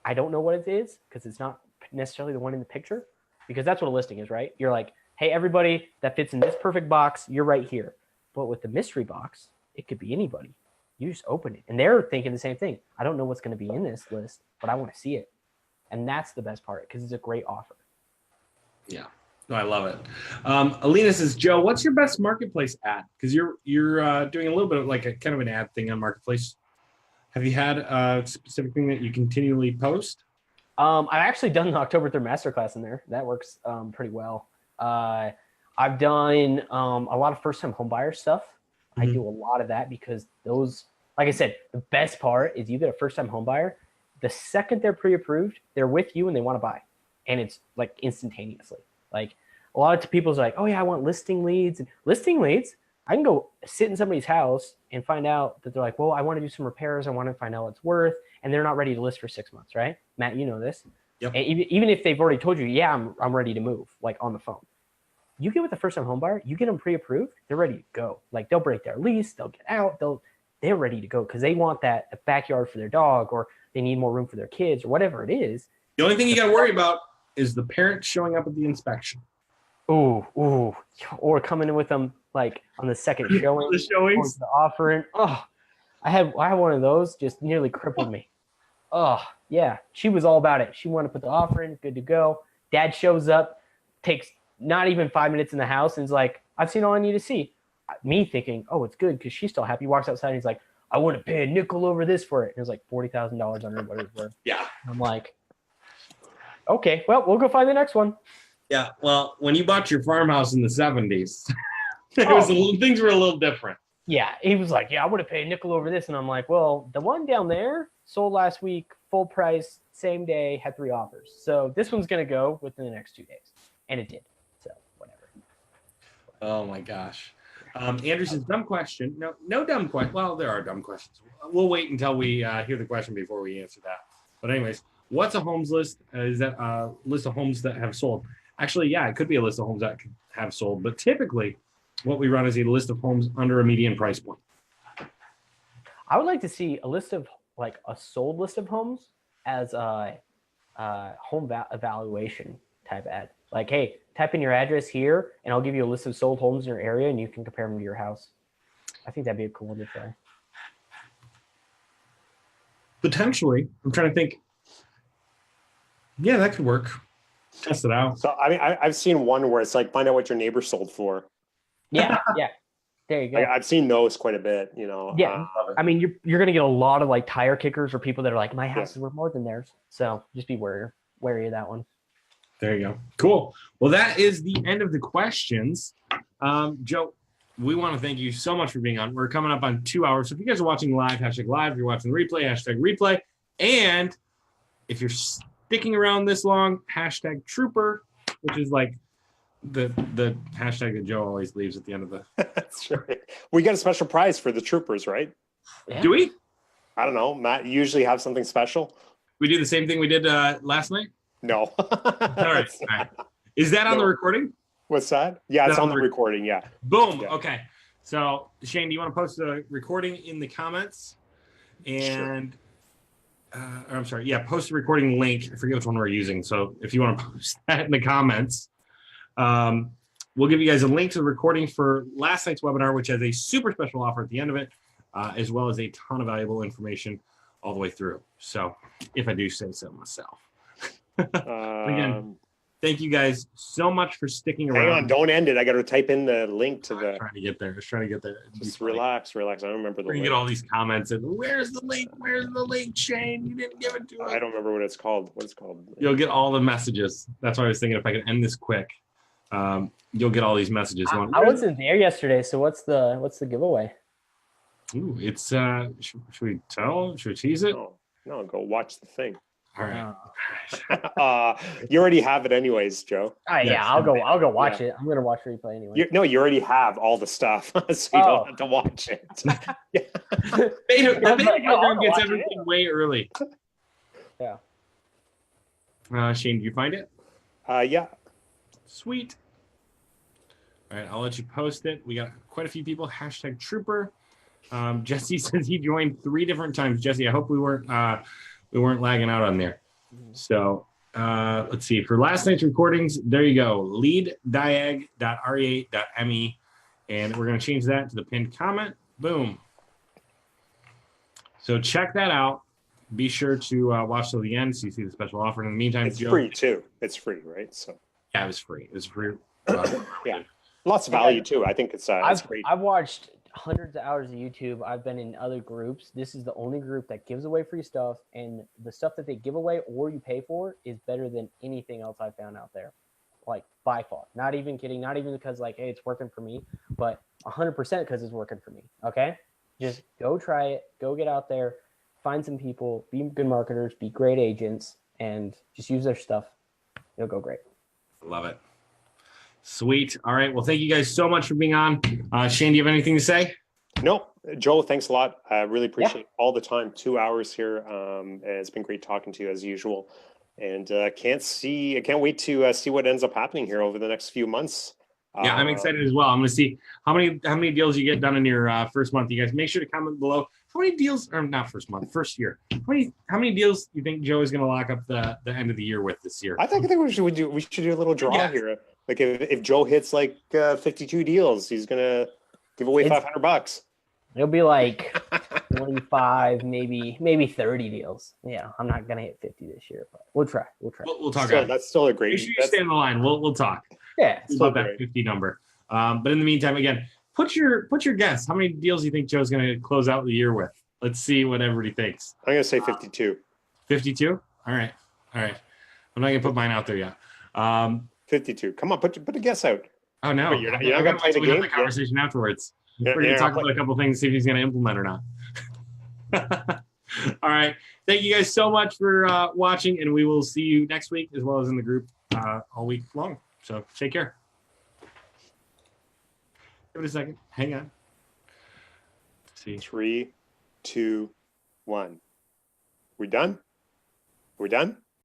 I don't know what it is because it's not necessarily the one in the picture, because that's what a listing is, right? You're like, hey, everybody that fits in this perfect box, you're right here. But with the mystery box, it could be anybody. You just open it. And they're thinking the same thing. I don't know what's going to be in this list, but I want to see it. And that's the best part because it's a great offer. Yeah. No, I love it. Alina says, Joe, what's your best marketplace ad? Because you're doing a little bit of like a kind of an ad thing on Marketplace. Have you had a specific thing that you continually post? I've actually done the October 3rd masterclass in there. That works pretty well. I've done a lot of first-time homebuyer stuff. I do a lot of that because those, like I said, the best part is you get a first-time homebuyer. The second they're pre-approved, they're with you and they want to buy. And it's like instantaneously. Like a lot of people's like, oh yeah, I want listing leads. And listing leads, I can go sit in somebody's house and find out that they're like, well, I want to do some repairs. I want to find out what it's worth. And they're not ready to list for 6 months, right? Matt, you know this. Yep. And even if they've already told you, yeah, I'm ready to move, like on the phone. You get with a first-time home buyer, you get them pre-approved, they're ready to go. Like they'll break their lease, they'll get out, they're ready to go because they want that backyard for their dog, or they need more room for their kids, or whatever it is. The only thing you got to worry about is the parent showing up at the inspection. Ooh, or coming in with them like on the second showing, the showings, the offering. Oh, I had one of those, just nearly crippled me. Oh yeah, she was all about it. She wanted to put the offer in, good to go. Dad shows up, takes not even 5 minutes in the house, and is like, I've seen all I need to see. Me thinking, oh, it's good because she's still happy. Walks outside and he's like, I wouldn't pay a nickel over this for it. And it was like $40,000 under what it was worth. Yeah. I'm like, okay, well, we'll go find the next one. Yeah. Well, when you bought your farmhouse in the 70s, things were a little different. Yeah. He was like, yeah, I would have paid a nickel over this. And I'm like, well, the one down there sold last week, full price, same day, had 3 offers. So this one's going to go within the next 2 days. And it did. So whatever. Oh my gosh. Andrew says, dumb question. No dumb question. Well, there are dumb questions. We'll wait until we hear the question before we answer that. But anyways, what's a homes list? Is that a list of homes that have sold? Actually, yeah, it could be a list of homes that have sold. But typically, what we run is a list of homes under a median price point. I would like to see a list of like a sold list of homes as a home evaluation type ad. Like, hey, type in your address here, and I'll give you a list of sold homes in your area, and you can compare them to your house. I think that'd be a cool one to try. Potentially, I'm trying to think. Yeah, that could work. Test it out. So I mean, I've seen one where it's like find out what your neighbor sold for. Yeah. There you go. I've seen those quite a bit, you know. Yeah, I mean, you're gonna get a lot of like tire kickers or people that are like, my house is worth more than theirs. So just be wary of that one. There you go. Cool. Well, that is the end of the questions. Joe, we want to thank you so much for being on. We're coming up on 2 hours. So if you guys are watching live, #live. If you're watching the replay, #replay. And if you're sticking around this long, #trooper, which is like the hashtag that Joe always leaves at the end of the. That's right. We got a special prize for the troopers, right? Yeah. Do we? I don't know. Matt, you usually have something special? We do the same thing we did last night? No. All right. Is that on the recording? What's that? Yeah, it's on the recording. Yeah. Boom. Yeah. Okay. So, Shane, do you want to post the recording in the comments? And, or I'm sorry. Yeah, post the recording link. I forget which one we're using. So, if you want to post that in the comments, we'll give you guys a link to the recording for last night's webinar, which has a super special offer at the end of it, as well as a ton of valuable information all the way through. So, if I do say so myself. Again, thank you guys so much for sticking around. Hang on, don't end it. I got to type in the link to the. Trying to get there. Just trying to get there. Just relax. I don't remember the We're gonna link. get all these comments and where's the link? Where's the link, Shane? You didn't give it to us. I don't remember what it's called. What it's called. You'll get all the messages. That's why I was thinking if I can end this quick, you'll get all these messages. I wasn't there yesterday, so what's the giveaway? Ooh, it's should we tell? Should we tease it? No, go watch the thing. All right. You already have it anyways, Joe. Yeah, I'll go watch it. I'm gonna watch replay anyway. You already have all the stuff, so you don't have to watch it. The beta program gets everything way early. Yeah. Shane, did you find it? Yeah. Sweet. All right, I'll let you post it. We got quite a few people. #trooper. Jesse says he joined 3 different times. Jesse, I hope we weren't lagging out on there. So let's see. For last night's recordings, there you go. leaddiag.re8.me. And we're going to change that to the pinned comment. Boom. So check that out. Be sure to watch till the end so you see the special offer. In the meantime, it's free too. It's free, right? So yeah, it was free. It was free. Yeah, lots of value too. I think it's great. I've watched hundreds of hours of YouTube. I've been in other groups. This is the only group that gives away free stuff, and the stuff that they give away or you pay for is better than anything else I found out there. Like by far. Not even kidding. Not even because like, hey, it's working for me, but 100% because it's working for me. Okay, just go try it. Go get out there. Find some people, be good marketers, be great agents, and just use their stuff. It'll go great. Love it. Sweet. All right. Well, thank you guys so much for being on. Shane, do you have anything to say? No, Joe, thanks a lot. I really appreciate all the time. 2 hours here. It's been great talking to you as usual. And I can't wait to see what ends up happening here over the next few months. Yeah, I'm excited as well. I'm going to see how many deals you get done in your first month. You guys make sure to comment below how many deals, or not first month, first year. How many deals do you think Joe is going to lock up the end of the year with this year? I think we should do a little draw here. Like if Joe hits like 52 deals, he's going to give away $500. It'll be like 25, maybe 30 deals. Yeah, I'm not gonna hit 50 this year, but we'll try. We'll talk. That's still a great. Make sure you stay on the line. We'll talk. Yeah, about that 50 number. But in the meantime, again, put your guess. How many deals do you think Joe's gonna close out the year with? Let's see what everybody thinks. I'm gonna say 52. 52. All right. I'm not gonna put mine out there yet. 52. Come on, put a guess out. Oh no, you're not gonna play the game. The conversation afterwards. We're going to talk about a couple things, see if he's going to implement or not. All right. Thank you guys so much for watching, and we will see you next week as well as in the group all week long. So take care. Give it a second. Hang on. Let's see. 3, 2, 1. We done? We're done?